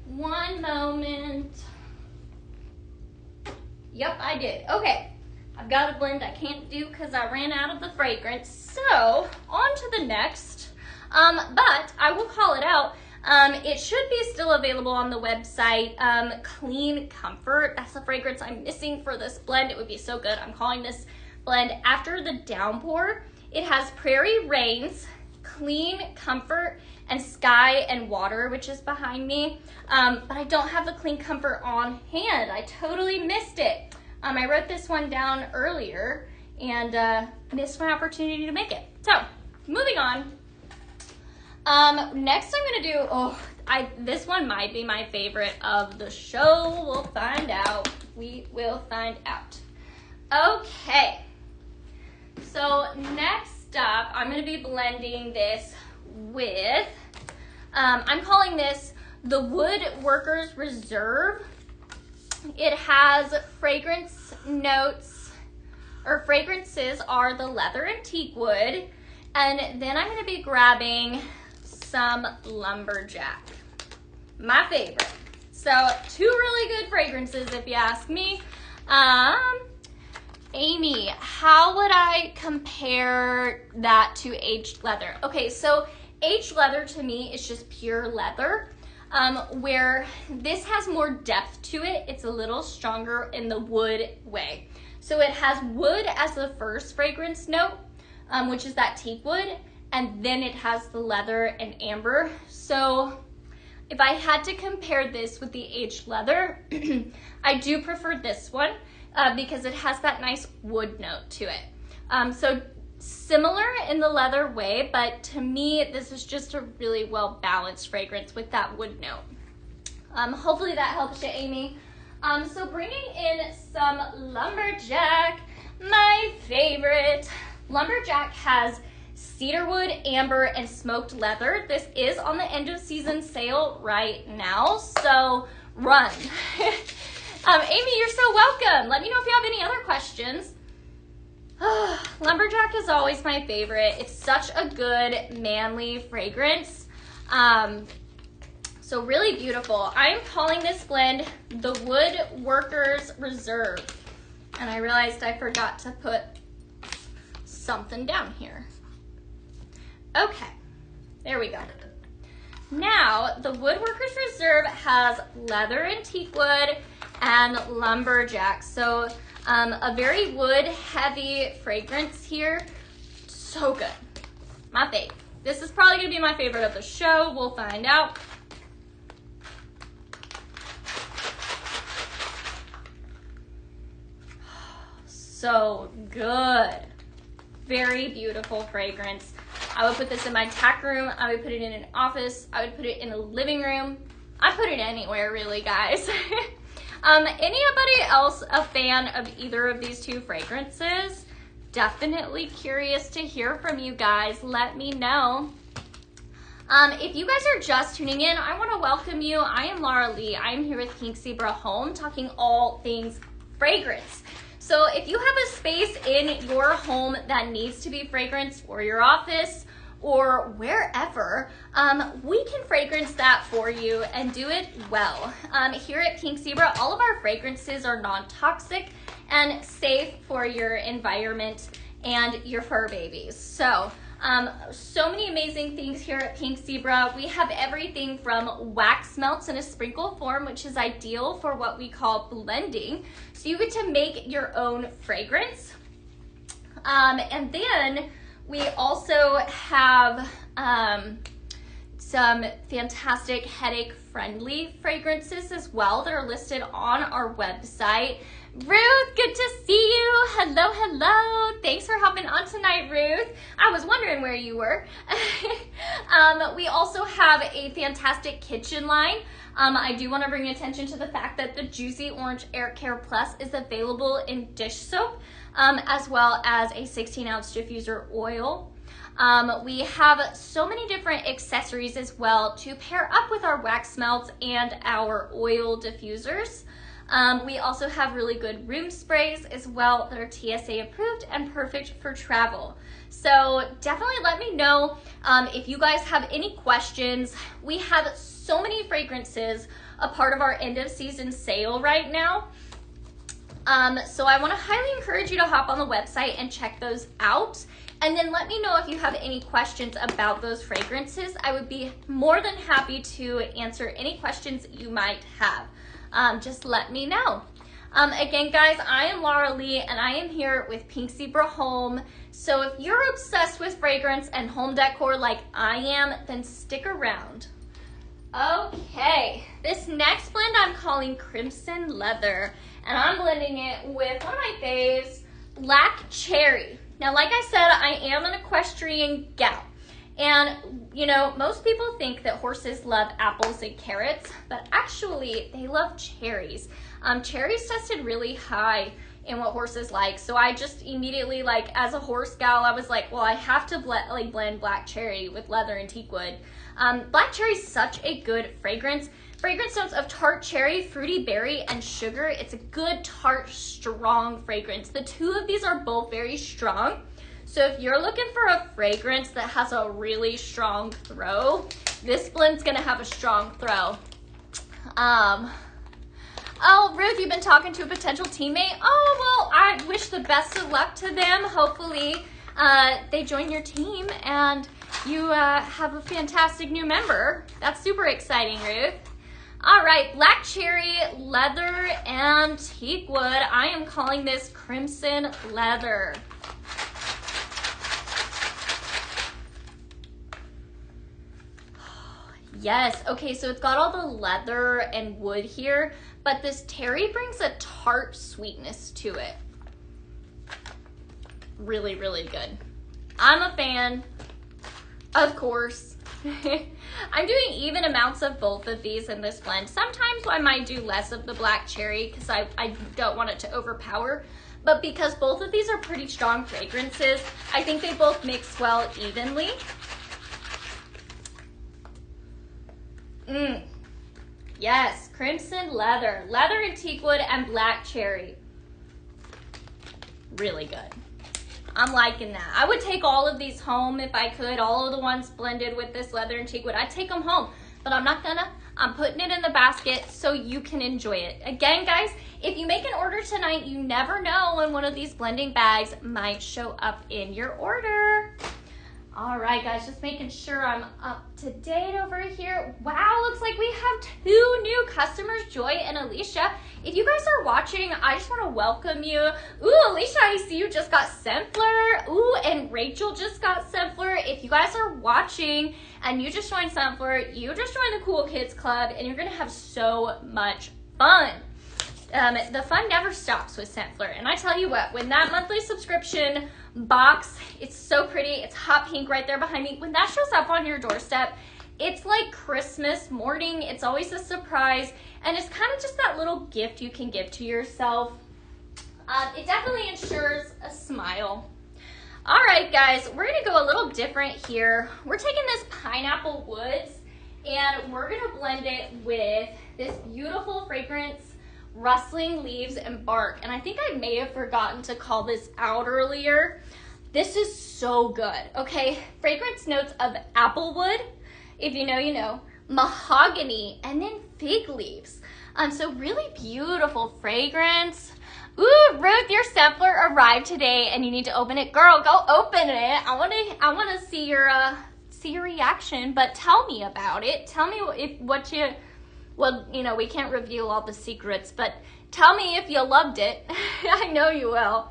One moment. Yep, I did. Okay. I've got a blend I can't do because I ran out of the fragrance. So, on to the next. But I will call it out. It should be still available on the website. Clean Comfort. That's the fragrance I'm missing for this blend. It would be so good. I'm calling this blend After the Downpour. It has Prairie Rains, Clean Comfort, and Sky and Water, which is behind me. But I don't have the Clean Comfort on hand. I totally missed it. I wrote this one down earlier and missed my opportunity to make it. So, moving on. Next I'm gonna do, this one might be my favorite of the show. We'll find out. We will find out. Okay. So next up, I'm gonna be blending this with, I'm calling this the Woodworker's Reserve. It has fragrance notes, or fragrances are the leather and teak wood, and then I'm gonna be grabbing some lumberjack, my favorite. So 2 really good fragrances if you ask me. Amy, how would I compare that to aged leather? Okay, so aged leather to me is just pure leather, where this has more depth to it. It's a little stronger in the wood way. So it has wood as the first fragrance note, which is that teak wood, and then it has the leather and amber. So if I had to compare this with the aged leather, I do prefer this one because it has that nice wood note to it. So similar in the leather way, but to me, this is just a really well-balanced fragrance with that wood note. Hopefully that helps you, Amy. So bringing in some lumberjack, my favorite. Lumberjack has cedarwood, amber, and smoked leather. This is on the end of season sale right now, so run. Amy, you're so welcome. Let me know if you have any other questions. Lumberjack is always my favorite. It's such a good manly fragrance. So really beautiful. I'm calling this blend the Woodworker's Reserve. And I realized I forgot to put something down here. Okay, there we go. Now, the Woodworker's Reserve has leather and teak wood and lumberjack. So a very wood heavy fragrance here. So good. My fave. This is probably gonna be my favorite of the show. We'll find out. So good. Very beautiful fragrance. I would put this in my tack room. I would put it in an office. I would put it in a living room. I put it anywhere, really, guys. Anybody else a fan of either of these 2 fragrances? Definitely curious to hear from you guys. Let me know. If you guys are just tuning in, I want to welcome you. I am Laura Leigh. I'm here with Pink Zebra Home, talking all things fragrance. So if you have a space in your home that needs to be fragranced, or your office, or wherever, we can fragrance that for you and do it well. Here at Pink Zebra, all of our fragrances are non-toxic and safe for your environment and your fur babies. So So many amazing things here at Pink Zebra. We have everything from wax melts in a sprinkle form, which is ideal for what we call blending. So you get to make your own fragrance. And then we also have some fantastic headache-friendly fragrances as well that are listed on our website. Ruth, good to see you. Hello, hello. Thanks for hopping on tonight, Ruth. I was wondering where you were. We also have a fantastic kitchen line. I do want to bring attention to the fact that the Juicy Orange Air Care Plus is available in dish soap, as well as a 16-ounce diffuser oil. We have so many different accessories as well to pair up with our wax melts and our oil diffusers. We also have really good room sprays as well that are TSA approved and perfect for travel. So definitely let me know if you guys have any questions. We have so many fragrances, a part of our end of season sale right now. So I want to highly encourage you to hop on the website and check those out. And then let me know if you have any questions about those fragrances. I would be more than happy to answer any questions you might have. Just let me know. Again, guys, I am Laura Leigh, and I am here with Pink Zebra Home. So if you're obsessed with fragrance and home decor like I am, then stick around. Okay, this next blend I'm calling Crimson Leather, and I'm blending it with one of my faves, Black Cherry. Now, like I said, I am an equestrian gal. And, you know, most people think that horses love apples and carrots, but actually they love cherries. Cherries tested really high in what horses like. So I just immediately, like, as a horse gal, I was like, well, I have to blend Black Cherry with leather and teakwood. Black Cherry is such a good fragrance. Fragrance notes of tart cherry, fruity berry, and sugar. It's a good, tart, strong fragrance. The two of these are both very strong. So if you're looking for a fragrance that has a really strong throw, this blend's gonna have a strong throw. Oh, Ruth, you've been talking to a potential teammate? Oh, well, I wish the best of luck to them. Hopefully they join your team and you have a fantastic new member. That's super exciting, Ruth. All right, Black Cherry, Leather, and Teakwood. I am calling this Crimson Leather. Yes, okay, so it's got all the leather and wood here, but this terry brings a tart sweetness to it. Really, really good. I'm a fan, of course. I'm doing even amounts of both of these in this blend. Sometimes I might do less of the Black Cherry because I don't want it to overpower, but because both of these are pretty strong fragrances, I think they both mix well evenly. Yes, Crimson Leather. Leather and Teakwood and Black Cherry. Really good. I'm liking that. I would take all of these home if I could. All of the ones blended with this Leather and Teakwood. I'd take them home, but I'm not gonna. I'm putting it in the basket so you can enjoy it. Again, guys, if you make an order tonight, you never know when one of these blending bags might show up in your order. All right, guys, just making sure I'm up to date over here. Wow, looks like we have 2 new customers, Joy and Alicia. If you guys are watching, I just want to welcome you. Ooh, Alicia, I see you just got Sampler. Ooh, and Rachel just got Sampler. If you guys are watching and you just joined Sampler, you just joined the Cool Kids Club, and you're going to have so much fun. The fun never stops with Sampler. And I tell you what, when that monthly subscription box, it's so pretty, it's hot pink right there behind me, when that shows up on your doorstep, it's like Christmas morning. It's always a surprise, and it's kind of just that little gift you can give to yourself. It definitely ensures a smile. All right, guys, we're gonna go a little different here. We're taking this Pineapple Woods and we're gonna blend it with this beautiful fragrance, Rustling Leaves and Bark. And I think I may have forgotten to call this out earlier. This is so good, okay? Fragrance notes of applewood, if you know, you know, mahogany, and then fig leaves. So really beautiful fragrance. Ooh, Ruth, your sampler arrived today and you need to open it. Girl, go open it. I want to see your reaction, but tell me about it. Tell me well, you know, we can't reveal all the secrets, but tell me if you loved it. I know you will.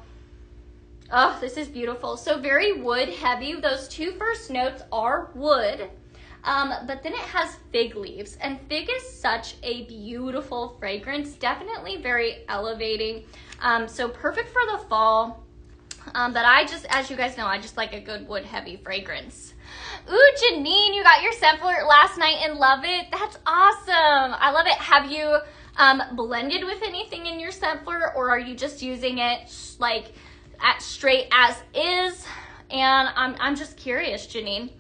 Oh, this is beautiful. So very wood heavy. Those two first notes are wood. But then it has fig leaves, and fig is such a beautiful fragrance, definitely very elevating. So perfect for the fall. But as you guys know, I just like a good wood heavy fragrance. Ooh, Janine, you got your sampler last night and love it. That's awesome. I love it. Have you blended with anything in your sampler, or are you just using it like straight as is? And I'm just curious, Janine.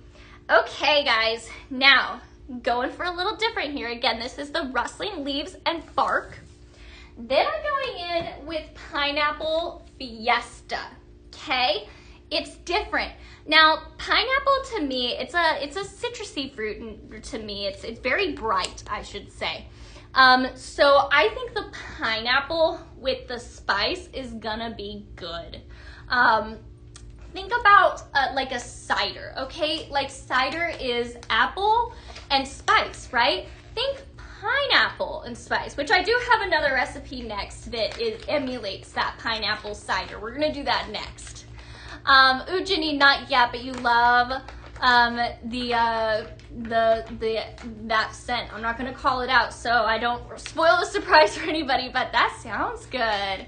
Okay, guys, now going for a little different here. Again, this is the rustling leaves and bark. Then I'm going in with pineapple fiesta. Okay, it's different. Now, pineapple to me, it's a citrusy fruit, and to me, it's very bright, I should say. So I think the pineapple with the spice is gonna be good. Think about like a cider, okay? Like cider is apple and spice, right? Think pineapple and spice, which I do have another recipe next that emulates that pineapple cider. We're gonna do that next. Ooh, Janine, not yet, but you love that scent. I'm not gonna call it out so I don't spoil the surprise for anybody, but that sounds good.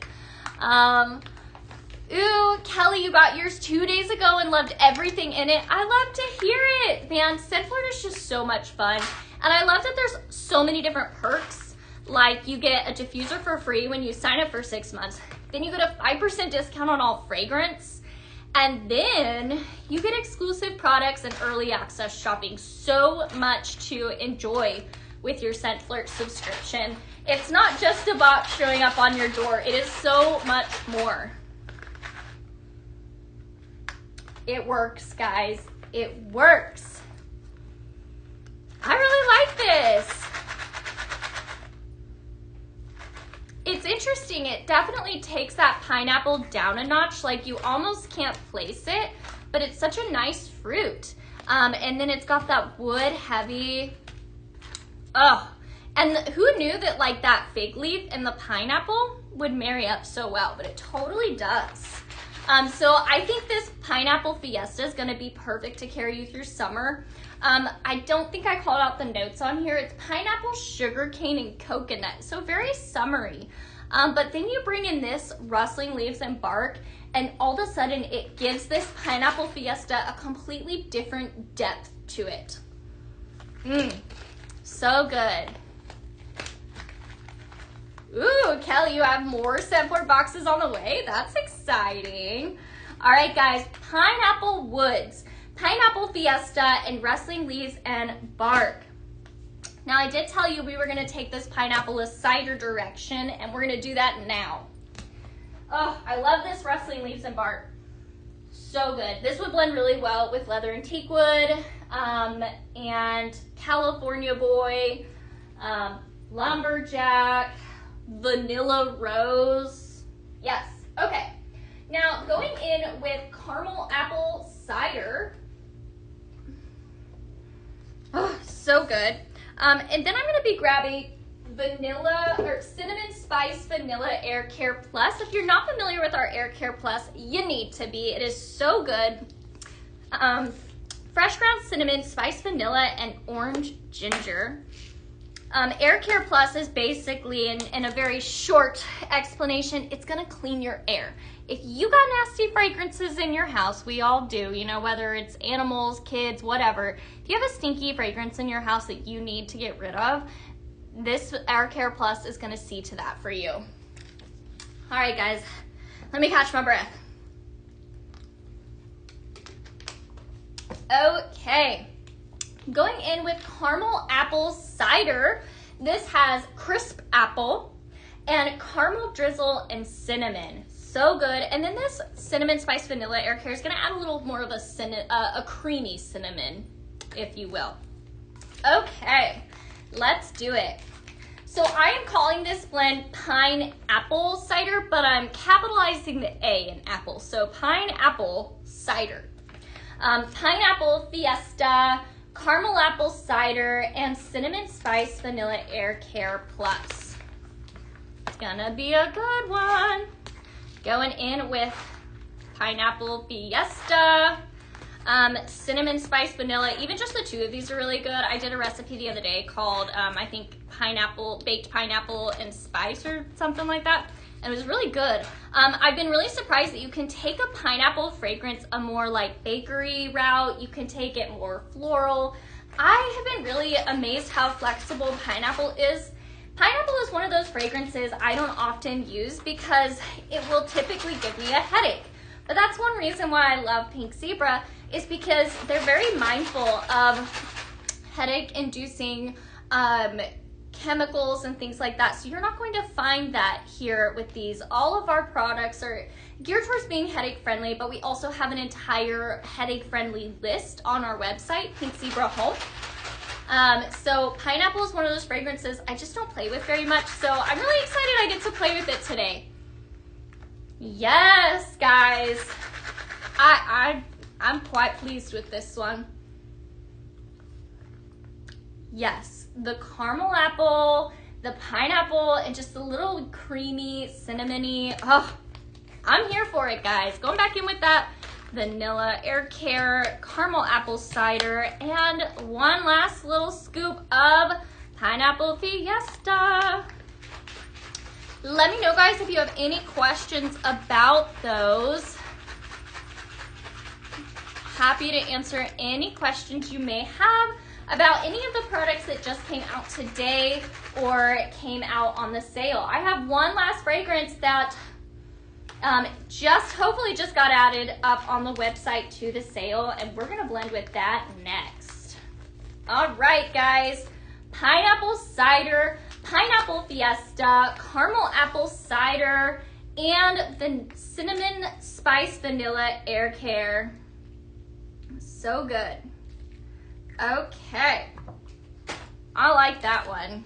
Ooh, Kelly, you got yours 2 days ago and loved everything in it. I love to hear it. Man, scent flirt is just so much fun. And I love that there's so many different perks. Like you get a diffuser for free when you sign up for 6 months. Then you get a 5% discount on all fragrance. And then you get exclusive products and early access shopping. So much to enjoy with your Scent Flirt subscription. It's not just a box showing up on your door. It is so much more. It works, guys. It works. I really like this. It's interesting. It definitely takes that pineapple down a notch. Like you almost can't place it, but it's such a nice fruit. And then it's got that wood heavy. Oh, and who knew that like that fig leaf and the pineapple would marry up so well, but it totally does. So I think this pineapple fiesta is going to be perfect to carry you through summer. I don't think I called out the notes on here. It's pineapple, sugarcane, and coconut. So very summery. But then you bring in this rustling leaves and bark, and all of a sudden it gives this pineapple fiesta a completely different depth to it. So good. Ooh, Kelly, you have more Scent Flirt boxes on the way. That's exciting. All right, guys, pineapple woods, pineapple fiesta, and rustling leaves and bark. Now, I did tell you we were gonna take this pineapple a cider direction, and we're gonna do that now. Oh, I love this rustling leaves and bark. So good. This would blend really well with leather and teakwood, and California boy, lumberjack, vanilla rose. Yes. Okay. Now going in with caramel apple cider. Oh, so good. And then I'm going to be grabbing vanilla or cinnamon spice vanilla air care plus. If you're not familiar with our air care plus, you need to be. It is so good. Fresh ground cinnamon, spice vanilla, and orange ginger. Air Care Plus is basically, in a very short explanation, it's gonna clean your air. If you got nasty fragrances in your house, we all do, you know, whether it's animals, kids, whatever. If you have a stinky fragrance in your house that you need to get rid of, this Air Care Plus is gonna see to that for you. All right, guys, let me catch my breath. Okay. Going in with caramel apple cider. This has crisp apple and caramel drizzle and cinnamon. So good. And then this cinnamon spice vanilla air care is going to add a little more of a creamy cinnamon, if you will. Okay, let's do it. So I am calling this blend pineapple cider, but I'm capitalizing the A in apple. So pineapple cider. Pineapple fiesta, caramel apple cider, and cinnamon spice vanilla air care plus. It's gonna be a good one. Going in with pineapple fiesta, cinnamon spice vanilla. Even just the two of these are really good. I did a recipe the other day called I think baked pineapple and spice or something like that, and it was really good. I've been really surprised that you can take a pineapple fragrance a more like bakery route. You can take it more floral. I have been really amazed how flexible pineapple is. Pineapple is one of those fragrances I don't often use because it will typically give me a headache. But that's one reason why I love Pink Zebra, is because they're very mindful of headache-inducing chemicals and things like that. So you're not going to find that here with these. All of our products are geared towards being headache-friendly, but we also have an entire headache-friendly list on our website, Pink Zebra Home. So pineapple is one of those fragrances I just don't play with very much. So I'm really excited I get to play with it today. Yes, guys, I'm quite pleased with this one. Yes, the caramel apple, the pineapple, and just a little creamy, cinnamony. Oh, I'm here for it, guys. Going back in with that vanilla air care, caramel apple cider, and one last little scoop of pineapple fiesta. Let me know, guys, if you have any questions about those. Happy to answer any questions you may have about any of the products that just came out today or came out on the sale. I have one last fragrance that hopefully just got added up on the website to the sale, and we're gonna blend with that next. All right, guys, pineapple cider, pineapple fiesta, caramel apple cider, and the cinnamon spice vanilla air care. So good. Okay, I like that one.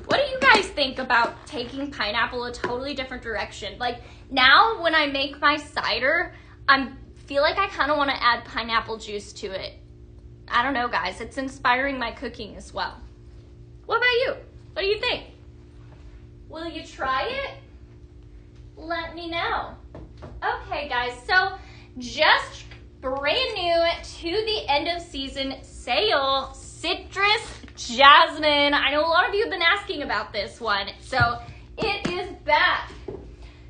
What do you guys think about taking pineapple a totally different direction? Like now when I make my cider, I feel like I kind of want to add pineapple juice to it. I don't know, guys, it's inspiring my cooking as well. What about you? What do you think? Will you try it? Let me know. Okay, guys, so just brand new to the end of season sale, Citrus Jasmine. I know a lot of you have been asking about this one, so it is back.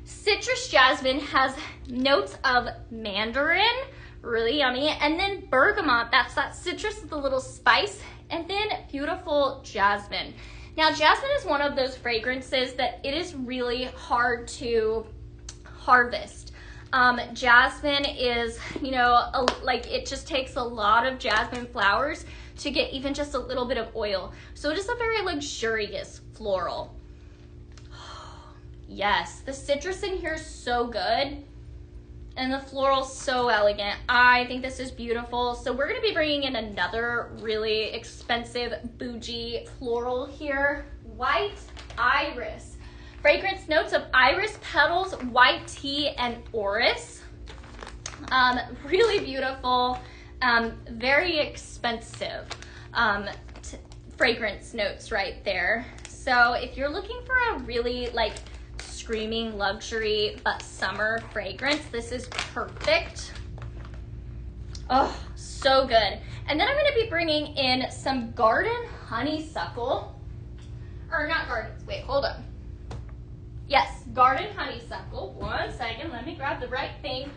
Citrus Jasmine has notes of mandarin, really yummy, and then bergamot, that's that citrus with a little spice, and then beautiful jasmine. Now, jasmine is one of those fragrances that it is really hard to harvest. Jasmine is, like it just takes a lot of jasmine flowers to get even just a little bit of oil. So it is a very luxurious floral. Yes, the citrus in here is so good. And the floral so elegant. I think this is beautiful. So we're gonna be bringing in another really expensive bougie floral here. White Iris. Fragrance notes of iris petals, white tea, and orris. Really beautiful, very expensive fragrance notes right there. So if you're looking for a really like screaming luxury but summer fragrance, this is perfect. Oh, so good. And then I'm going to be bringing in some garden honeysuckle, or not gardens, wait, hold on. Yes, garden honeysuckle. One second, let me grab the right thing.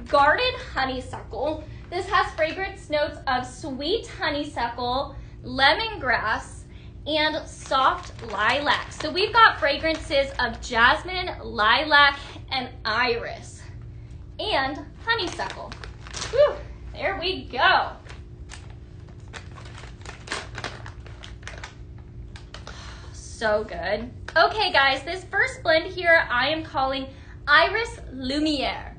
Garden honeysuckle. This has fragrance notes of sweet honeysuckle, lemongrass, and soft lilac. So we've got fragrances of jasmine, lilac, and iris, and honeysuckle. Whew, there we go. So good. Okay, guys, this first blend here I am calling Iris Lumiere.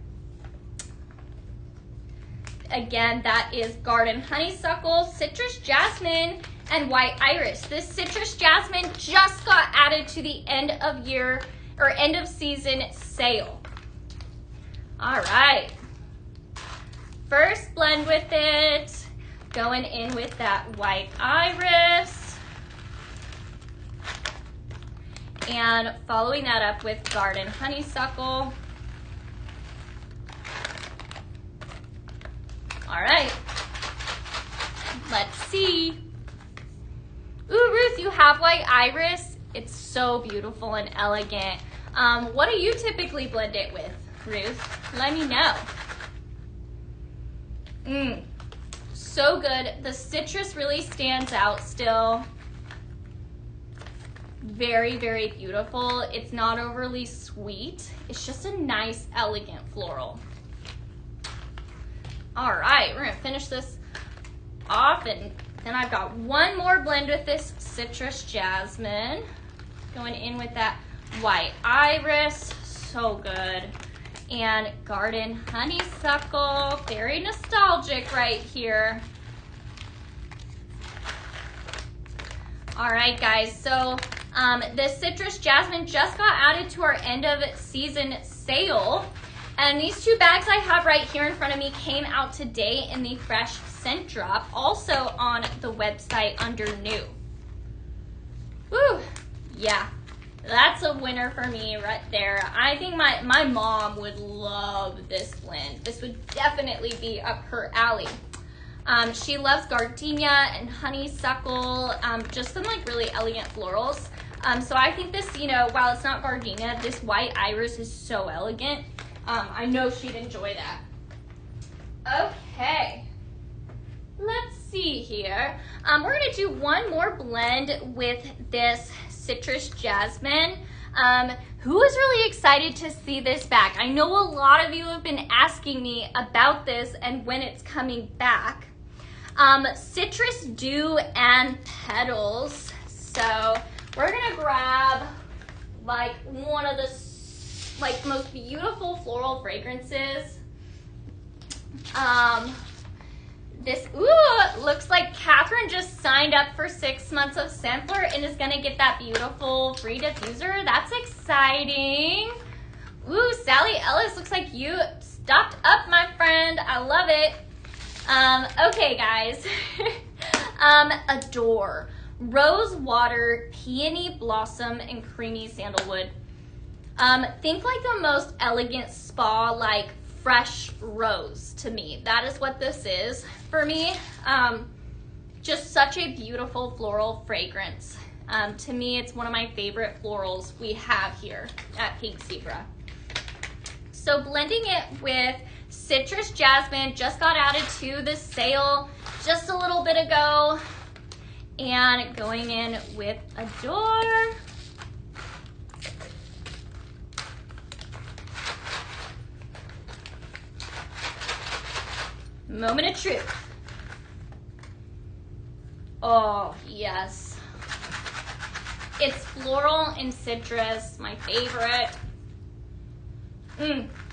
Again, that is garden honeysuckle, citrus jasmine, and white iris. This citrus jasmine just got added to the end of year or end of season sale. All right. First blend with it, going in with that white iris. And following that up with garden honeysuckle. All right, let's see. Ooh, Ruth, you have white iris. It's so beautiful and elegant. What do you typically blend it with, Ruth? Let me know. So good. The citrus really stands out still. Very, very beautiful. It's not overly sweet. It's just a nice, elegant floral. All right, we're gonna finish this off, and then I've got one more blend with this citrus jasmine. Going in with that white iris, so good. And garden honeysuckle, very nostalgic right here. All right, guys, so this citrus jasmine just got added to our end of season sale. And these two bags I have right here in front of me came out today in the fresh scent drop, also on the website under new. Woo, yeah, that's a winner for me right there. I think my mom would love this blend. This would definitely be up her alley. She loves gardenia and honeysuckle, just some like really elegant florals. So I think this, you know, while it's not gardenia, this white iris is so elegant. I know she'd enjoy that. Okay, let's see here. We're gonna do one more blend with this citrus jasmine. Who is really excited to see this back? I know a lot of you have been asking me about this and when it's coming back. Citrus dew and petals. So we're gonna grab like one of the most beautiful floral fragrances. This, looks like Catherine just signed up for 6 months of sampler and is gonna get that beautiful free diffuser. That's exciting. Ooh, Sally Ellis, looks like you stocked up, my friend. I love it. Okay, guys. Adore. Rose water, peony blossom, and creamy sandalwood. Think like the most elegant spa, like fresh rose to me. That is what this is for me. Just such a beautiful floral fragrance. To me, it's one of my favorite florals we have here at Pink Zebra. So blending it with citrus jasmine, just got added to the sale just a little bit ago. And going in with Adore. Moment of truth. Oh, yes. It's floral and citrus, my favorite.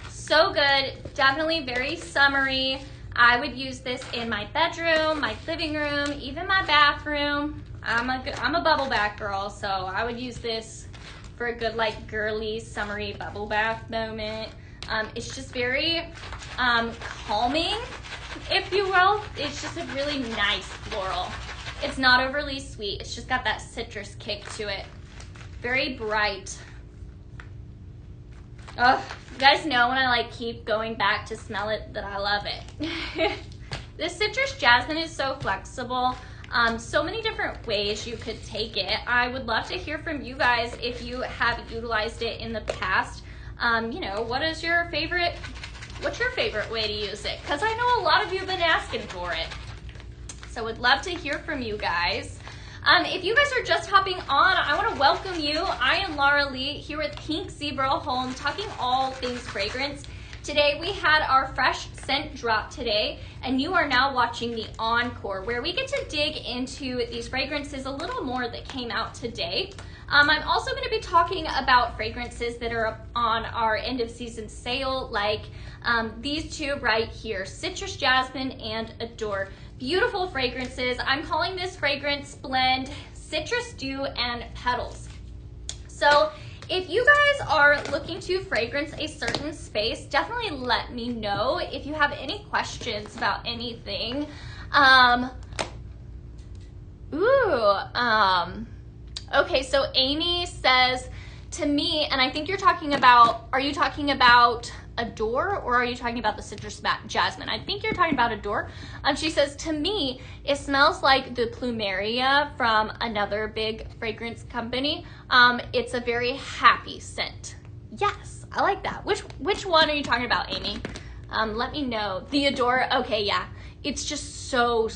So good. Definitely very summery. I would use this in my bedroom, my living room, even my bathroom. I'm a bubble bath girl, so I would use this for a good, like, girly, summery bubble bath moment. It's just very calming, if you will. It's just a really nice floral. It's not overly sweet. It's just got that citrus kick to it. Very bright. Oh, you guys know when I like keep going back to smell it that I love it. This citrus jasmine is so flexible. So many different ways you could take it. I would love to hear from you guys if you have utilized it in the past. You know, what's your favorite way to use it? Because I know a lot of you have been asking for it. So would love to hear from you guys. If you guys are just hopping on, I want to welcome you. I am Laura Leigh here with Pink Zebra Home, talking all things fragrance. Today we had our fresh scent drop today, and you are now watching the encore, where we get to dig into these fragrances a little more that came out today. I'm also going to be talking about fragrances that are on our end of season sale, like these two right here, Citrus Jasmine and Adore. Beautiful fragrances. I'm calling this fragrance blend Citrus Dew and Petals. So if you guys are looking to fragrance a certain space, definitely let me know if you have any questions about anything. Okay, so Amy says to me, and I think you're talking about, are you talking about Adore or are you talking about the Citrus Jasmine? I think you're talking about Adore. She says, to me, it smells like the Plumeria from another big fragrance company. It's a very happy scent. Yes, I like that. Which one are you talking about, Amy? Let me know. The Adore, okay, yeah. It's just so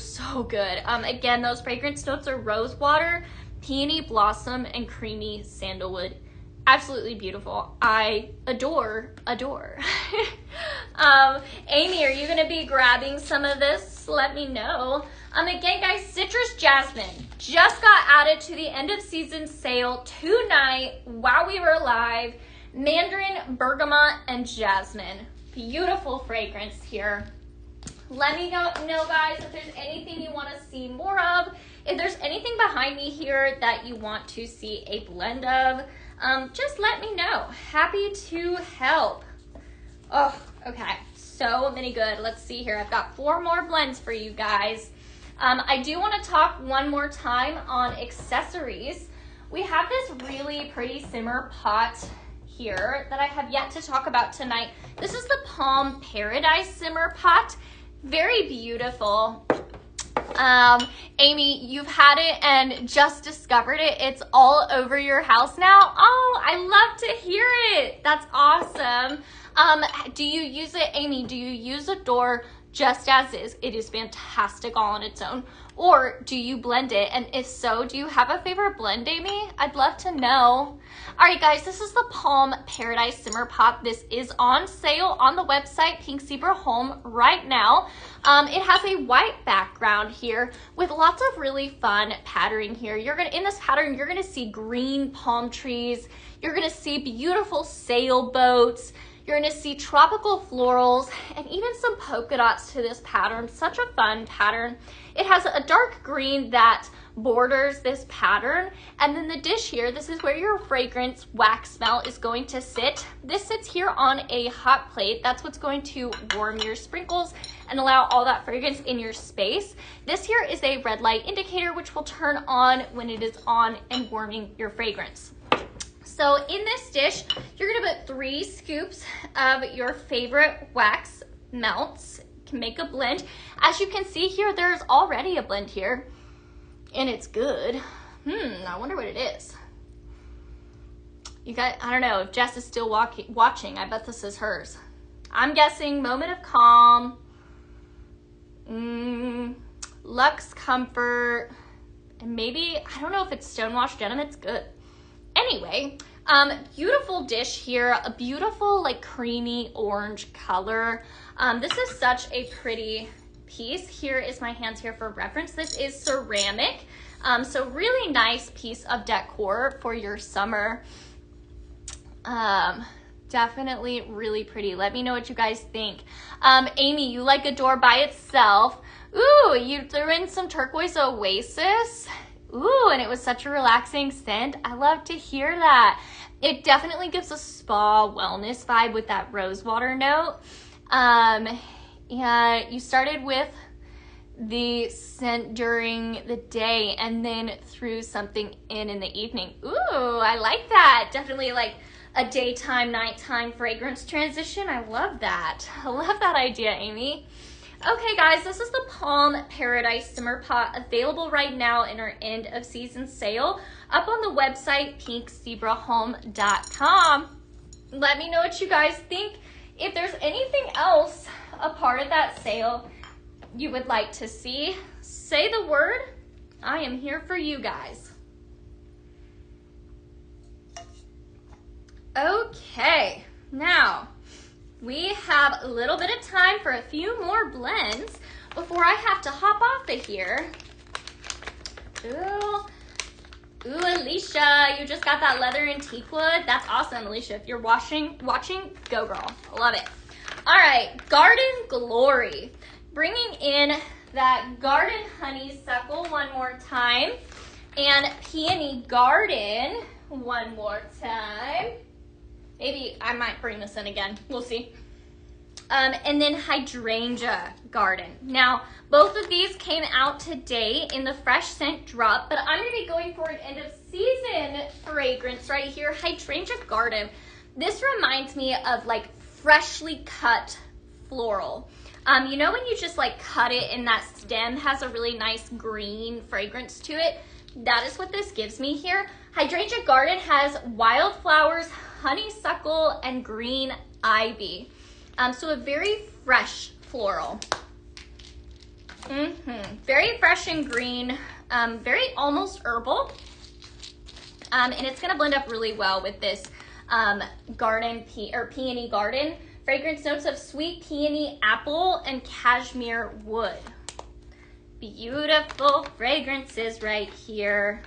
good. Again, those fragrance notes are rose water, peony blossom, and creamy sandalwood. Absolutely beautiful. I adore. Amy, are you gonna be grabbing some of this? Let me know. Again, guys, Citrus Jasmine just got added to the end of season sale tonight while we were live. Mandarin, bergamot, and jasmine. Beautiful fragrance here. Let me know, guys, if there's anything you want to see more of. If there's anything behind me here that you want to see a blend of, just let me know. Happy to help. Oh, okay. So many good. Let's see here. I've got 4 more blends for you guys. I do want to talk one more time on accessories. We have this really pretty simmer pot here that I have yet to talk about tonight. This is the Palm Paradise simmer pot. Very beautiful. Amy, you've had it and just discovered it. It's all over your house now. Oh, I love to hear it. That's awesome. Do you use it, Amy? Do you use Adore just as is? It is fantastic all on its own. Or do you blend it? And if so, do you have a favorite blend, Amy? I'd love to know. All right, guys, this is the Palm Paradise Simmer Pot. This is on sale on the website, Pink Zebra Home, right now. It has a white background here with lots of really fun patterning here. In this pattern, you're gonna see green palm trees. You're gonna see beautiful sailboats. You're gonna see tropical florals and even some polka dots to this pattern. Such a fun pattern. It has a dark green that borders this pattern. And then the dish here, this is where your fragrance wax smell is going to sit. This sits here on a hot plate. That's what's going to warm your sprinkles and allow all that fragrance in your space. This here is a red light indicator, which will turn on when it is on and warming your fragrance. So in this dish, you're gonna put 3 scoops of your favorite wax melts. Can make a blend. As you can see here, there's already a blend here, and it's good. I wonder what it is. You guys, I don't know if Jess is still watching. I bet this is hers. I'm guessing Moment of Calm, Luxe Comfort, and maybe, I don't know if it's Stonewashed Denim. It's good. Anyway, beautiful dish here, a beautiful like creamy orange color. This is such a pretty piece. Here is my hands here for reference. This is ceramic, so really nice piece of decor for your summer. Definitely really pretty. Let me know what you guys think. Amy, you like Adore by itself. Ooh, you threw in some Turquoise Oasis. Ooh, and it was such a relaxing scent. I love to hear that. It definitely gives a spa wellness vibe with that rose water note. Yeah, you started with the scent during the day and then threw something in the evening. Ooh, I like that. Definitely like a daytime, nighttime fragrance transition. I love that. I love that idea, Amy. Okay, guys, this is the Palm Paradise Simmer Pot, available right now in our end of season sale up on the website, pinkzebrahome.com. Let me know what you guys think. If there's anything else a part of that sale you would like to see, say the word. I am here for you guys. Okay, now we have a little bit of time for a few more blends before I have to hop off of here. Ooh, Alicia, you just got that leather and teak wood. That's awesome, Alicia. If you're watching, go girl. I love it. All right, Garden Glory. Bringing in that Garden Honeysuckle one more time, and Peony Garden one more time. Maybe I might bring this in again. We'll see. And then Hydrangea Garden. Now, both of these came out today in the Fresh Scent Drop, but I'm going to be going for an end of season fragrance right here, Hydrangea Garden. This reminds me of like freshly cut floral. You know when you just like cut it and that stem has a really nice green fragrance to it? That is what this gives me here. Hydrangea Garden has wildflowers, honeysuckle, and green ivy. So a very fresh floral. Very fresh and green, very almost herbal. And it's gonna blend up really well with this Peony Garden. Fragrance notes of sweet peony, apple, and cashmere wood. Beautiful fragrances right here.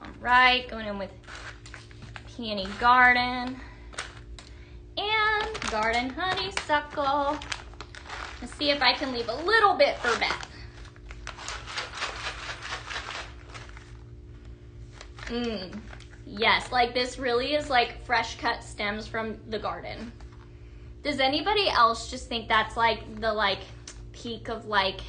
All right, going in with Peony Garden and Garden Honeysuckle. Let's see if I can leave a little bit for Beth. Yes, like this really is like fresh cut stems from the garden. Does anybody else just think that's like the peak of like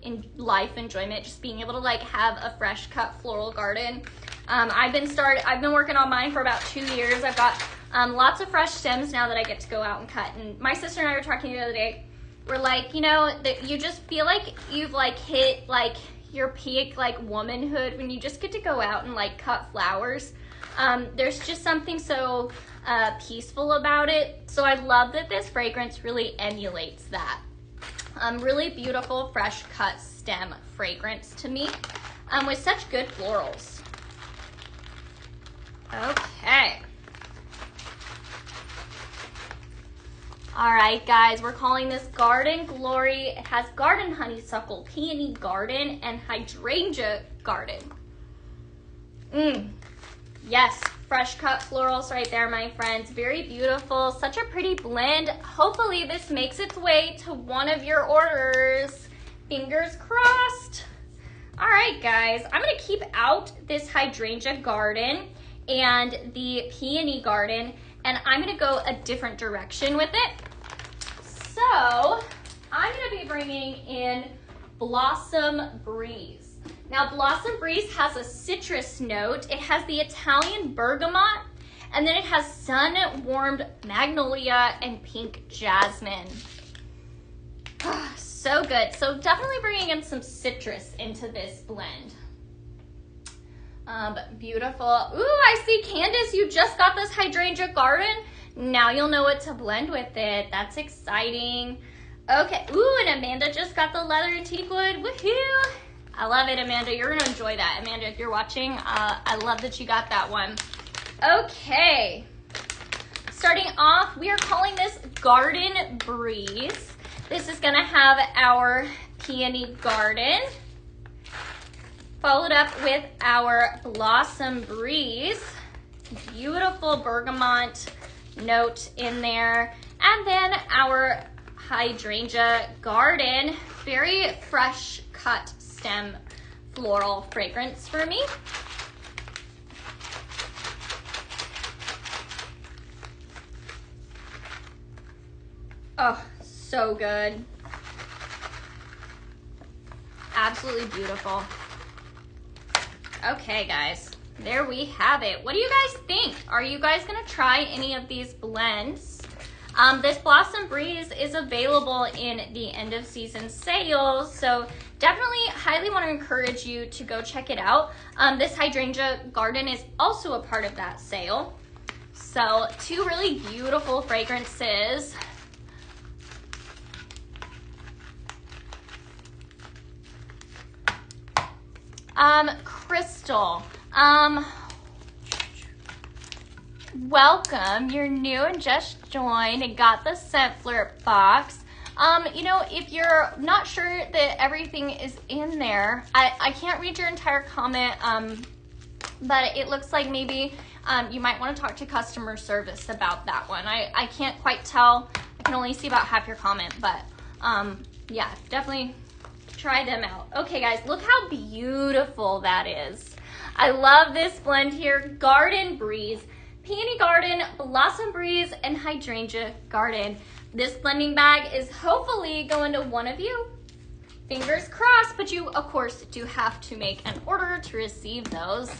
in life enjoyment, just being able to like have a fresh cut floral garden? I've been working on mine for about 2 years. I've got lots of fresh stems now that I get to go out and cut. And my sister and I were talking the other day. We're like, you know, that you just feel like you've like hit like your peak like womanhood when you just get to go out and like cut flowers. There's just something so peaceful about it. So I love that this fragrance really emulates that. Really beautiful fresh cut stem fragrance to me, with such good florals. Okay. All right, guys, we're calling this Garden Glory. It has Garden Honeysuckle, Peony Garden, and Hydrangea Garden. Yes, fresh cut florals right there, my friends. Very beautiful, such a pretty blend. Hopefully this makes its way to one of your orders. Fingers crossed. All right, guys, I'm gonna keep out this Hydrangea Garden and the Peony Garden, and I'm gonna go a different direction with it. So I'm gonna be bringing in Blossom Breeze. Now Blossom Breeze has a citrus note. It has the Italian bergamot, and then it has sun-warmed magnolia and pink jasmine. So good. So definitely bringing in some citrus into this blend. Beautiful. Ooh, I see Candace, you just got this Hydrangea Garden. Now you'll know what to blend with it. That's exciting. Okay. Ooh, and Amanda just got the leather and teakwood. Woohoo! I love it, Amanda. You're gonna enjoy that. Amanda, if you're watching, I love that you got that one. Okay. Starting off, we are calling this Garden Breeze. This is gonna have our Peony Garden, followed up with our Blossom Breeze. Beautiful bergamot note in there. And then our Hydrangea Garden, very fresh cut stem floral fragrance for me. Oh, so good. Absolutely beautiful. Okay, guys, there we have it. What do you guys think? Are you guys gonna try any of these blends? This Blossom Breeze is available in the end of season sales, so definitely highly want to encourage you to go check it out. This Hydrangea Garden is also a part of that sale. So two really beautiful fragrances. Crystal, welcome. You're new and just joined and got the scent flirt box. You know, if you're not sure that everything is in there, I can't read your entire comment, but it looks like maybe you might want to talk to customer service about that one. I can't quite tell. I can only see about half your comment, but yeah, definitely try them out. Okay guys, look how beautiful that is. I love this blend here. Garden Breeze, Peony Garden, Blossom Breeze, and Hydrangea Garden. This blending bag is hopefully going to one of you. Fingers crossed, but you of course do have to make an order to receive those.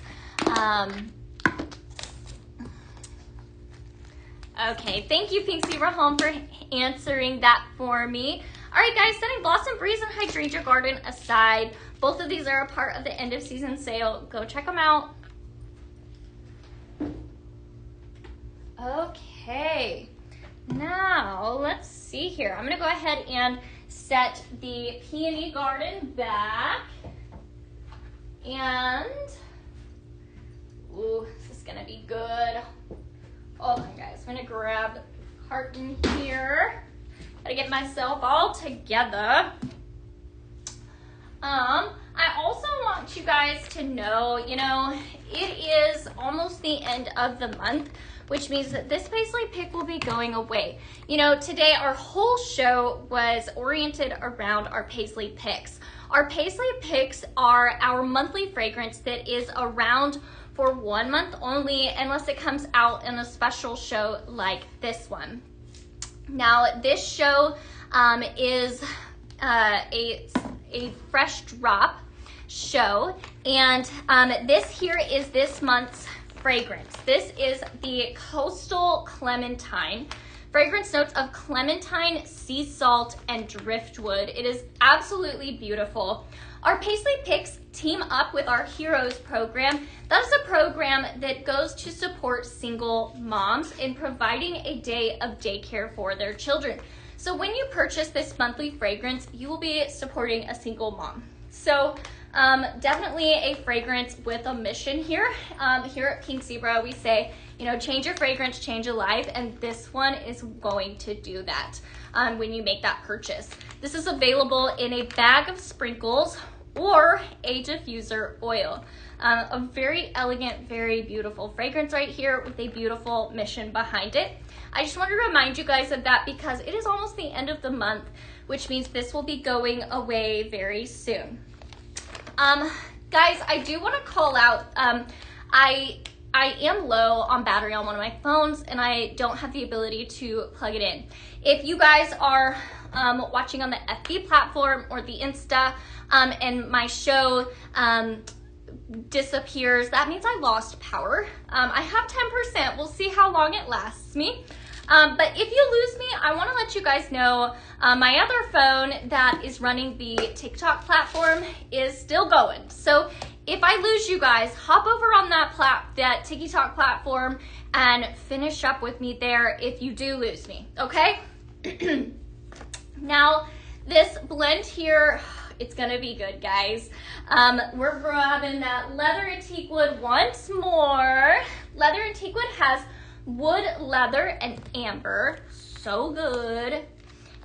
Okay, thank you Pink Zebra Home for answering that for me. All right guys, setting Blossom Breeze and Hydrangea Garden aside, both of these are a part of the end of season sale. Go check them out. Okay, now let's see here. I'm gonna go ahead and set the Peony Garden back. And, ooh, this is gonna be good. Hold on guys, I'm gonna grab the carton here. Gotta get myself all together. I also want you guys to know, you know, it is almost the end of the month, which means that this Paisley pick will be going away. You know, today our whole show was oriented around our Paisley picks. Our Paisley picks are our monthly fragrance that is around for 1 month only, unless it comes out in a special show like this one. Now, this show is a fresh drop show, and this here is this month's fragrance. This is the Coastal Clementine. Fragrance notes of clementine, sea salt, and driftwood. It is absolutely beautiful. Our Paisley Picks team up with our Heroes program. That is a program that goes to support single moms in providing a day of daycare for their children. So when you purchase this monthly fragrance, you will be supporting a single mom. So definitely a fragrance with a mission here. Here at Pink Zebra, we say, you know, change your fragrance, change a life, and this one is going to do that when you make that purchase. This is available in a bag of sprinkles or a diffuser oil. A very elegant, very beautiful fragrance right here with a beautiful mission behind it. I just want to remind you guys of that because it is almost the end of the month, which means this will be going away very soon. Guys, I do want to call out, I am low on battery on one of my phones and I don't have the ability to plug it in. If you guys are watching on the FB platform or the Insta and my show disappears, that means I lost power. I have 10%. We'll see how long it lasts me. But if you lose me, I want to let you guys know my other phone that is running the TikTok platform is still going. So if I lose you guys, hop over on that TikTok platform and finish up with me there if you do lose me, okay? Now, this blend here, it's gonna be good, guys. We're grabbing that leather and teakwood once more. Leather and teakwood has wood, leather, and amber. So good.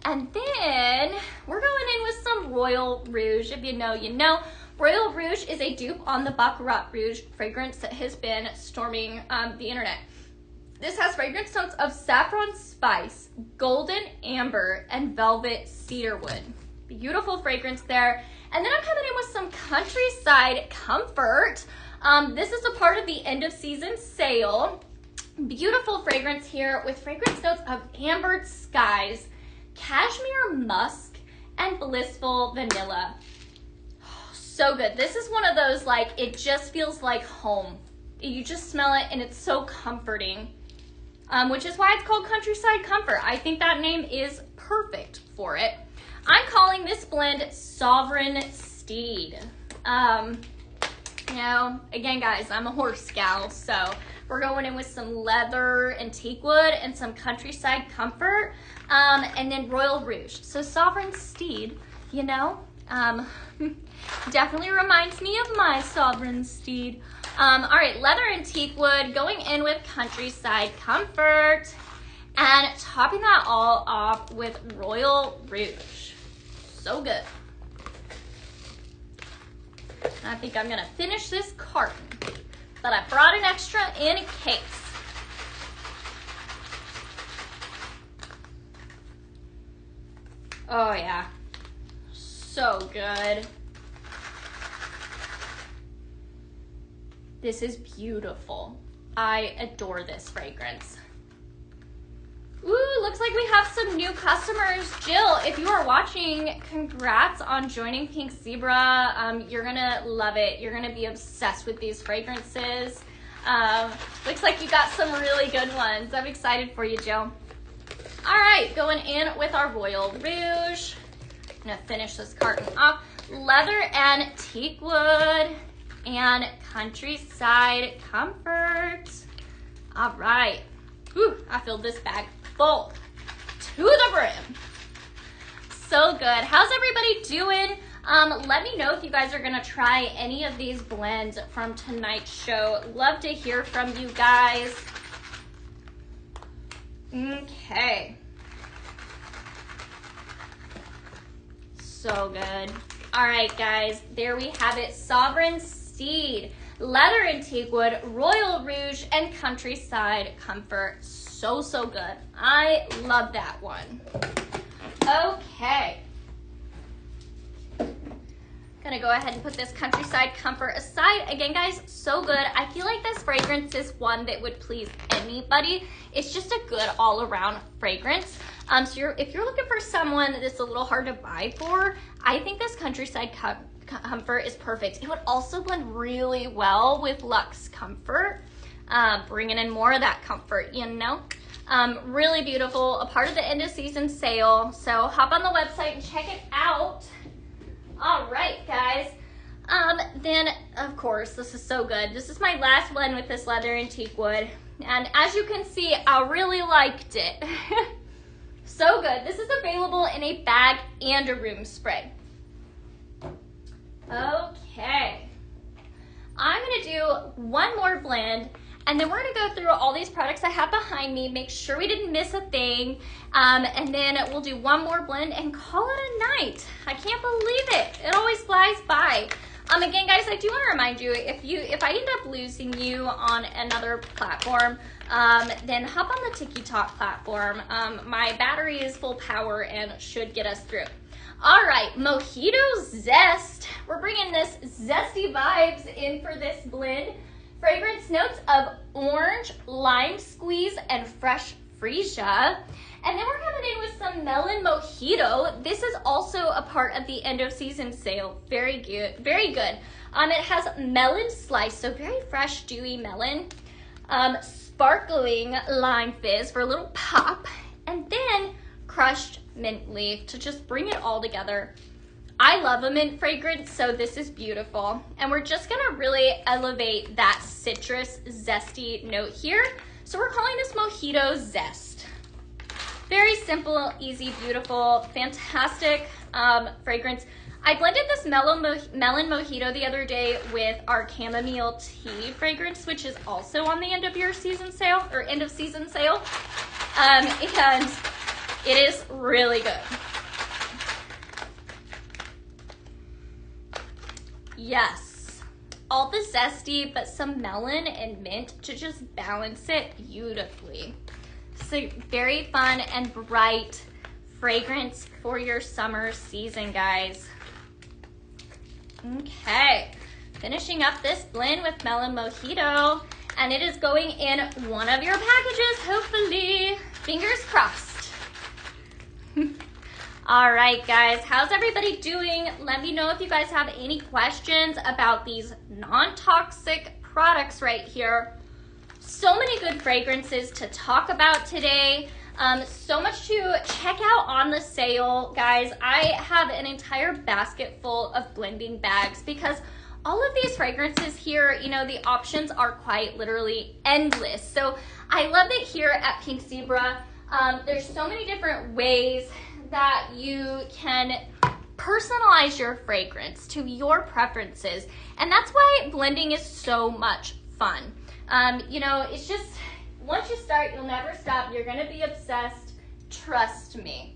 And then we're going in with some Royal Rouge. If you know, you know. Royal Rouge is a dupe on the Baccarat Rouge fragrance that has been storming the internet. This has fragrance notes of saffron spice, golden amber, and velvet cedarwood. Beautiful fragrance there. And then I'm coming in with some Countryside Comfort. This is a part of the end of season sale. Beautiful fragrance here with fragrance notes of ambered skies, cashmere musk, and blissful vanilla. So good. This is one of those, like, it just feels like home. You just smell it and it's so comforting, which is why it's called Countryside Comfort. I think that name is perfect for it. I'm calling this blend Sovereign Steed. You know, again, guys, I'm a horse gal, so we're going in with some leather and teakwood and some Countryside Comfort, and then Royal Rouge. So Sovereign Steed, you know, definitely reminds me of my Sovereign Steed. All right, leather and teakwood, going in with Countryside Comfort, and topping that all off with Royal Rouge. So good. I think I'm gonna finish this carton, but I brought an extra in a case. Oh yeah, so good. This is beautiful. I adore this fragrance. Ooh, looks like we have some new customers. Jill, if you are watching, congrats on joining Pink Zebra. You're gonna love it. You're gonna be obsessed with these fragrances. Looks like you got some really good ones. I'm excited for you, Jill. All right, going in with our Royal Rouge. I'm gonna finish this carton off. Leather and teak wood and Countryside Comfort. All right. Whew, I filled this bag full to the brim. So good. How's everybody doing? Let me know if you guys are gonna try any of these blends from tonight's show. Love to hear from you guys. Okay. So good. All right, guys, there we have it. Sovereign Steed, Leather and Teakwood, Royal Rouge, and Countryside Comfort. So, so good. I love that one. Okay. Gonna go ahead and put this Countryside Comfort aside. Again, guys, so good. I feel like this fragrance is one that would please anybody. It's just a good all-around fragrance. So if you're looking for someone that's a little hard to buy for, I think this Countryside Comfort is perfect. It would also blend really well with Luxe Comfort, bringing in more of that comfort, you know? Really beautiful, a part of the end of season sale. So hop on the website and check it out. All right, guys. Then, of course, this is so good. This is my last blend with this leather and teak wood. And as you can see, I really liked it. So good. This is available in a bag and a room spray. Okay. I'm going to do one more blend, and then we're going to go through all these products I have behind me, make sure we didn't miss a thing, and then we'll do one more blend and call it a night. I can't believe it. It always flies by. Again, guys, I do want to remind you, if I end up losing you on another platform, then hop on the TikTok platform. My battery is full power and should get us through. All right, Mojito Zest. We're bringing this zesty vibes in for this blend. Fragrance notes of orange, lime squeeze, and fresh freesia. And then we're coming in with some melon mojito. This is also a part of the end of season sale. Very good, very good. It has melon slice, so very fresh, dewy melon. Sparkling lime fizz for a little pop. And then crushed mint leaf to just bring it all together. I love a mint fragrance, so this is beautiful. And we're just gonna really elevate that citrus zesty note here. So we're calling this Mojito Zest. Very simple, easy, beautiful, fantastic fragrance. I blended this melon mojito the other day with our chamomile tea fragrance, which is also on the end of your season sale, or end of season sale. And it is really good. Yes, all the zesty, but some melon and mint to just balance it beautifully. So very fun and bright fragrance for your summer season, guys. Okay, finishing up this blend with melon mojito, and it is going in one of your packages, hopefully. Fingers crossed. All right, guys, how's everybody doing? Let me know if you guys have any questions about these non-toxic products right here. So many good fragrances to talk about today. So much to check out on the sale, guys. I have an entire basket full of blending bags because all of these fragrances here, you know, the options are quite literally endless. So I love that here at Pink Zebra, there's so many different ways that you can personalize your fragrance to your preferences. And that's why blending is so much fun. You know, it's just, once you start, you'll never stop. You're gonna be obsessed, trust me.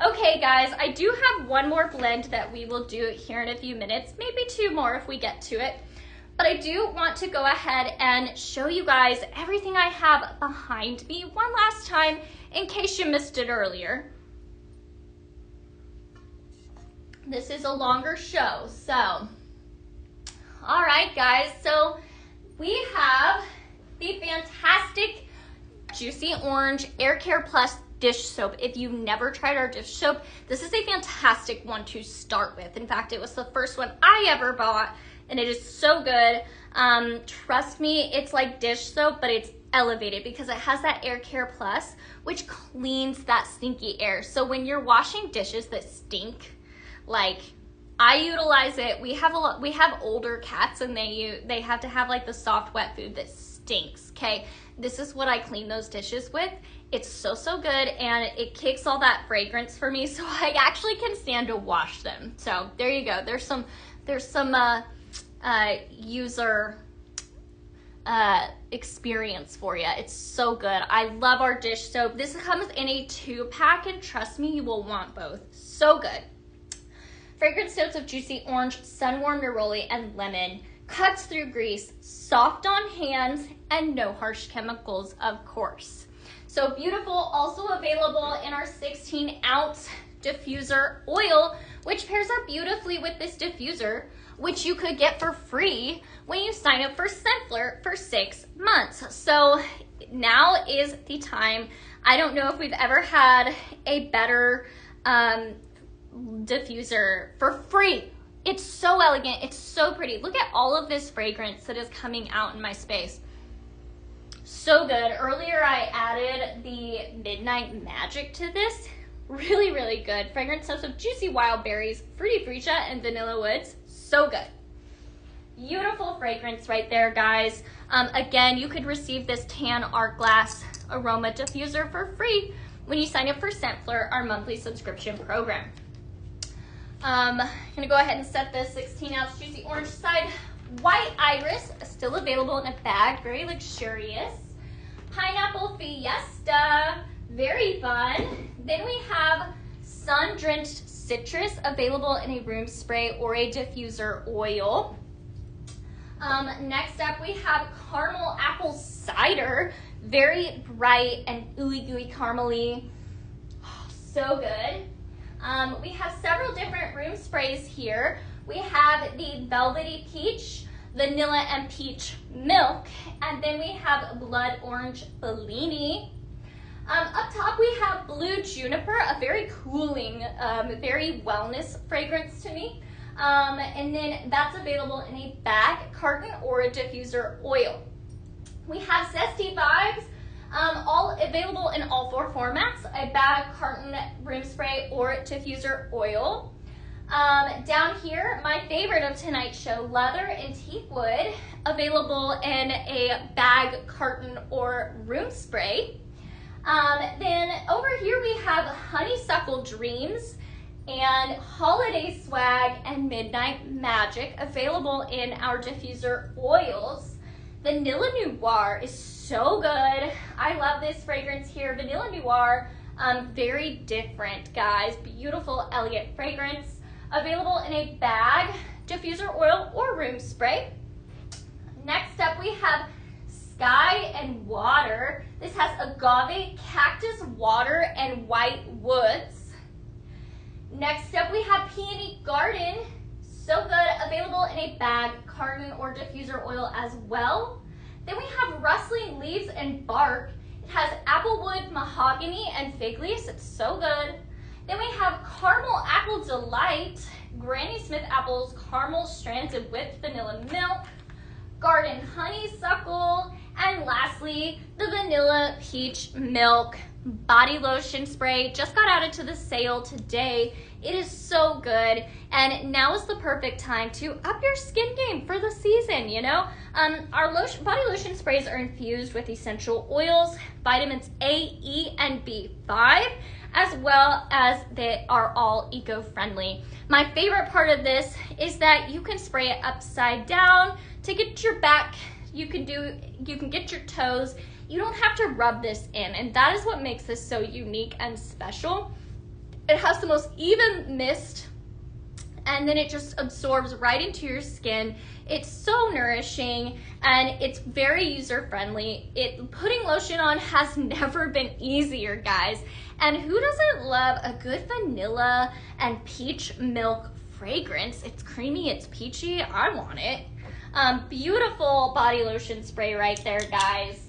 Okay, guys, I do have one more blend that we will do here in a few minutes, maybe two more if we get to it. But I do want to go ahead and show you guys everything I have behind me one last time in case you missed it earlier. this is a longer show. So, all right, guys. So we have the fantastic Juicy Orange Air Care Plus dish soap. If you've never tried our dish soap, this is a fantastic one to start with. In fact, it was the first one I ever bought, and it is so good. Trust me, it's like dish soap, but it's elevated because it has that Air Care Plus, which cleans that stinky air. So when you're washing dishes that stink, like I utilize it. We have older cats, and they have to have like the soft wet food that stinks. Okay, this is what I clean those dishes with. It's so good, and it kicks all that fragrance for me, so I actually can stand to wash them. So there you go. There's some user experience for you. It's so good. I love our dish soap. This comes in a 2-pack, and trust me, you will want both. So good. Fragrance notes of Juicy Orange, Sunwarm Neroli, and Lemon. Cuts through grease, soft on hands, and no harsh chemicals, of course. So beautiful. Also available in our 16-ounce diffuser oil, which pairs up beautifully with this diffuser, which you could get for free when you sign up for Scentflirt for 6 months. So now is the time. I don't know if we've ever had a better diffuser for free. It's so elegant. It's so pretty. Look at all of this fragrance that is coming out in my space. So good. Earlier I added the Midnight Magic to this. Really good. Fragrance notes of juicy wild berries, fruity freesia, and vanilla woods. So good. Beautiful fragrance right there, guys. Again, you could receive this tan art glass aroma diffuser for free when you sign up for Scentflirt, our monthly subscription program. I'm gonna go ahead and set this 16-ounce Juicy Orange aside. White Iris, still available in a bag, very luxurious. Pineapple Fiesta, very fun. Then we have Sun-Drenched Citrus, available in a room spray or a diffuser oil. Next up, we have Caramel Apple Cider, very bright and ooey gooey caramely. Oh, so good. We have several different room sprays here. We have the Velvety Peach, Vanilla and Peach Milk, and then we have Blood Orange Bellini. Up top we have Blue Juniper, a very cooling, very wellness fragrance to me. And then that's available in a bag, carton, or a diffuser oil. We have Zesty Vibes, all available in all 4 formats, a bag, carton, room spray, or diffuser oil. Down here, my favorite of tonight's show, Leather and Teakwood, available in a bag, carton, or room spray. Then over here we have Honeysuckle Dreams and Holiday Swag and Midnight Magic, available in our diffuser oils. Vanilla Noir is so good. I love this fragrance here. Vanilla Noir, very different, guys. Beautiful, elegant fragrance. Available in a bag, diffuser oil, or room spray. Next up, we have Sky and Water. This has agave, cactus, water, and white woods. Next up, we have Peony Garden. So good, available in a bag, carton, or diffuser oil as well. Then we have Rustling Leaves and Bark. It has applewood, mahogany, and fig leaves. It's so good. Then we have Caramel Apple Delight, Granny Smith apples, caramel strands of whipped vanilla milk, garden honeysuckle, and lastly, the Vanilla Peach Milk body lotion spray. Just got added to the sale today. It is so good, and now is the perfect time to up your skin game for the season, you know? Our body lotion sprays are infused with essential oils, vitamins A, E, and B5, as well as they are all eco-friendly. My favorite part of this is that you can spray it upside down to get your back. You can get your toes. You don't have to rub this in, and that is what makes this so unique and special. It has the most even mist and then it just absorbs right into your skin. It's so nourishing and it's very user-friendly. Putting lotion on has never been easier, guys. And who doesn't love a good vanilla and peach milk fragrance? It's creamy, it's peachy, I want it. Beautiful body lotion spray right there, guys.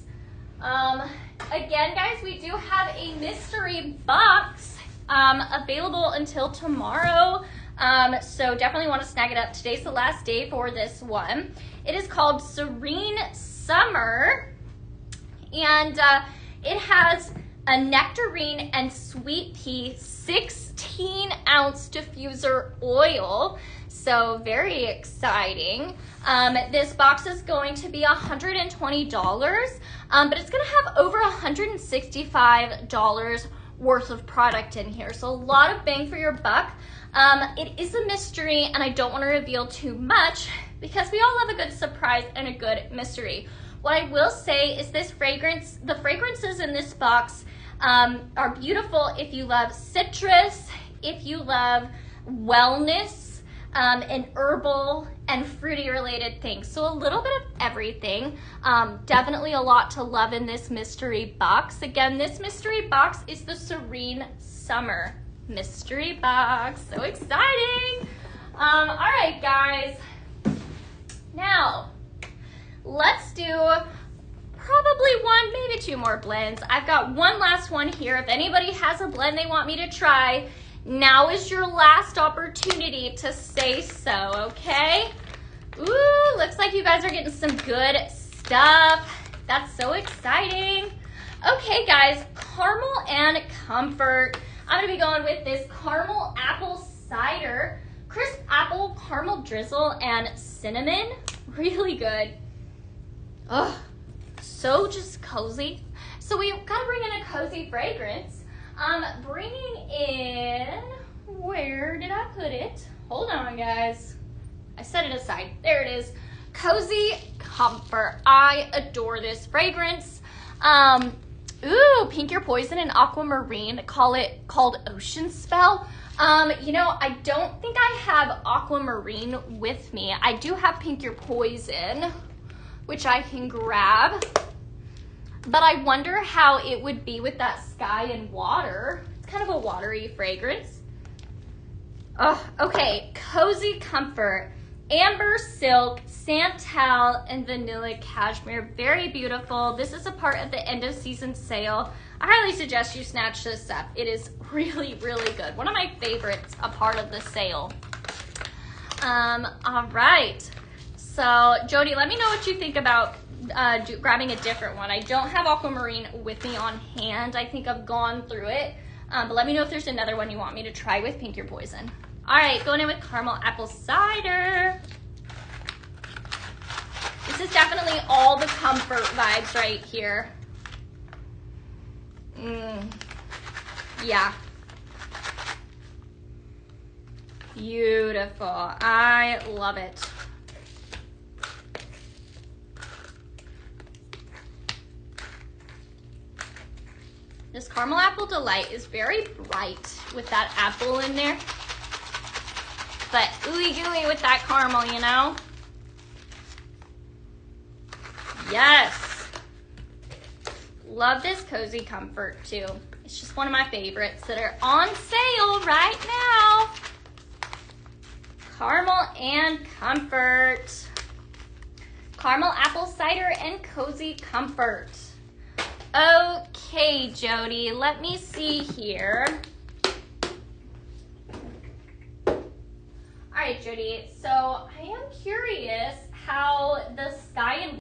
Again, guys, we do have a mystery box available until tomorrow. So definitely want to snag it up. Today's the last day for this one. It is called Serene Summer, and it has a nectarine and sweet pea 16-ounce diffuser oil. So very exciting. This box is going to be $120, but it's going to have over $165 worth of product in here. So a lot of bang for your buck. It is a mystery, and I don't want to reveal too much because we all love a good surprise and a good mystery. What I will say is the fragrances in this box are beautiful if you love citrus, if you love wellness, and herbal and fruity related things. So a little bit of everything. Definitely a lot to love in this mystery box. Again, this mystery box is the Serene Summer mystery box. So exciting. All right, guys. Now, let's do probably one, maybe two more blends. I've got one last one here. If anybody has a blend they want me to try, now is your last opportunity to say so, okay? Ooh, looks like you guys are getting some good stuff. That's so exciting. Okay, guys, Caramel and Comfort. I'm gonna be going with this caramel apple cider, crisp apple, caramel drizzle, and cinnamon. Really good. Ugh, so just cozy. So we gotta bring in a cozy fragrance. Bringing in, where did I put it? Hold on, guys. I set it aside. There it is. Cozy Comfort. I adore this fragrance. Ooh, Pink Your Poison and Aquamarine. Called Ocean Spell. You know, I don't think I have Aquamarine with me. I do have Pink Your Poison, which I can grab. But I wonder how it would be with that sky and water. It's kind of a watery fragrance. Oh, okay, Cozy Comfort. Amber Silk, Santal, and Vanilla Cashmere. Very beautiful. This is a part of the end of season sale. I highly suggest you snatch this up. It is really, really good. One of my favorites, a part of the sale. All right. So, Jody, let me know what you think about grabbing a different one. I don't have Aquamarine with me on hand. I think I've gone through it. But let me know if there's another one you want me to try with Pink Your Poison. All right, going in with Caramel Apple Cider. This is definitely all the comfort vibes right here. Yeah. Beautiful. I love it. This Caramel Apple Delight is very bright with that apple in there. But ooey gooey with that caramel, you know? Yes. Love this Cozy Comfort too. It's just one of my favorites that are on sale right now. Caramel and Comfort. Caramel Apple Cider and Cozy Comfort. Okay, Jody, let me see here. All right, Jody, so I am curious how the sky and